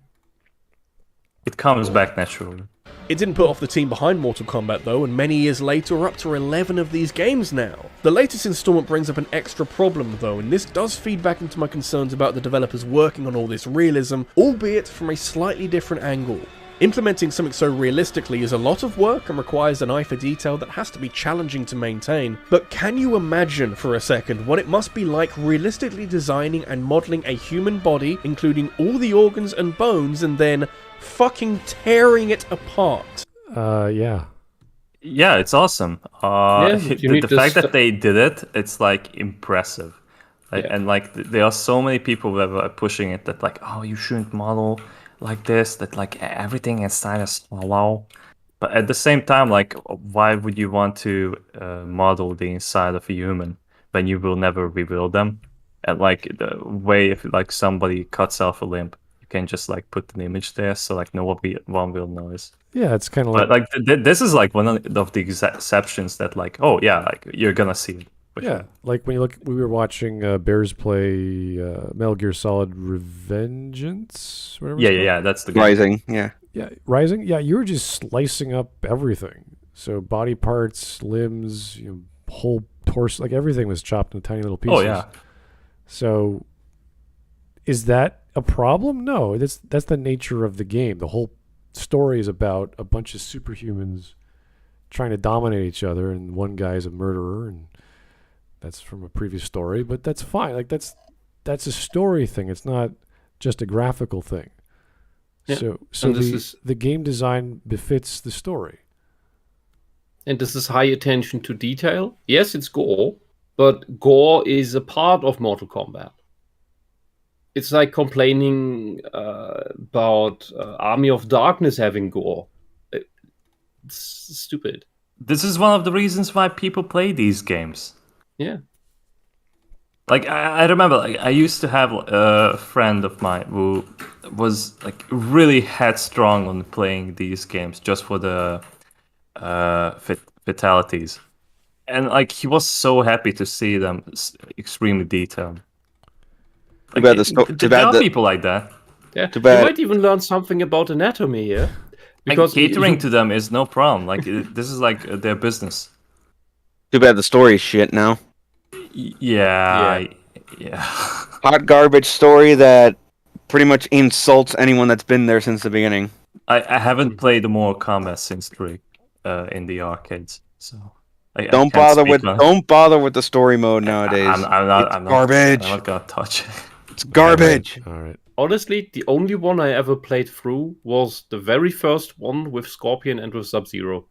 [SPEAKER 3] It comes back naturally.
[SPEAKER 4] It didn't put off the team behind Mortal Kombat though, and many years later we're up to 11 of these games now. The latest installment brings up an extra problem though, and this does feed back into my concerns about the developers working on all this realism, albeit from a slightly different angle. Implementing something so realistically is a lot of work and requires an eye for detail that has to be challenging to maintain, but can you imagine for a second what it must be like realistically designing and modelling a human body, including all the organs and bones, and then fucking tearing it apart?
[SPEAKER 1] yeah.
[SPEAKER 3] Yeah, it's awesome.
[SPEAKER 2] you need
[SPEAKER 3] The fact
[SPEAKER 2] this-
[SPEAKER 3] that they did it, it's impressive.
[SPEAKER 2] Yeah.
[SPEAKER 3] And there are so many people that are pushing it that oh, you shouldn't model like this, that everything inside is hollow. But at the same time, why would you want to model the inside of a human when you will never reveal them? And the way if somebody cuts off a limb, you can just put an image there, so no one will notice.
[SPEAKER 1] Yeah, it's kind of
[SPEAKER 3] But
[SPEAKER 1] like
[SPEAKER 3] this is one of the exceptions that oh yeah, you're gonna see it. for
[SPEAKER 1] yeah,
[SPEAKER 3] sure.
[SPEAKER 1] like when you look, we were watching Bears play Metal Gear Solid Revengeance, whatever. it's called.
[SPEAKER 3] Yeah. That's the game.
[SPEAKER 5] Rising, yeah.
[SPEAKER 1] Yeah, Rising. Yeah, you were just slicing up everything. So body parts, limbs, whole torso, everything was chopped into tiny little pieces.
[SPEAKER 3] Oh yeah.
[SPEAKER 1] So, is that a problem? No, that's the nature of the game. The whole story is about a bunch of superhumans trying to dominate each other, and one guy is a murderer, and that's from a previous story. But that's fine. That's a story thing. It's not just a graphical thing.
[SPEAKER 2] Yeah.
[SPEAKER 1] So
[SPEAKER 2] And this
[SPEAKER 1] the game design befits the story.
[SPEAKER 2] And this is high attention to detail. Yes, it's gore, but gore is a part of Mortal Kombat. It's like complaining about Army of Darkness having gore. It's stupid.
[SPEAKER 3] this is one of the reasons why people play these games.
[SPEAKER 2] Yeah.
[SPEAKER 3] Like I remember, like I used to have a friend of mine who was like really headstrong on playing these games just for the fatalities, and like he was so happy to see them extremely detailed.
[SPEAKER 5] Too bad
[SPEAKER 3] There are people like that.
[SPEAKER 2] Yeah.
[SPEAKER 5] Too bad.
[SPEAKER 2] You might even learn something about anatomy here.
[SPEAKER 3] Because catering to them is no problem. Like this is like their business.
[SPEAKER 5] Too bad the story is shit now.
[SPEAKER 3] Yeah.
[SPEAKER 5] Hot garbage story that pretty much insults anyone that's been there since the beginning.
[SPEAKER 3] I haven't played Mortal Kombat since 3 in the arcades, so
[SPEAKER 5] Don't bother with the story mode nowadays.
[SPEAKER 3] I'm not
[SPEAKER 5] garbage.
[SPEAKER 3] I'm not gonna touch it.
[SPEAKER 5] It's garbage.
[SPEAKER 1] All right.
[SPEAKER 2] Honestly, the only one I ever played through was the very first one with Scorpion and with Sub-Zero.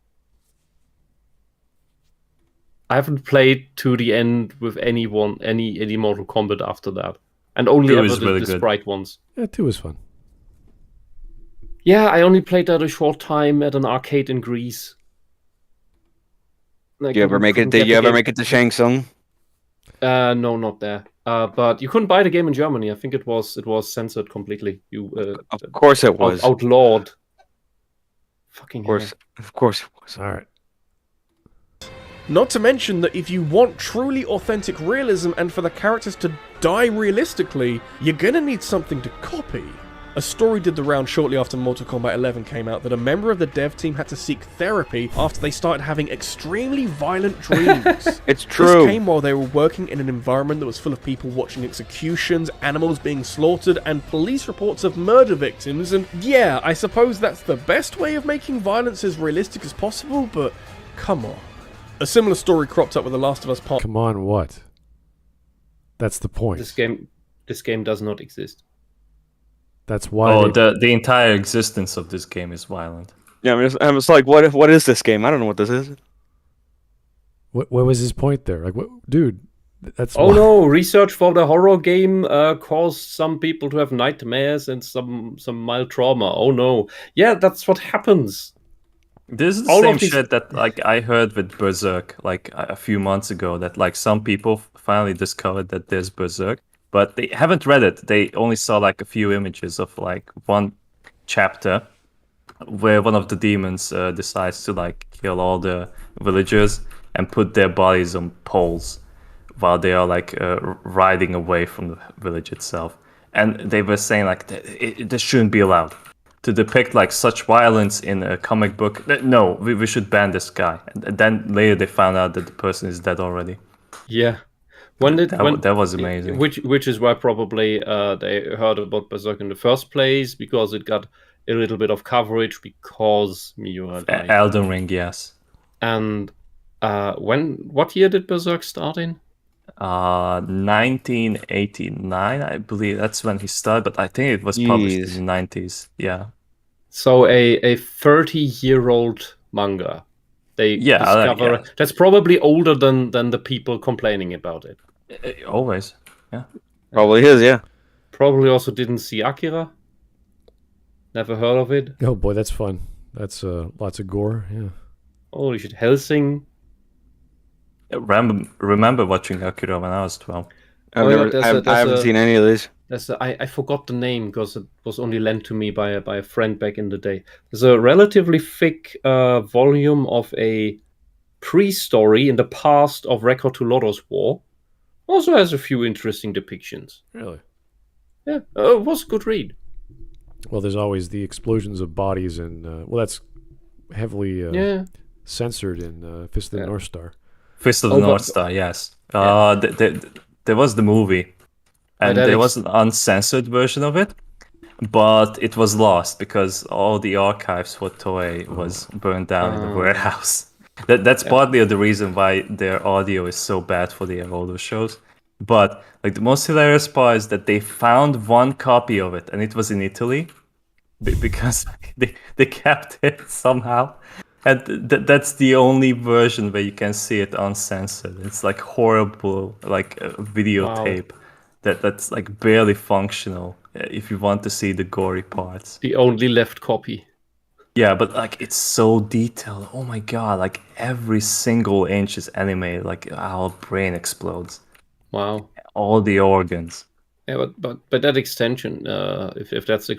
[SPEAKER 2] I haven't played to the end with any Mortal Kombat after that. And only ever the Sprite ones.
[SPEAKER 1] Yeah, 2 was fun.
[SPEAKER 2] Yeah, I only played that a short time at an arcade in Greece.
[SPEAKER 5] Did you ever make it to Shang Tsung?
[SPEAKER 2] No, not there. But you couldn't buy the game in Germany. I think it was censored completely.
[SPEAKER 5] Of course it was.
[SPEAKER 2] Outlawed. Fucking hell.
[SPEAKER 5] Of course it was.
[SPEAKER 1] All right.
[SPEAKER 4] Not to mention that if you want truly authentic realism and for the characters to die realistically, you're gonna need something to copy. A story did the round shortly after Mortal Kombat 11 came out that a member of the dev team had to seek therapy after they started having extremely violent dreams.
[SPEAKER 5] It's true.
[SPEAKER 4] This came while they were working in an environment that was full of people watching executions, animals being slaughtered, and police reports of murder victims, and yeah, I suppose that's the best way of making violence as realistic as possible, but come on. A similar story cropped up with The Last of Us Part...
[SPEAKER 1] Come on, what? That's the point.
[SPEAKER 2] This game does not exist.
[SPEAKER 1] That's why.
[SPEAKER 3] Oh, the entire existence of this game is violent.
[SPEAKER 5] Yeah, I'm just like, what is this game? I don't know what this is.
[SPEAKER 1] What was his point there? Like, what, dude? That's.
[SPEAKER 2] Oh no! Research for the horror game caused some people to have nightmares and some mild trauma. Oh no! Yeah, that's what happens.
[SPEAKER 3] This is the same shit that like I heard with Berserk like a few months ago. That like some people finally discovered that there's Berserk, but they haven't read it. They only saw like a few images of like one chapter where one of the demons decides to like kill all the villagers and put their bodies on poles while they are like riding away from the village itself. And they were saying like this shouldn't be allowed to depict like such violence in a comic book. No, we should ban this guy. And then later they found out that the person is dead already.
[SPEAKER 2] Yeah.
[SPEAKER 3] That was amazing.
[SPEAKER 2] Which is why probably they heard about Berserk in the first place, because it got a little bit of coverage because Miura died.
[SPEAKER 3] Elden Ring, yes.
[SPEAKER 2] And what year did Berserk start in?
[SPEAKER 3] 1989, I believe. That's when he started, but I think it was published in the 90s. Yeah.
[SPEAKER 2] So a 30-year-old manga. They discover that's probably older than the people complaining about it.
[SPEAKER 3] Always, yeah.
[SPEAKER 5] Probably is, yeah.
[SPEAKER 2] Probably also didn't see Akira. Never heard of it.
[SPEAKER 1] Oh boy, that's fun. That's lots of gore. Yeah.
[SPEAKER 2] Holy shit, Helsing.
[SPEAKER 3] Remember watching Akira when I was 12.
[SPEAKER 5] I haven't seen any of these.
[SPEAKER 2] I forgot the name because it was only lent to me by a friend back in the day. There's a relatively thick volume of a pre-story in the past of Record to Lodos War. Also has a few interesting depictions.
[SPEAKER 1] Really?
[SPEAKER 2] Yeah, it was a good read.
[SPEAKER 1] Well, there's always the explosions of bodies, and that's heavily censored in Fist of the North Star.
[SPEAKER 3] Fist of the North Star, yes. There was the movie, and there was an uncensored version of it, but it was lost because all the archives for Toei was burned down in the warehouse. That's partly the reason why their audio is so bad for their older shows. But like the most hilarious part is that they found one copy of it, and it was in Italy because they kept it somehow. And that's the only version where you can see it uncensored. It's like horrible, like a videotape that's like barely functional if you want to see the gory parts.
[SPEAKER 2] The only left copy.
[SPEAKER 3] Yeah, but like it's so detailed. Oh my god! Like every single inch is animated. Like our brain explodes.
[SPEAKER 2] Wow.
[SPEAKER 3] All the organs.
[SPEAKER 2] Yeah, but that extension, if that's the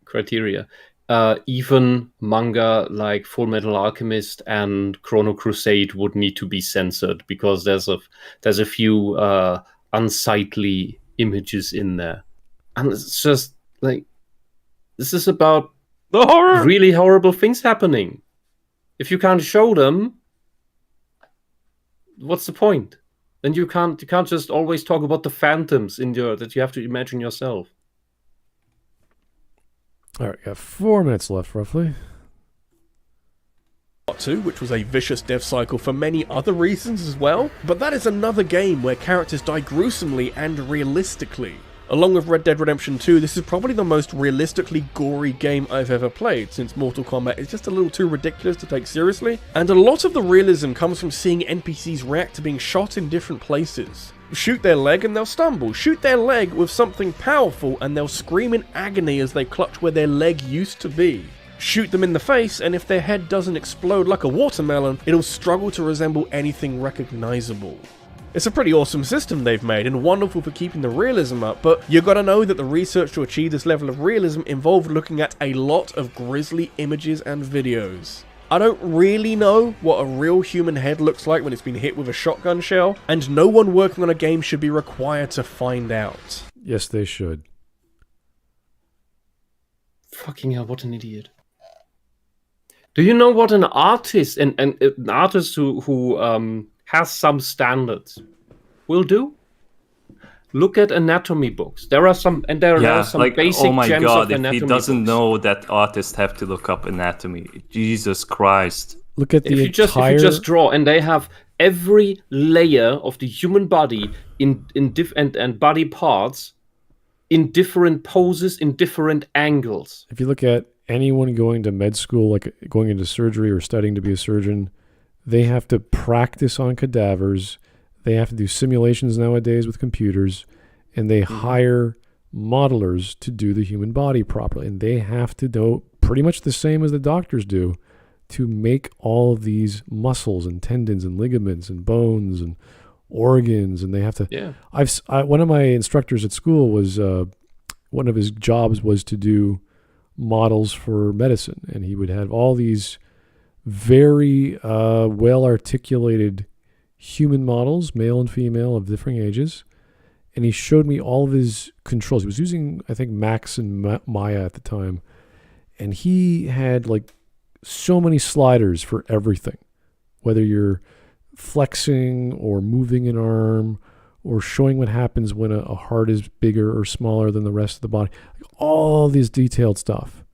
[SPEAKER 2] criteria, even manga like Full Metal Alchemist and Chrono Crusade would need to be censored because there's a few unsightly images in there, and it's just like this is about
[SPEAKER 5] The horror.
[SPEAKER 2] really horrible things happening. If you can't show them, what's the point? Then you can't just always talk about the phantoms that you have to imagine yourself.
[SPEAKER 1] All right, got 4 minutes left, roughly.
[SPEAKER 4] Part 2, which was a vicious death cycle for many other reasons as well, but that is another game where characters die gruesomely and realistically. Along with Red Dead Redemption 2, this is probably the most realistically gory game I've ever played, since Mortal Kombat is just a little too ridiculous to take seriously, and a lot of the realism comes from seeing NPCs react to being shot in different places. Shoot their leg and they'll stumble, shoot their leg with something powerful and they'll scream in agony as they clutch where their leg used to be. Shoot them in the face, and if their head doesn't explode like a watermelon, it'll struggle to resemble anything recognizable. It's a pretty awesome system they've made, and wonderful for keeping the realism up, but you gotta know that the research to achieve this level of realism involved looking at a lot of grisly images and videos. I don't really know what a real human head looks like when it's been hit with a shotgun shell, and no one working on a game should be required to find out.
[SPEAKER 1] Yes, they should.
[SPEAKER 2] Fucking hell, what an idiot. Do you know what an artist and an artist who has some standards will do? Look at anatomy books. There are some, and there are some
[SPEAKER 3] like,
[SPEAKER 2] basic
[SPEAKER 3] oh my
[SPEAKER 2] gems
[SPEAKER 3] god,
[SPEAKER 2] of
[SPEAKER 3] if
[SPEAKER 2] anatomy
[SPEAKER 3] he doesn't
[SPEAKER 2] books.
[SPEAKER 3] know that artists have to look up anatomy. Jesus Christ.
[SPEAKER 1] Look at the
[SPEAKER 2] If you just draw, and they have every layer of the human body and body parts in different poses, in different angles.
[SPEAKER 1] If you look at anyone going to med school, like going into surgery or studying to be a surgeon, they have to practice on cadavers. They have to do simulations nowadays with computers, and they hire modelers to do the human body properly. And they have to do pretty much the same as the doctors do to make all of these muscles and tendons and ligaments and bones and organs. And they have to.
[SPEAKER 2] Yeah.
[SPEAKER 1] One of my instructors at school was one of his jobs was to do models for medicine, and he would have all these very well articulated human models, male and female of different ages, and he showed me all of his controls. He was using, I think, Max and Maya at the time, and he had like so many sliders for everything, whether you're flexing or moving an arm or showing what happens when a heart is bigger or smaller than the rest of the body, like all this detailed stuff.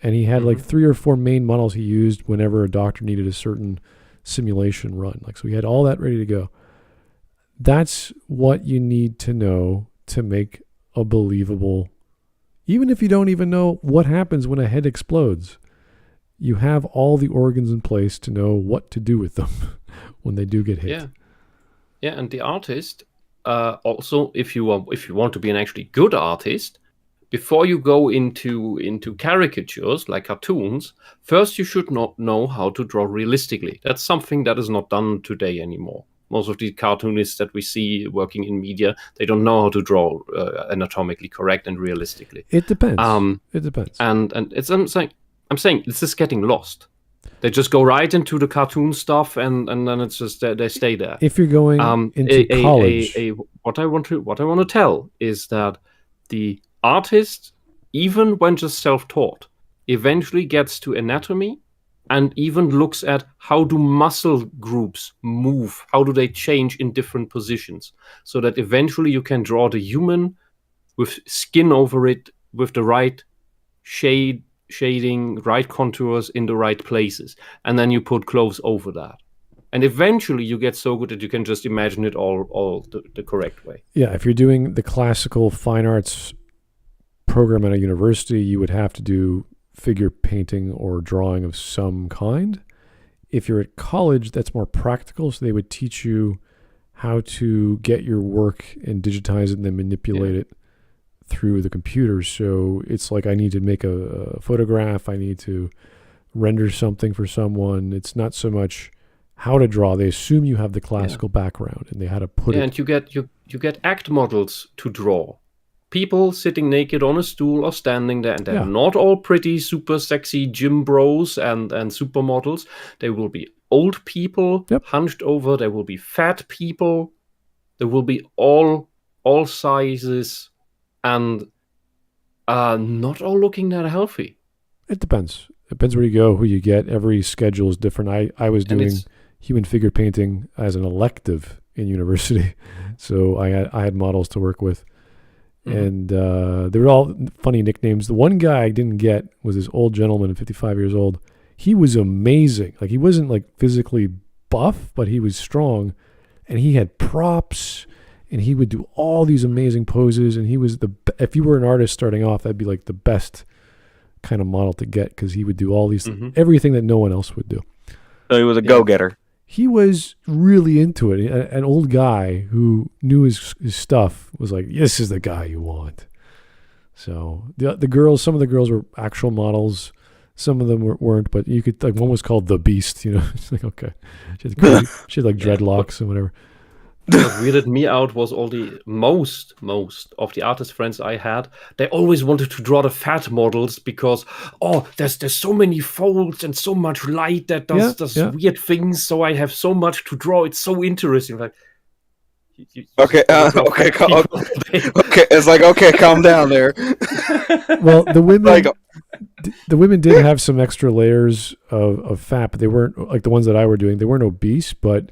[SPEAKER 1] And he had like 3 or 4 main models he used whenever a doctor needed a certain simulation run. Like, so he had all that ready to go. That's what you need to know to make a believable, even if you don't even know what happens when a head explodes, you have all the organs in place to know what to do with them when they do get hit.
[SPEAKER 2] Yeah, and the artist, also, if you want to be an actually good artist, before you go into caricatures like cartoons, first you should not know how to draw realistically. That's something that is not done today anymore. Most of the cartoonists that we see working in media, they don't know how to draw anatomically correct and realistically.
[SPEAKER 1] It depends. It depends.
[SPEAKER 2] And it's I'm saying this is getting lost. They just go right into the cartoon stuff, and then it's just they stay there.
[SPEAKER 1] If you're going into college,
[SPEAKER 2] what I want to tell is that the artist, even when just self-taught, eventually gets to anatomy and even looks at how do muscle groups move, how do they change in different positions, so that eventually you can draw the human with skin over it, with the right shading, right contours in the right places, and then you put clothes over that. And eventually you get so good that you can just imagine it all the correct way.
[SPEAKER 1] Yeah, if you're doing the classical fine arts program at a university, you would have to do figure painting or drawing of some kind. If you're at college, that's more practical, so they would teach you how to get your work and digitize it and then manipulate it through the computer. So it's like, I need to make a photograph, I need to render something for someone. It's not so much how to draw. They assume you have the classical background and they how to put it.
[SPEAKER 2] And you get act models to draw. People sitting naked on a stool or standing there, and they're not all pretty, super sexy gym bros and supermodels. They will be old people, hunched over. There will be fat people. There will be all sizes, and not all looking that healthy.
[SPEAKER 1] It depends. It depends where you go, who you get. Every schedule is different. I was doing human figure painting as an elective in university, so I had models to work with. And they were all funny nicknames. The one guy I didn't get was this old gentleman, 55 years old. He was amazing. Like, he wasn't like physically buff, but he was strong, and he had props, and he would do all these amazing poses. And he was if you were an artist starting off, that'd be like the best kind of model to get, because he would do all these everything that no one else would do.
[SPEAKER 5] So he was a go-getter.
[SPEAKER 1] He was really into it. An old guy who knew his stuff was like, this is the guy you want. So the girls, some of the girls were actual models. Some of them weren't, but you could, like, one was called the Beast, It's like, okay. She had like dreadlocks and whatever.
[SPEAKER 2] What weirded me out was all the most of the artist friends I had. They always wanted to draw the fat models because there's so many folds and so much light that does weird things. So I have so much to draw. It's so interesting. Like,
[SPEAKER 5] okay. It's like, okay, calm down there.
[SPEAKER 1] Well, the women did have some extra layers of fat, but they weren't like the ones that I were doing. They weren't obese, but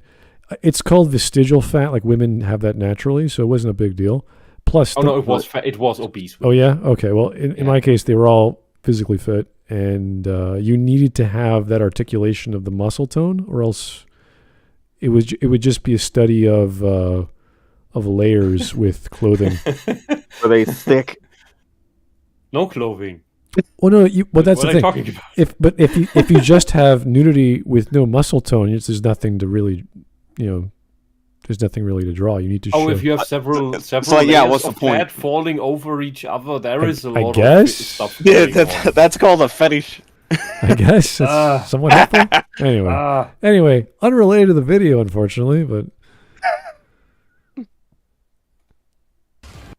[SPEAKER 1] it's called vestigial fat. Like, women have that naturally, so it wasn't a big deal. Plus,
[SPEAKER 2] it was fat. It was obese.
[SPEAKER 1] Oh yeah, okay. Well, in my case, they were all physically fit, and you needed to have that articulation of the muscle tone, or else it would just be a study of layers with clothing.
[SPEAKER 5] Were they thick?
[SPEAKER 2] No clothing.
[SPEAKER 1] Well, no. That's the thing.
[SPEAKER 2] Talking about?
[SPEAKER 1] If you just have nudity with no muscle tone, there's nothing to really. There's nothing really to draw. You need to show.
[SPEAKER 2] If you have several
[SPEAKER 5] like,
[SPEAKER 2] layers
[SPEAKER 5] what's the
[SPEAKER 2] of
[SPEAKER 5] point?
[SPEAKER 2] fat falling over each other, there is a lot
[SPEAKER 1] of
[SPEAKER 2] stuff.
[SPEAKER 5] Yeah, that's called a fetish.
[SPEAKER 1] I guess it's somewhat helpful. Anyway, unrelated to the video, unfortunately, but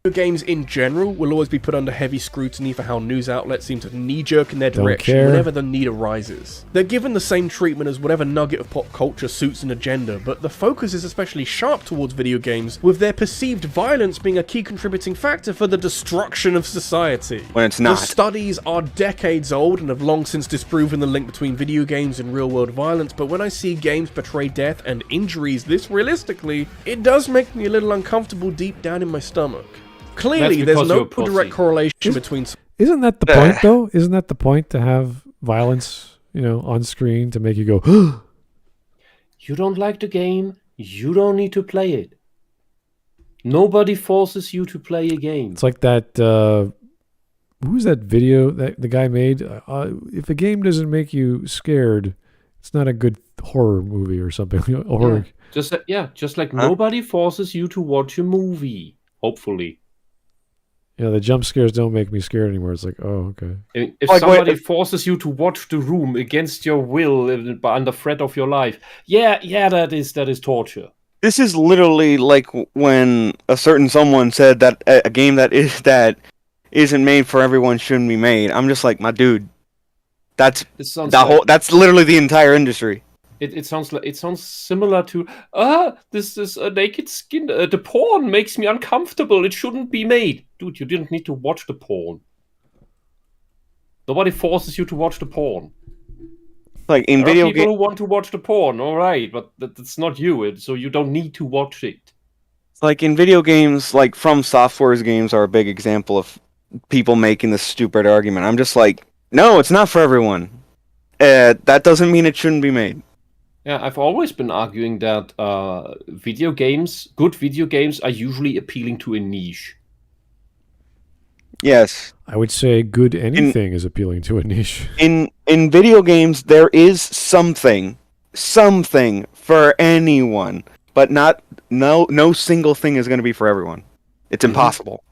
[SPEAKER 4] Video games in general will always be put under heavy scrutiny for how news outlets seem to knee-jerk in their
[SPEAKER 1] Don't
[SPEAKER 4] direction
[SPEAKER 1] care.
[SPEAKER 4] whenever the need arises. They're given the same treatment as whatever nugget of pop culture suits an agenda, but the focus is especially sharp towards video games, with their perceived violence being a key contributing factor for the destruction of society.
[SPEAKER 5] When it's not.
[SPEAKER 4] The studies are decades old and have long since disproven the link between video games and real-world violence, but when I see games portray death and injuries this realistically, it does make me a little uncomfortable deep down in my stomach. Clearly, there's no direct correlation between...
[SPEAKER 1] Isn't that the point, though? Isn't that the point, to have violence, on screen to make you go,
[SPEAKER 2] You don't like the game, you don't need to play it. Nobody forces you to play a game.
[SPEAKER 1] It's like that, who's that video that the guy made? If a game doesn't make you scared, it's not a good horror movie or something. Horror.
[SPEAKER 2] Yeah. Just like nobody forces you to watch a movie, hopefully.
[SPEAKER 1] The jump scares don't make me scared anymore. It's like, oh, okay.
[SPEAKER 2] If somebody forces you to watch The Room against your will, under threat of your life, that is torture.
[SPEAKER 5] This is literally like when a certain someone said that a game that isn't made for everyone shouldn't be made. I'm just like, my dude, that's literally the entire industry.
[SPEAKER 2] It sounds similar to this is a naked skin. The porn makes me uncomfortable. It shouldn't be made, dude. You didn't need to watch the porn. Nobody forces you to watch the porn.
[SPEAKER 5] Like in video games,
[SPEAKER 2] people who want to watch the porn, all right, but that's not you. So you don't need to watch it.
[SPEAKER 5] Like in video games, like From Software's games are a big example of people making this stupid argument. I'm just like, no, it's not for everyone. That doesn't mean it shouldn't be made.
[SPEAKER 2] Yeah, I've always been arguing that good video games are usually appealing to a niche.
[SPEAKER 5] Yes.
[SPEAKER 1] I would say good anything is appealing to a niche.
[SPEAKER 5] In video games, there is something for anyone, but no single thing is going to be for everyone. It's impossible.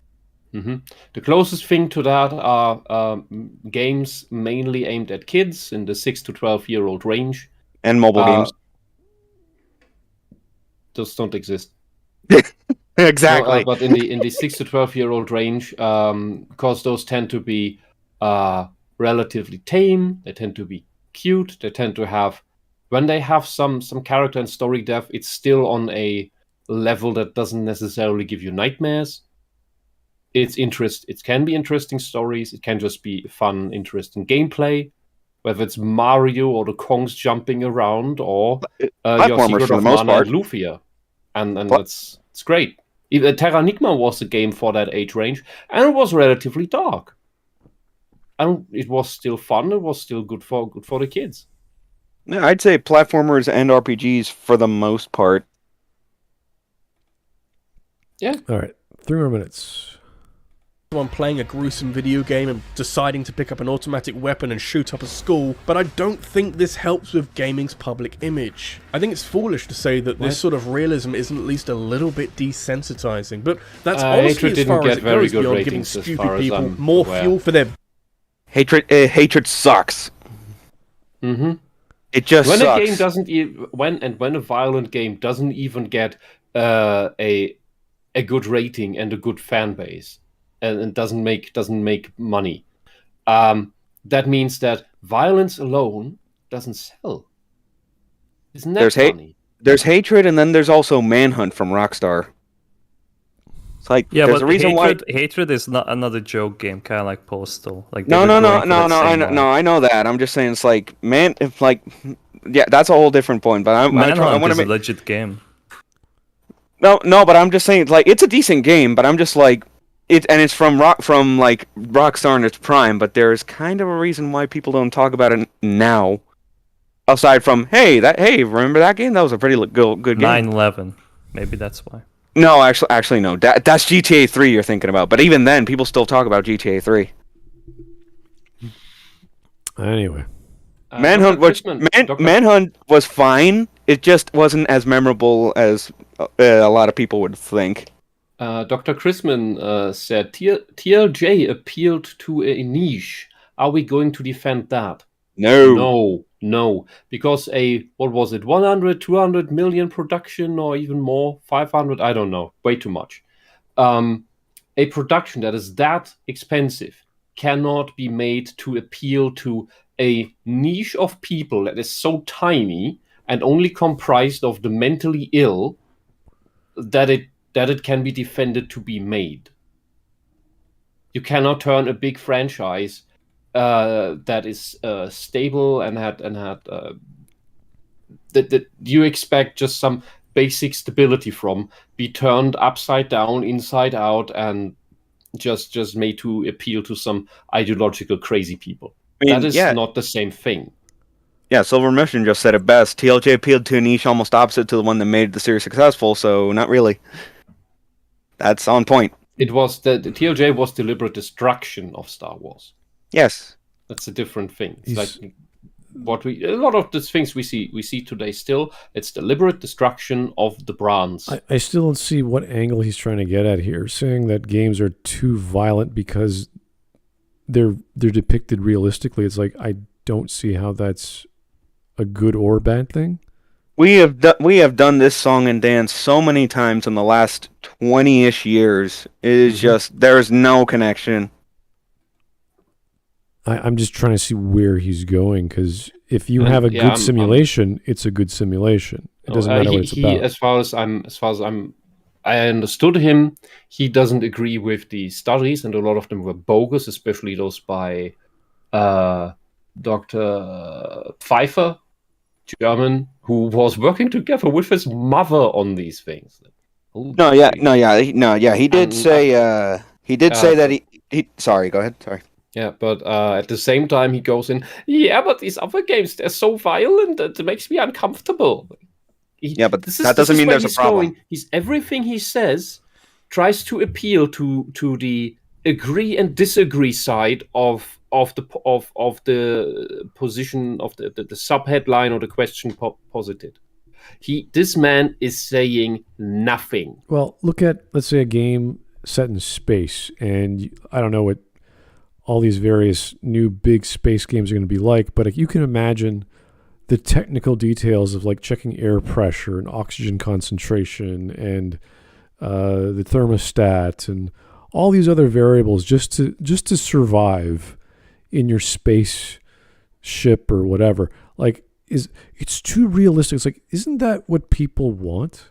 [SPEAKER 2] The closest thing to that are games mainly aimed at kids in the 6 to 12-year-old range.
[SPEAKER 5] And mobile games.
[SPEAKER 2] Those don't exist.
[SPEAKER 5] Exactly.
[SPEAKER 2] No, but in the 6 to 12-year-old range, because those tend to be relatively tame, they tend to be cute, they tend to have, when they have some character and story depth, it's still on a level that doesn't necessarily give you nightmares. It can be interesting stories, it can just be fun, interesting gameplay, whether it's Mario or the Kongs jumping around, or your Secret of Mana and Lufia. And it's great. Even Terranigma was a game for that age range, and it was relatively dark. And it was still fun, it was still good for the kids.
[SPEAKER 5] Yeah, I'd say platformers and RPGs for the most part.
[SPEAKER 1] Yeah. All right, 3 more minutes.
[SPEAKER 4] I'm playing a gruesome video game and deciding to pick up an automatic weapon and shoot up a school, but I don't think this helps with gaming's public image. I think it's foolish to say that this sort of realism isn't at least a little bit desensitizing, but that's honestly as far as it goes beyond giving stupid people more fuel for their...
[SPEAKER 5] Hatred sucks.
[SPEAKER 2] Mm-hmm.
[SPEAKER 5] It just
[SPEAKER 2] when
[SPEAKER 5] sucks.
[SPEAKER 2] A game doesn't when a violent game doesn't even get a good rating and a good fan base, and doesn't make money, that means that violence alone doesn't sell. Isn't that funny?
[SPEAKER 5] There's hatred, and then there's also Manhunt from Rockstar. It's like there's a reason why
[SPEAKER 3] hatred is not another joke game, kind of like Postal. Like
[SPEAKER 5] no. I know that. I'm just saying it's like that's a whole different point. But
[SPEAKER 3] Manhunt is a legit game.
[SPEAKER 5] No, but I'm just saying like it's a decent game. But I'm just like it's from Rockstar in its prime. But there's kind of a reason why people don't talk about it now. Aside from hey, remember that game? That was a pretty good game.
[SPEAKER 3] 9/11, maybe that's why.
[SPEAKER 5] No, actually no. That's GTA 3 you're thinking about. But even then, people still talk about GTA 3.
[SPEAKER 1] Anyway,
[SPEAKER 5] Manhunt was fine. It just wasn't as memorable as a lot of people would think.
[SPEAKER 2] Dr. Chrisman said TLJ appealed to a niche. Are we going to defend that? No, because what was it, 100, 200 million production, or even more, 500, I don't know, way too much. A production that is that expensive cannot be made to appeal to a niche of people that is so tiny and only comprised of the mentally ill that it can be defended to be made. You cannot turn a big franchise that is stable and had that you expect just some basic stability from, be turned upside down, inside out, and just made to appeal to some ideological crazy people. That is not the same thing.
[SPEAKER 5] Yeah, Silver Mission just said it best. TLJ appealed to a niche almost opposite to the one that made the series successful, so not really. That's on point.
[SPEAKER 2] It was the TLJ was deliberate destruction of Star Wars.
[SPEAKER 5] Yes,
[SPEAKER 2] that's a different thing. It's like a lot of the things we see today. Still, it's deliberate destruction of the brands.
[SPEAKER 1] I still don't see what angle he's trying to get at here, saying that games are too violent because they're depicted realistically. It's like I don't see how that's a good or bad thing.
[SPEAKER 5] We have done this song and dance so many times in the last 20-ish years. It is just there's no connection.
[SPEAKER 1] I'm just trying to see where he's going, because if you have a good simulation, it's a good simulation. It doesn't matter what it's about.
[SPEAKER 2] As far as I understood him, he doesn't agree with the studies, and a lot of them were bogus, especially those by Dr. Pfeiffer, German, who was working together with his mother on these things.
[SPEAKER 5] He did say that he. Sorry, go ahead. Sorry.
[SPEAKER 2] Yeah, but at the same time, he goes in, but these other games, they're so violent that it makes me uncomfortable.
[SPEAKER 5] But that doesn't mean there's a problem.
[SPEAKER 2] Everything he says tries to appeal to the agree and disagree side of the position of the subheadline or the question posited. This man is saying nothing.
[SPEAKER 1] Well, look at, let's say, a game set in space, and I don't know what all these various new big space games are going to be like, but you can imagine the technical details of like checking air pressure and oxygen concentration and the thermostat and all these other variables just to survive in your space ship or whatever. Like, it's too realistic. It's like, isn't that what people want?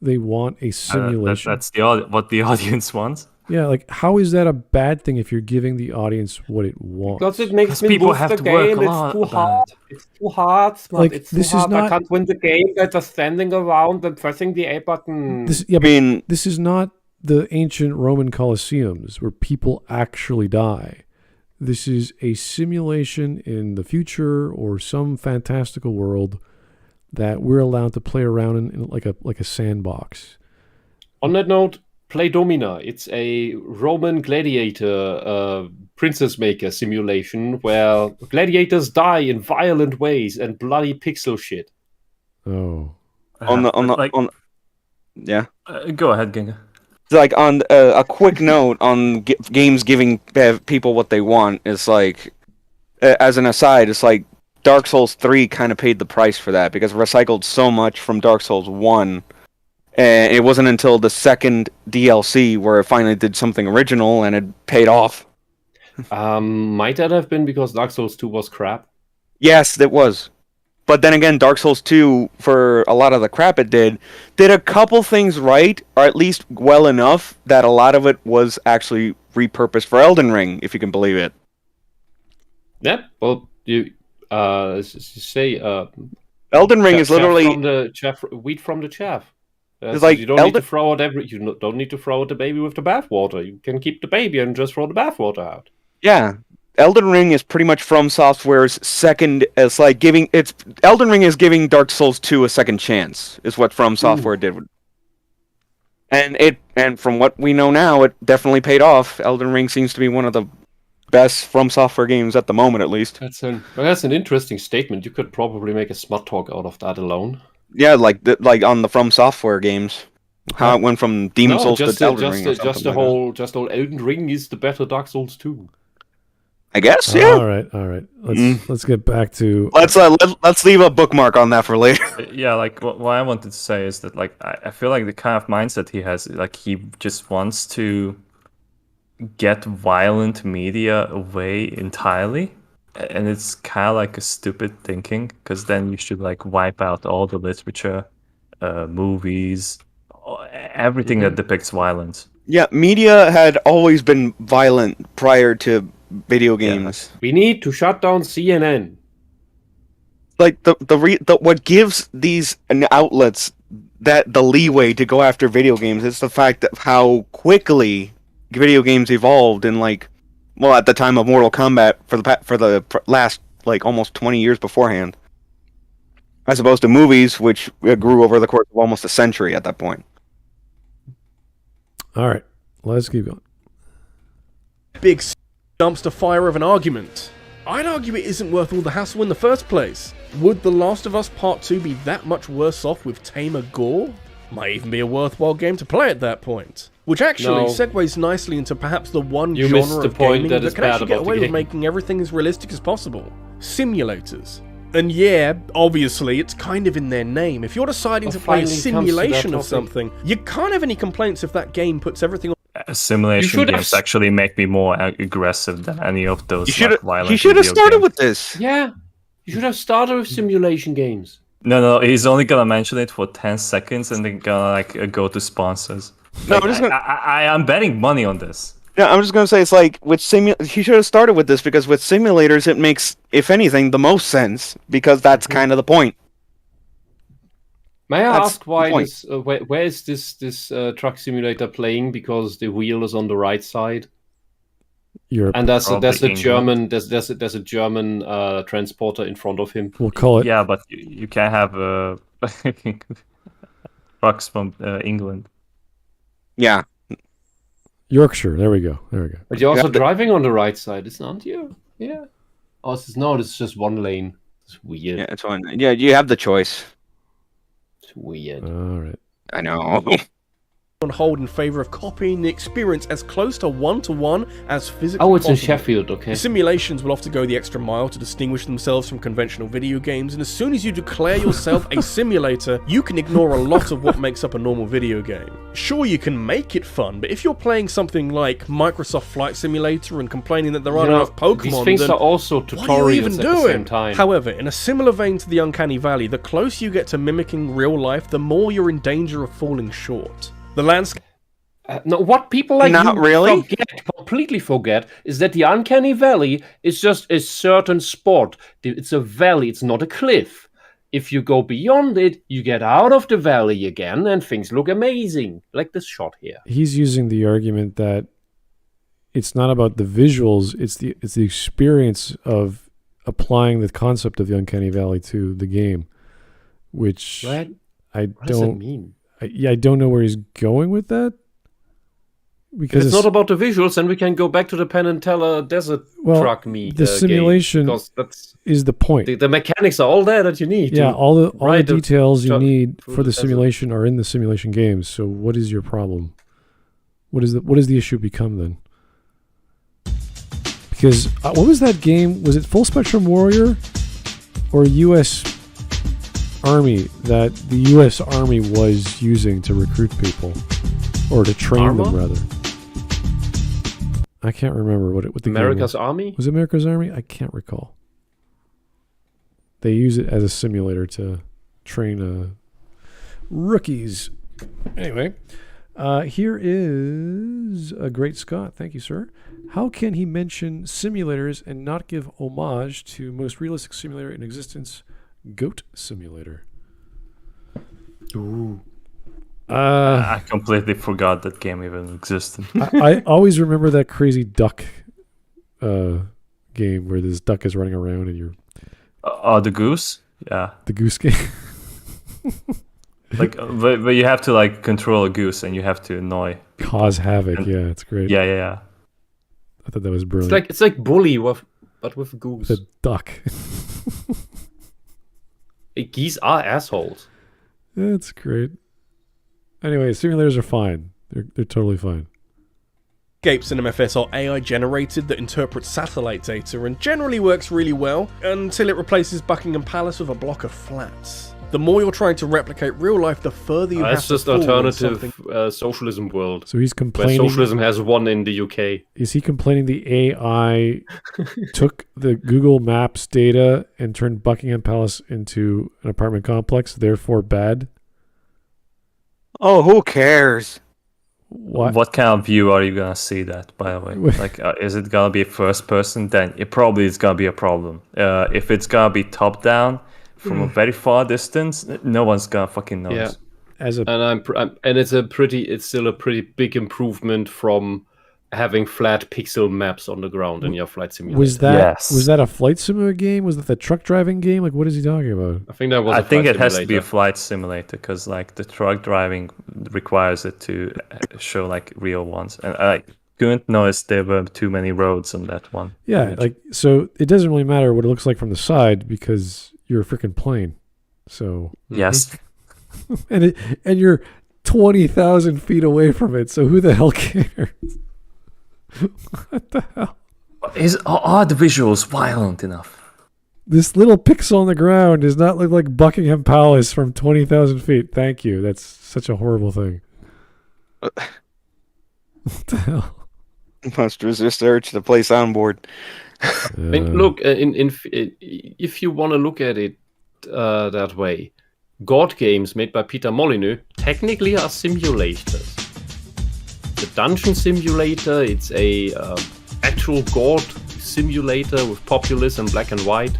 [SPEAKER 1] They want a simulation.
[SPEAKER 3] That's what the audience wants.
[SPEAKER 1] Yeah, like, how is that a bad thing if you're giving the audience what it wants?
[SPEAKER 2] Because it makes me
[SPEAKER 3] people
[SPEAKER 2] lose
[SPEAKER 3] have
[SPEAKER 2] the
[SPEAKER 3] to work
[SPEAKER 2] game.
[SPEAKER 3] a lot
[SPEAKER 2] It's too
[SPEAKER 3] about
[SPEAKER 2] hard. It's too hard.
[SPEAKER 1] Like,
[SPEAKER 2] it's
[SPEAKER 1] this
[SPEAKER 2] too
[SPEAKER 1] is
[SPEAKER 2] hard.
[SPEAKER 1] not-
[SPEAKER 2] I can't win the game by just standing around and pressing the A button.
[SPEAKER 1] Yeah,
[SPEAKER 5] I mean,
[SPEAKER 1] this is not the ancient Roman Colosseums where people actually die. This is a simulation in the future or some fantastical world that we're allowed to play around in like a sandbox.
[SPEAKER 2] On that note, play Domina. It's a Roman gladiator princess maker simulation where gladiators die in violent ways and bloody pixel shit.
[SPEAKER 1] Oh.
[SPEAKER 5] Yeah.
[SPEAKER 3] Go ahead, Ginga.
[SPEAKER 5] Like on a quick note on games giving people what they want is like, as an aside, it's like Dark Souls 3 kind of paid the price for that because it recycled so much from Dark Souls 1, and it wasn't until the second DLC where it finally did something original and it paid off.
[SPEAKER 2] Might that have been because Dark Souls 2 was crap?
[SPEAKER 5] Yes, it was. But then again, Dark Souls 2, for a lot of the crap it did a couple things right, or at least well enough that a lot of it was actually repurposed for Elden Ring, if you can believe it.
[SPEAKER 2] Yeah, well, you say
[SPEAKER 5] Elden Ring is literally
[SPEAKER 2] from the chaff, wheat from the chaff.
[SPEAKER 5] It's like
[SPEAKER 2] you don't need to throw out don't need to throw out the baby with the bathwater. You can keep the baby and just throw the bathwater out.
[SPEAKER 5] Yeah. Elden Ring is pretty much From Software's second. It's like Elden Ring is giving Dark Souls 2 a second chance. Is what From Software did, and from what we know now, it definitely paid off. Elden Ring seems to be one of the best From Software games at the moment, at least.
[SPEAKER 2] That's an interesting statement. You could probably make a smut talk out of that alone.
[SPEAKER 5] Yeah, like on the From Software games, how it went from Demon Souls to Elden Ring.
[SPEAKER 2] Just the whole Elden Ring is the better Dark Souls 2.
[SPEAKER 5] I guess, yeah.
[SPEAKER 1] All right. Let's get back to.
[SPEAKER 5] Let's leave a bookmark on that for later.
[SPEAKER 3] Yeah, like what I wanted to say is that like I feel like the kind of mindset he has, like he just wants to get violent media away entirely, and it's kind of like a stupid thinking because then you should like wipe out all the literature, movies, everything that depicts violence.
[SPEAKER 5] Yeah, media had always been violent prior to video games.
[SPEAKER 2] We need to shut down CNN.
[SPEAKER 5] Like what gives these outlets the leeway to go after video games is the fact that how quickly video games evolved in at the time of Mortal Kombat for the last like almost 20 years beforehand, as opposed to movies which grew over the course of almost a century at that point.
[SPEAKER 1] All right, let's keep going.
[SPEAKER 4] Big dumpster fire of an argument. I'd argue it isn't worth all the hassle in the first place. Would The Last of Us Part 2 be that much worse off with tamer gore? Might even be a worthwhile game to play at that point. Which actually segues nicely into perhaps the one genre of gaming that can actually get away with making everything as realistic as possible. Simulators. And yeah, obviously, it's kind of in their name. If you're deciding to play a simulation of something, you can't have any complaints if that game puts everything on.
[SPEAKER 3] Simulation games actually make me more aggressive than any of those violent.
[SPEAKER 5] You should have started with this.
[SPEAKER 2] Yeah, you should have started with simulation games.
[SPEAKER 3] No, he's only gonna mention it for 10 seconds and then gonna go to sponsors.
[SPEAKER 5] No,
[SPEAKER 3] I'm betting money on this.
[SPEAKER 5] Yeah, I'm just gonna say it's like with he should have started with this because with simulators it makes, if anything, the most sense because that's kind of the point.
[SPEAKER 2] May I ask why this? Where is this truck simulator playing? Because the wheel is on the right side.
[SPEAKER 1] Europe.
[SPEAKER 2] And there's a German transporter in front of him.
[SPEAKER 1] We'll call it.
[SPEAKER 3] Yeah, but you can't have trucks from England.
[SPEAKER 5] Yeah.
[SPEAKER 1] Yorkshire. There we go.
[SPEAKER 2] But you're also driving on the right side, aren't you? Yeah. Oh, this is just one lane. It's weird.
[SPEAKER 5] Yeah, it's fine. Yeah, you have the choice.
[SPEAKER 2] It's weird.
[SPEAKER 1] All right.
[SPEAKER 5] I know.
[SPEAKER 4] on hold in favor of copying the experience as close to one-to-one as physically
[SPEAKER 2] Oh, it's in
[SPEAKER 4] possible.
[SPEAKER 2] Sheffield, okay.
[SPEAKER 4] The simulations will often go the extra mile to distinguish themselves from conventional video games, and as soon as you declare yourself a simulator, you can ignore a lot of what makes up a normal video game. Sure, you can make it fun, but if you're playing something like Microsoft Flight Simulator and complaining that there aren't enough Pokemon,
[SPEAKER 2] these things
[SPEAKER 4] then
[SPEAKER 2] are also
[SPEAKER 4] what are you
[SPEAKER 2] tutorials
[SPEAKER 4] even
[SPEAKER 2] at
[SPEAKER 4] doing?
[SPEAKER 2] the same time.
[SPEAKER 4] However, in a similar vein to the Uncanny Valley, the closer you get to mimicking real life, the more you're in danger of falling short. The landscape.
[SPEAKER 2] No, what people like
[SPEAKER 5] Not
[SPEAKER 2] you
[SPEAKER 5] really?
[SPEAKER 2] completely forget, is that the Uncanny Valley is just a certain spot. It's a valley, it's not a cliff. If you go beyond it, you get out of the valley again, and things look amazing, like this shot here.
[SPEAKER 1] He's using the argument that it's not about the visuals; it's the experience of applying the concept of the Uncanny Valley to the game, which
[SPEAKER 2] Right?
[SPEAKER 1] I
[SPEAKER 2] What does that
[SPEAKER 1] don't.
[SPEAKER 2] mean?
[SPEAKER 1] I don't know where he's going with that.
[SPEAKER 2] If
[SPEAKER 1] Because
[SPEAKER 2] it's not about the visuals, then we can go back to the Penn and Teller Desert Truck meet.
[SPEAKER 1] the simulation
[SPEAKER 2] because that's
[SPEAKER 1] is the point.
[SPEAKER 2] the mechanics are all there that you need.
[SPEAKER 1] Yeah,
[SPEAKER 2] to
[SPEAKER 1] all the
[SPEAKER 2] ride the
[SPEAKER 1] details you
[SPEAKER 2] truck
[SPEAKER 1] need
[SPEAKER 2] through
[SPEAKER 1] for
[SPEAKER 2] the
[SPEAKER 1] the
[SPEAKER 2] desert.
[SPEAKER 1] simulation are in the simulation games. So what is your problem? What is the issue become then? Because what was that game? Was it Full Spectrum Warrior or U.S. Army that the U.S. Army was using to recruit people or to train them
[SPEAKER 2] Arma?
[SPEAKER 1] rather? I can't remember what the game
[SPEAKER 2] America's
[SPEAKER 1] was.
[SPEAKER 2] Army.
[SPEAKER 1] Was it America's Army? I can't recall. They use it as a simulator to train rookies. Anyway, here is a Great Scott. Thank you, sir. How can he mention simulators and not give homage to most realistic simulator in existence, Goat Simulator?
[SPEAKER 2] Ooh.
[SPEAKER 3] I completely forgot that game even existed.
[SPEAKER 1] I always remember that crazy duck game where this duck is running around and you're
[SPEAKER 3] The goose? Yeah.
[SPEAKER 1] the goose game.
[SPEAKER 3] But you have to control a goose and you have to annoy.
[SPEAKER 1] Cause havoc. Yeah, it's great.
[SPEAKER 3] Yeah.
[SPEAKER 1] I thought that was brilliant.
[SPEAKER 2] It's like Bully, but with a goose.
[SPEAKER 1] The duck.
[SPEAKER 2] Geese are assholes.
[SPEAKER 1] That's great. Anyway, simulators are fine. They're totally fine.
[SPEAKER 4] Landscapes in MFS are AI generated that interprets satellite data and generally works really well until it replaces Buckingham Palace with a block of flats. The more you're trying to replicate real life, the further you have
[SPEAKER 2] That's
[SPEAKER 4] to
[SPEAKER 2] just
[SPEAKER 4] fall in
[SPEAKER 2] alternative
[SPEAKER 4] something.
[SPEAKER 2] socialism world.
[SPEAKER 1] So he's
[SPEAKER 2] Where
[SPEAKER 1] complaining.
[SPEAKER 2] socialism has won in the UK.
[SPEAKER 1] Is he complaining the AI took the Google Maps data and turned Buckingham Palace into an apartment complex, therefore bad?
[SPEAKER 5] Oh, who cares?
[SPEAKER 3] What kind of view are you gonna see that, by the way? Is it gonna be first person? Then it probably is gonna be a problem. If it's gonna be top down from a very far distance, no one's gonna fucking notice.
[SPEAKER 2] Yeah.
[SPEAKER 1] As a
[SPEAKER 2] And it's still a pretty big improvement from having flat pixel maps on the ground in your flight simulator.
[SPEAKER 1] was
[SPEAKER 3] Yes.
[SPEAKER 1] that a flight simulator game? Was that the truck driving game? Like, what is he talking about?
[SPEAKER 2] I think that was.
[SPEAKER 3] I
[SPEAKER 2] a
[SPEAKER 3] think
[SPEAKER 2] flight
[SPEAKER 3] it has to be a
[SPEAKER 2] simulator.
[SPEAKER 3] flight simulator because the truck driving requires it to show real ones, and I couldn't notice there were too many roads on that one.
[SPEAKER 1] Yeah,
[SPEAKER 3] image.
[SPEAKER 1] so it doesn't really matter what it looks like from the side because you're a freaking plane. So
[SPEAKER 3] Yes.
[SPEAKER 1] and you're 20,000 feet away from it. So who the hell cares? What the hell?
[SPEAKER 3] Are the visuals violent enough?
[SPEAKER 1] This little pixel on the ground does not look like Buckingham Palace from 20,000 feet. Thank you. That's such a horrible thing. What the hell?
[SPEAKER 5] Must resist the urge to play soundboard.
[SPEAKER 2] I mean, look, if you want to look at it that way, God games made by Peter Molyneux technically are simulators. The Dungeon Simulator, it's a actual God simulator with populace and black and white,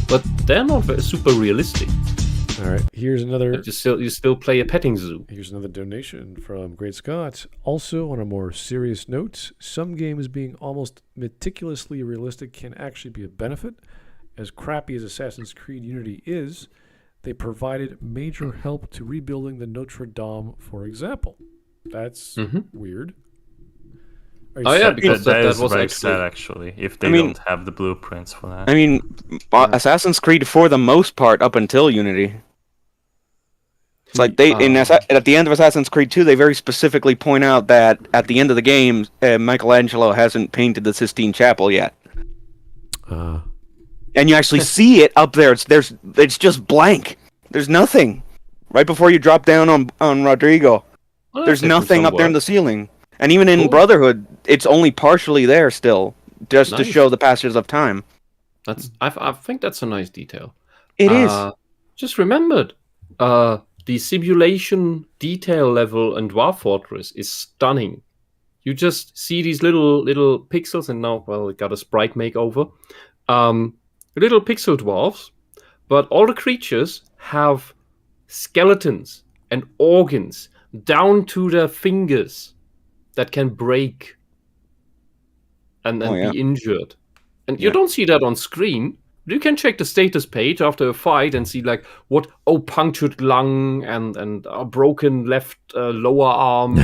[SPEAKER 2] but they're not super realistic.
[SPEAKER 1] All right. Here's another.
[SPEAKER 2] You still play a petting zoo.
[SPEAKER 1] Here's another donation from Great Scott. Also, on a more serious note, some games being almost meticulously realistic can actually be a benefit. As crappy as Assassin's Creed Unity is, they provided major help to rebuilding the Notre Dame, for example. That's weird. Are you
[SPEAKER 2] Oh, yeah,
[SPEAKER 1] sad-
[SPEAKER 2] because
[SPEAKER 3] that
[SPEAKER 2] that
[SPEAKER 3] is
[SPEAKER 2] was
[SPEAKER 3] very
[SPEAKER 2] actually-
[SPEAKER 3] sad, actually, if they
[SPEAKER 5] mean-
[SPEAKER 3] don't have the blueprints for that.
[SPEAKER 5] I mean, Assassin's Creed for the most part up until Unity. It's like at the end of Assassin's Creed 2, they very specifically point out that at the end of the game, Michelangelo hasn't painted the Sistine Chapel yet. And you actually see it up there. It's just blank. There's nothing. Right before you drop down on Rodrigo, there's nothing up there in the ceiling. And even in Brotherhood, it's only partially there still, just to show the passage of time.
[SPEAKER 2] I think that's a nice detail.
[SPEAKER 5] It is.
[SPEAKER 2] Just remembered. The simulation detail level in Dwarf Fortress is stunning. You just see these little pixels, and now, well, it got a sprite makeover. Little pixel dwarfs, but all the creatures have skeletons and organs down to their fingers that can break and be injured. And you don't see that on screen. You can check the status page after a fight and see like punctured lung and broken left lower arm,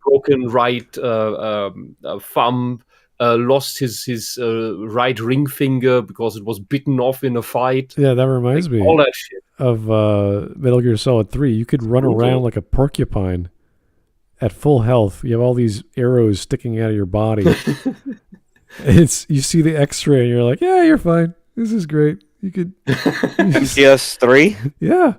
[SPEAKER 2] broken right thumb, lost his right ring finger because it was bitten off in a fight.
[SPEAKER 1] Yeah, that reminds me
[SPEAKER 2] all that shit
[SPEAKER 1] of Metal Gear Solid 3. You could run around like a porcupine at full health. You have all these arrows sticking out of your body. You see the X-ray and you're like, yeah, you're fine. This is great. You could
[SPEAKER 5] MGS3?
[SPEAKER 1] Yeah.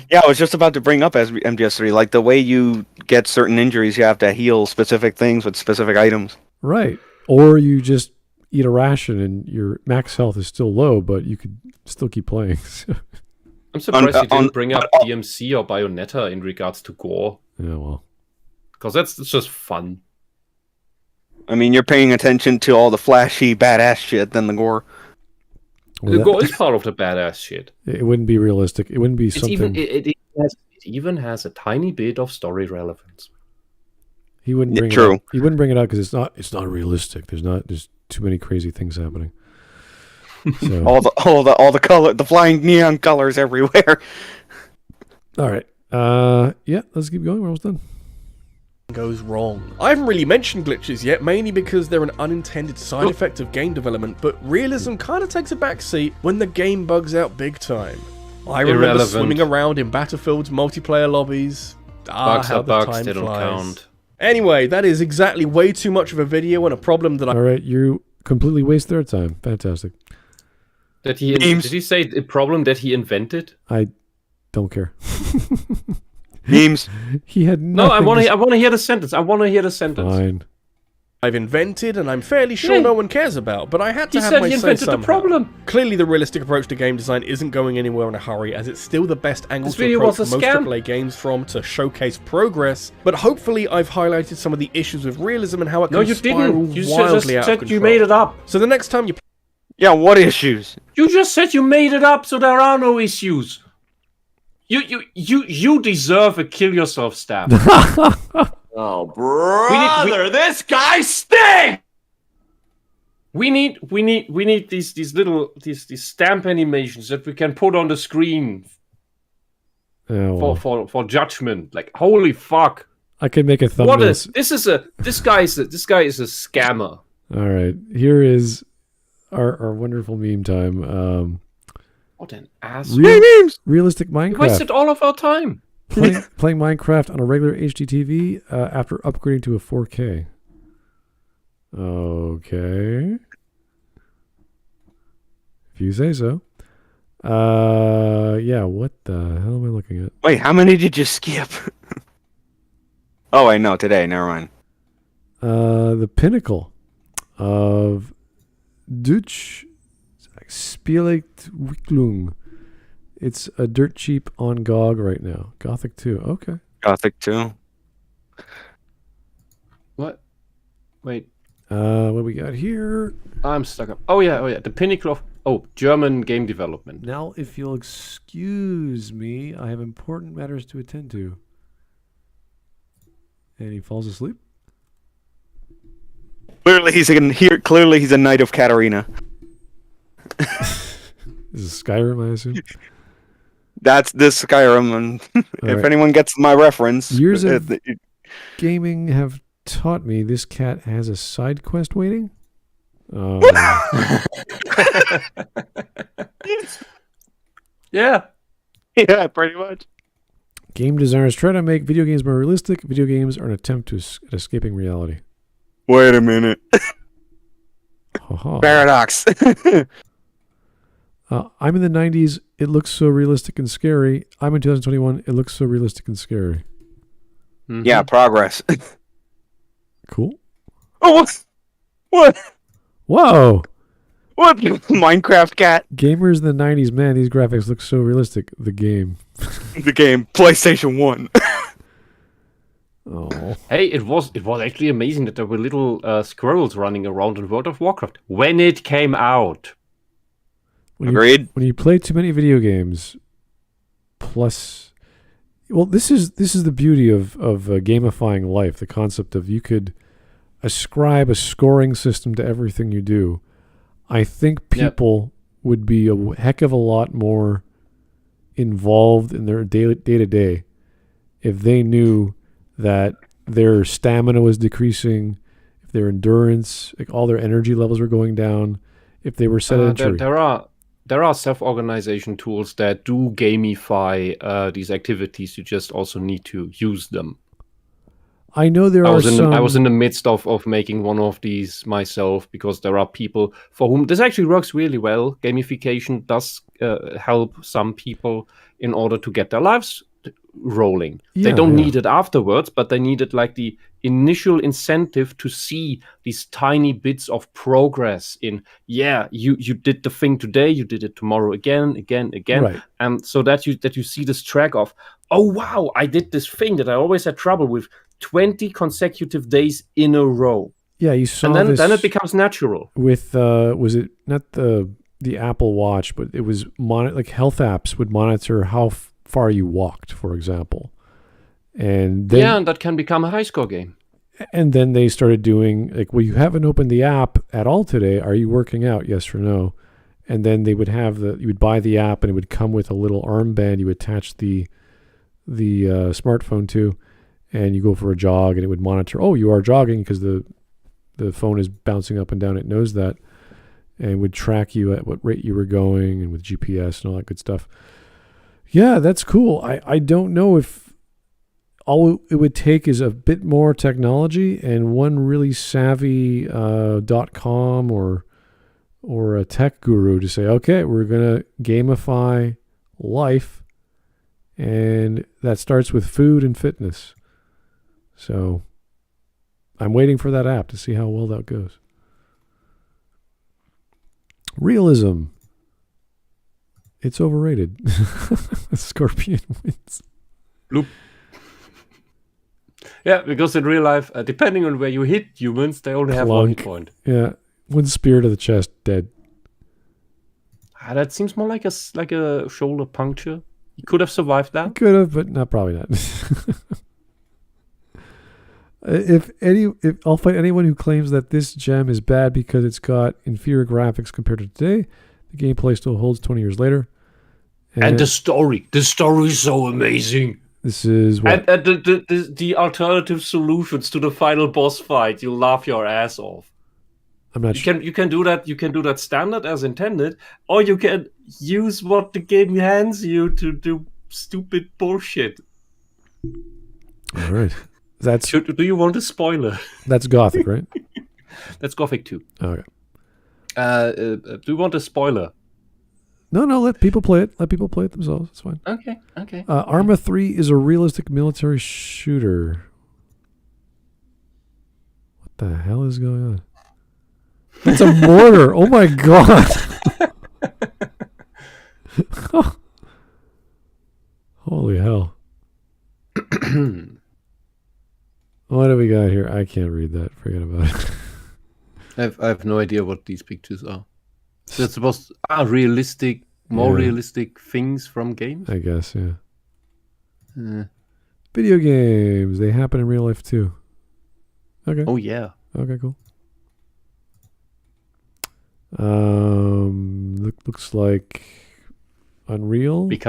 [SPEAKER 5] Yeah, I was just about to bring up as MGS3, like the way you get certain injuries, you have to heal specific things with specific items.
[SPEAKER 1] Right. Or you just eat a ration and your max health is still low, but you could still keep playing.
[SPEAKER 2] I'm surprised you didn't bring up DMC or Bayonetta in regards to gore.
[SPEAKER 1] Yeah, well.
[SPEAKER 2] Because that's just fun.
[SPEAKER 5] I mean, you're paying attention to all the flashy, badass shit than the gore.
[SPEAKER 2] The gore is part of the badass shit.
[SPEAKER 1] It wouldn't be realistic. It wouldn't be something...
[SPEAKER 2] It even has a tiny bit of story relevance.
[SPEAKER 1] He wouldn't bring it up. He wouldn't bring it up because it's not realistic. There's too many crazy things happening. So.
[SPEAKER 5] all the color, the flying neon colors everywhere.
[SPEAKER 1] All right. Yeah, let's keep going. We're almost done.
[SPEAKER 4] Goes wrong. I haven't really mentioned glitches yet, mainly because they're an unintended side effect of game development, but realism kind of takes a back seat when the game bugs out big time. I remember swimming around in Battlefield's multiplayer lobbies.
[SPEAKER 2] Bugs
[SPEAKER 4] how
[SPEAKER 2] are
[SPEAKER 4] the
[SPEAKER 2] bugs,
[SPEAKER 4] time
[SPEAKER 2] they don't
[SPEAKER 4] flies.
[SPEAKER 2] count.
[SPEAKER 4] Anyway, that is exactly way too much of a video and a problem that
[SPEAKER 1] All right, you completely wasted our time. Fantastic.
[SPEAKER 2] Did he say a problem that he invented?
[SPEAKER 1] I don't care.
[SPEAKER 5] Memes.
[SPEAKER 1] He had
[SPEAKER 2] no. I want to hear the sentence.
[SPEAKER 1] Fine.
[SPEAKER 4] I've invented, and I'm fairly sure no one cares about, but I had to have my say somehow.
[SPEAKER 2] He said he invented the problem.
[SPEAKER 4] Clearly, the realistic approach to game design isn't going anywhere in a hurry, as it's still the best angle to approach most AAA games from to showcase progress. But hopefully, I've highlighted some of the issues with realism and how it can spiral wildly out of control. You just said
[SPEAKER 2] you made it up.
[SPEAKER 4] So the next time you...
[SPEAKER 5] Yeah, what issues?
[SPEAKER 2] You just said you made it up, so there are no issues. You deserve a kill yourself stab.
[SPEAKER 6] Oh, brother, this guy stinks!
[SPEAKER 2] We need these little stamp animations that we can put on the screen for judgment. Like, holy fuck!
[SPEAKER 1] I could make a thumbnail.
[SPEAKER 2] This guy is a scammer.
[SPEAKER 1] All right, here is our wonderful meme time.
[SPEAKER 2] What an ass!
[SPEAKER 1] Realistic Minecraft.
[SPEAKER 2] We wasted all of our time.
[SPEAKER 1] Playing Minecraft on a regular HD TV after upgrading to a 4K. Okay. If you say so. Yeah, what the hell am I looking at?
[SPEAKER 5] Wait, how many did you skip? Oh, I know, today, never mind.
[SPEAKER 1] The pinnacle of Deutsch Spielentwicklung. It's a dirt cheap on GOG right now. Gothic 2. Okay.
[SPEAKER 5] Gothic 2.
[SPEAKER 2] What? Wait.
[SPEAKER 1] What do we got here?
[SPEAKER 2] I'm stuck up. Oh yeah. The pinnacle of German game development.
[SPEAKER 1] Now, if you'll excuse me, I have important matters to attend to. And he falls asleep.
[SPEAKER 5] Clearly he's a knight of Katarina.
[SPEAKER 1] This is Skyrim, I assume.
[SPEAKER 5] That's this Skyrim, and if anyone gets my reference...
[SPEAKER 1] Years of gaming have taught me this cat has a side quest waiting.
[SPEAKER 2] Yeah.
[SPEAKER 5] Yeah, pretty much.
[SPEAKER 1] Game designers try to make video games more realistic. Video games are an attempt at escaping reality.
[SPEAKER 5] Wait a minute.
[SPEAKER 1] Ha-ha.
[SPEAKER 5] Paradox.
[SPEAKER 1] I'm in the 90s. It looks so realistic and scary. I'm in 2021. It looks so realistic and scary.
[SPEAKER 2] Mhm.
[SPEAKER 5] Yeah, progress.
[SPEAKER 1] Cool.
[SPEAKER 5] Oh, what?
[SPEAKER 1] Whoa!
[SPEAKER 5] What? Minecraft cat.
[SPEAKER 1] Gamers in the 90s, man, these graphics look so realistic. The game.
[SPEAKER 5] The game. PlayStation 1.
[SPEAKER 1] Oh.
[SPEAKER 2] Hey, it was actually amazing that there were little squirrels running around in World of Warcraft when it came out.
[SPEAKER 5] Agreed.
[SPEAKER 1] When you play too many video games, plus, well, this is the beauty of gamifying life. The concept of you could ascribe a scoring system to everything you do. I think people would be a heck of a lot more involved in their day to day if they knew that their stamina was decreasing, if their endurance, like all their energy levels were going down, if they were sedentary.
[SPEAKER 2] There are self-organization tools that do gamify these activities. You just also need to use them.
[SPEAKER 1] I know
[SPEAKER 2] I was in the midst of making one of these myself, because there are people for whom this actually works really well. Gamification does help some people in order to get their lives rolling. They don't need it afterwards, but they needed like the initial incentive to see these tiny bits of progress in, you did the thing today, you did it tomorrow again,
[SPEAKER 1] Right.
[SPEAKER 2] and so that you see this track of, oh wow, I did this thing that I always had trouble with 20 consecutive days in a row.
[SPEAKER 1] Yeah, you saw
[SPEAKER 2] and
[SPEAKER 1] this
[SPEAKER 2] then it becomes natural.
[SPEAKER 1] with was it not the Apple Watch, but it was like health apps would monitor how far you walked, for example. And then,
[SPEAKER 2] and that can become a high score game.
[SPEAKER 1] And then they started doing like, well, you haven't opened the app at all today. Are you working out? Yes or no? And then they would have you would buy the app, and it would come with a little armband you attach the smartphone to, and you go for a jog, and it would monitor, oh, you are jogging, because the phone is bouncing up and down. It knows that, and would track you at what rate you were going, and with GPS and all that good stuff. Yeah, that's cool. I don't know if all it would take is a bit more technology and one really savvy .com or a tech guru to say, okay, we're going to gamify life, and that starts with food and fitness. So I'm waiting for that app to see how well that goes. Realism. It's overrated. Scorpion wins.
[SPEAKER 2] Bloop. Yeah, because in real life, depending on where you hit humans, they only have one hit point.
[SPEAKER 1] Yeah, one spear to the chest, dead.
[SPEAKER 2] That seems more like a shoulder puncture. You could have survived that.
[SPEAKER 1] Could have, but probably not. If I'll fight anyone who claims that this gem is bad because it's got inferior graphics compared to today. The gameplay still holds 20 years later.
[SPEAKER 2] And the story is so amazing.
[SPEAKER 1] This is what?
[SPEAKER 2] And the alternative solutions to the final boss fight, you laugh your ass off.
[SPEAKER 1] I'm not sure.
[SPEAKER 2] You can do that. You can do that standard as intended, or you can use what the game hands you to do stupid bullshit.
[SPEAKER 1] All right.
[SPEAKER 2] Do you want a spoiler?
[SPEAKER 1] That's Gothic, right?
[SPEAKER 2] That's Gothic 2.
[SPEAKER 1] Okay.
[SPEAKER 2] Do you want a spoiler?
[SPEAKER 1] No, let people play it. Let people play it themselves. It's fine.
[SPEAKER 2] Okay.
[SPEAKER 1] Arma 3 is a realistic military shooter. What the hell is going on? It's a mortar. Oh my god. Holy hell. What do we got here? I can't read that. Forget about it.
[SPEAKER 2] I have no idea what these pictures are. So it's supposed to realistic, more realistic things from games?
[SPEAKER 1] I guess, yeah. Video games. They happen in real life too. Okay.
[SPEAKER 2] Oh yeah.
[SPEAKER 1] Okay, cool. Looks like Unreal.
[SPEAKER 2] I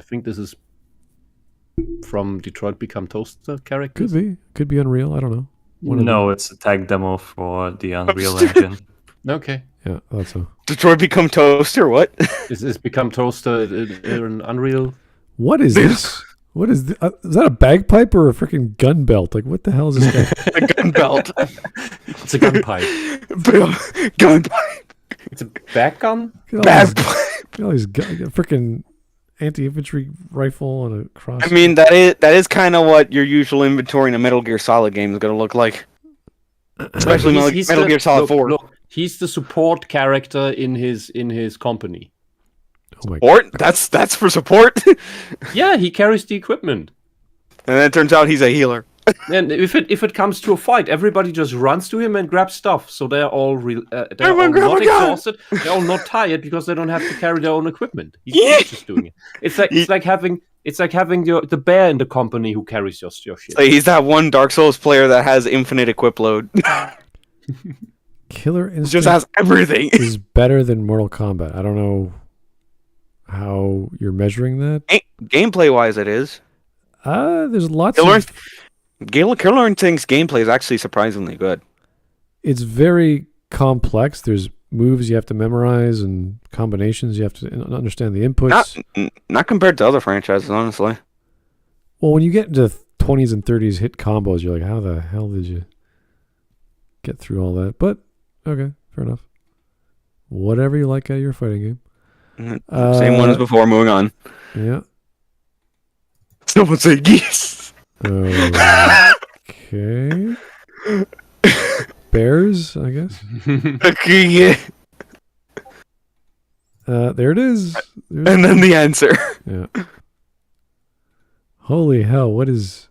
[SPEAKER 2] think this is from Detroit Become Toaster characters.
[SPEAKER 1] Could be Unreal. I don't know.
[SPEAKER 3] No, it's a tag demo for the Unreal Engine.
[SPEAKER 2] Okay.
[SPEAKER 1] Yeah, I thought so.
[SPEAKER 5] Detroit Become Toaster? What?
[SPEAKER 2] Is Become Toaster in Unreal?
[SPEAKER 1] What is this? What is is that a bagpipe or a freaking gun belt? Like, what the hell is this guy?
[SPEAKER 5] A gun belt.
[SPEAKER 2] It's a gun pipe.
[SPEAKER 5] Gun pipe.
[SPEAKER 2] It's a back gun?
[SPEAKER 5] Bagpipe.
[SPEAKER 1] All these freaking anti-infantry rifle and a cross.
[SPEAKER 5] I mean, that is kind of what your usual inventory in a Metal Gear Solid game is going to look like. Especially Metal Gear Solid 4.
[SPEAKER 2] Look, he's the support character in his company.
[SPEAKER 1] Oh my
[SPEAKER 5] Support? That's for support?
[SPEAKER 2] Yeah, he carries the equipment.
[SPEAKER 5] And then it turns out he's a healer.
[SPEAKER 2] And if it comes to a fight, everybody just runs to him and grabs stuff. So they're all not exhausted. They're all not tired because they don't have to carry their own equipment. He's just doing it. It's like having the bear in the company who carries your shit.
[SPEAKER 5] So he's that one Dark Souls player that has infinite equip load.
[SPEAKER 1] Killer Instinct
[SPEAKER 5] Just has everything.
[SPEAKER 1] is better than Mortal Kombat. I don't know how you're measuring that.
[SPEAKER 5] Gameplay wise, it is.
[SPEAKER 1] There's lots
[SPEAKER 5] Killer Instinct's gameplay is actually surprisingly good.
[SPEAKER 1] It's very complex. There's moves you have to memorize and combinations you have to understand the inputs.
[SPEAKER 5] Not compared to other franchises, honestly.
[SPEAKER 1] Well, when you get into 20s and 30s hit combos, you're like, how the hell did you get through all that? But, okay, fair enough. Whatever you like out of your fighting game.
[SPEAKER 5] Same one as before, moving on.
[SPEAKER 1] Yeah.
[SPEAKER 5] Someone say yes!
[SPEAKER 1] Okay. Bears, I guess.
[SPEAKER 5] Okay, yeah.
[SPEAKER 1] There it is.
[SPEAKER 5] And then the answer.
[SPEAKER 1] Yeah. Holy hell, what is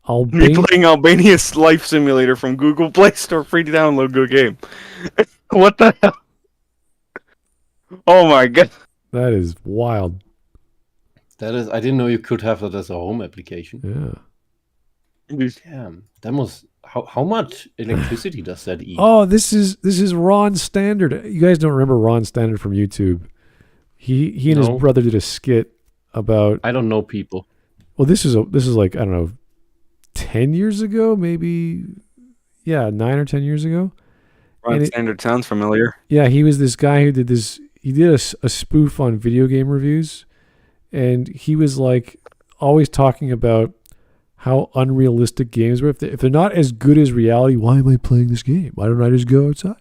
[SPEAKER 5] Me playing Albania's Life Simulator from Google Play Store, free to download, good game. What the hell? Oh my god.
[SPEAKER 1] That is wild.
[SPEAKER 2] I didn't know you could have that as a home application.
[SPEAKER 1] Yeah.
[SPEAKER 2] Damn. That must how much electricity does that eat?
[SPEAKER 1] Oh, this is Ron Standard. You guys don't remember Ron Standard from YouTube? He and his brother did a skit about.
[SPEAKER 2] I don't know people.
[SPEAKER 1] Well, this is like, I don't know, 10 years ago, maybe. Yeah, 9 or 10 years ago.
[SPEAKER 5] Ron Standard sounds familiar.
[SPEAKER 1] Yeah, he was this guy who did this. He did a spoof on video game reviews, and he was like always talking about how unrealistic games were. If they're not as good as reality, why am I playing this game? Why don't I just go outside?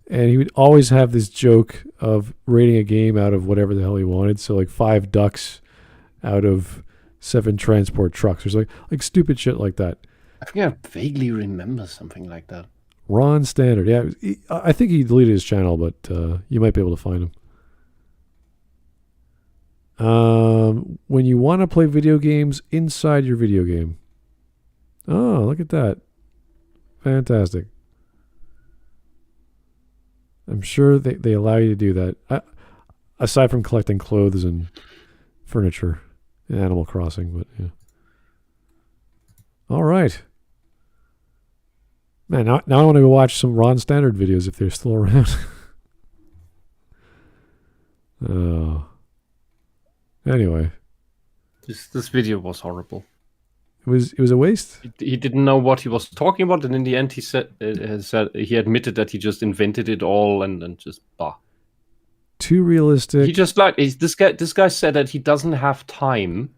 [SPEAKER 1] And he would always have this joke of rating a game out of whatever the hell he wanted. So like 5 ducks out of 7 transport trucks. There's like stupid shit like that.
[SPEAKER 2] I think I vaguely remember something like that.
[SPEAKER 1] Ron Standard. Yeah, I think he deleted his channel, but you might be able to find him. When you want to play video games inside your video game. Oh, look at that. Fantastic. I'm sure they allow you to do that. Aside from collecting clothes and furniture in Animal Crossing, but yeah. All right. Man, now I want to go watch some Ron Standard videos if they're still around. Oh. Anyway.
[SPEAKER 2] This video was horrible.
[SPEAKER 1] It was a waste.
[SPEAKER 2] He didn't know what he was talking about, and in the end he said he admitted that he just invented it all and just bah.
[SPEAKER 1] Too realistic.
[SPEAKER 2] He just this guy said that he doesn't have time.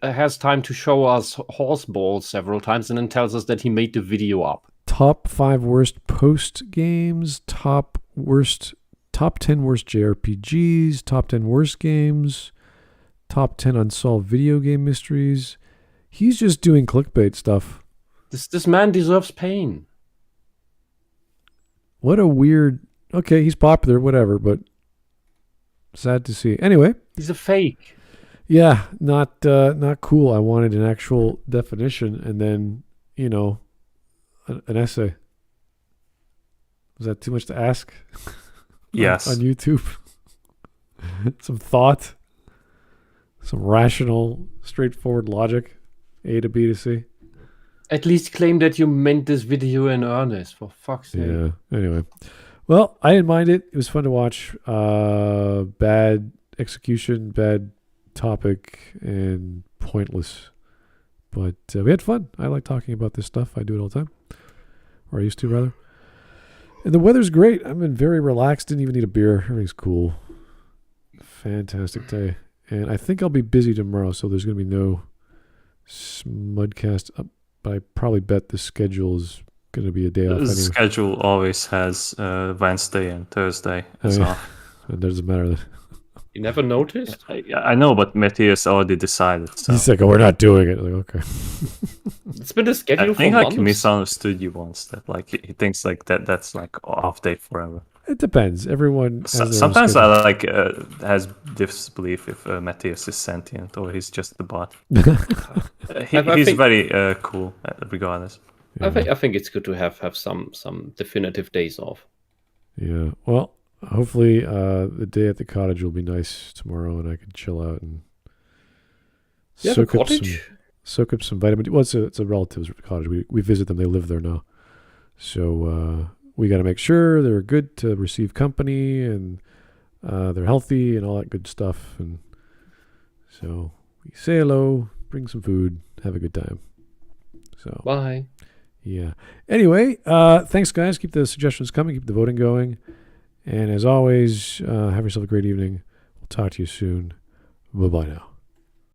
[SPEAKER 2] Has time to show us horse balls several times, and then tells us that he made the video up.
[SPEAKER 1] Top 5 worst post games, top 10 worst JRPGs, top 10 worst games, top 10 unsolved video game mysteries. He's just doing clickbait stuff.
[SPEAKER 2] This man deserves pain.
[SPEAKER 1] What a weird. Okay, he's popular, whatever, but sad to see. Anyway,
[SPEAKER 2] he's a fake.
[SPEAKER 1] Yeah, not cool. I wanted an actual definition, and then an essay. Was that too much to ask?
[SPEAKER 3] Yes.
[SPEAKER 1] On YouTube. Some thought, some rational, straightforward logic, A to B to C.
[SPEAKER 2] At least claim that you meant this video in earnest, for fuck's sake.
[SPEAKER 1] Yeah. Anyway, well, I didn't mind it. It was fun to watch. Bad execution, bad topic, and pointless. But we had fun. I like talking about this stuff. I do it all the time. Or I used to, rather. And the weather's great. I've been very relaxed. Didn't even need a beer. Everything's cool. Fantastic day. And I think I'll be busy tomorrow, so there's going to be no Smudcast up. But I probably bet the schedule is going to be a day off
[SPEAKER 3] The
[SPEAKER 1] anyway.
[SPEAKER 3] schedule always has Wednesday and Thursday as off.
[SPEAKER 1] It doesn't matter.
[SPEAKER 2] You never noticed?
[SPEAKER 3] I know, but Matthias already decided. So.
[SPEAKER 1] He's like, oh, we're not doing it. Like, okay.
[SPEAKER 2] It's been a schedule
[SPEAKER 3] I think
[SPEAKER 2] for
[SPEAKER 3] like he
[SPEAKER 2] months.
[SPEAKER 3] misunderstood you once. That like he thinks like that's like off day forever.
[SPEAKER 1] It depends. Everyone has their own
[SPEAKER 3] Sometimes
[SPEAKER 1] schedule.
[SPEAKER 3] I like has disbelief if Matthias is sentient or he's just the bot.
[SPEAKER 2] I
[SPEAKER 3] He's
[SPEAKER 2] think-
[SPEAKER 3] very cool regardless.
[SPEAKER 1] Yeah.
[SPEAKER 2] I think it's good to have some definitive days off.
[SPEAKER 1] Yeah. Well, hopefully the day at the cottage will be nice tomorrow, and I can chill out and
[SPEAKER 2] Yeah, the cottage.
[SPEAKER 1] soak up some vitamin D. Well, it's a relative's cottage. We visit them. They live there now. So we got to make sure they're good to receive company and they're healthy and all that good stuff. And so we say hello, bring some food, have a good time. So
[SPEAKER 2] Bye.
[SPEAKER 1] yeah. Anyway, thanks, guys. Keep the suggestions coming. Keep the voting going. And as always, have yourself a great evening. We'll talk to you soon. Bye-bye now.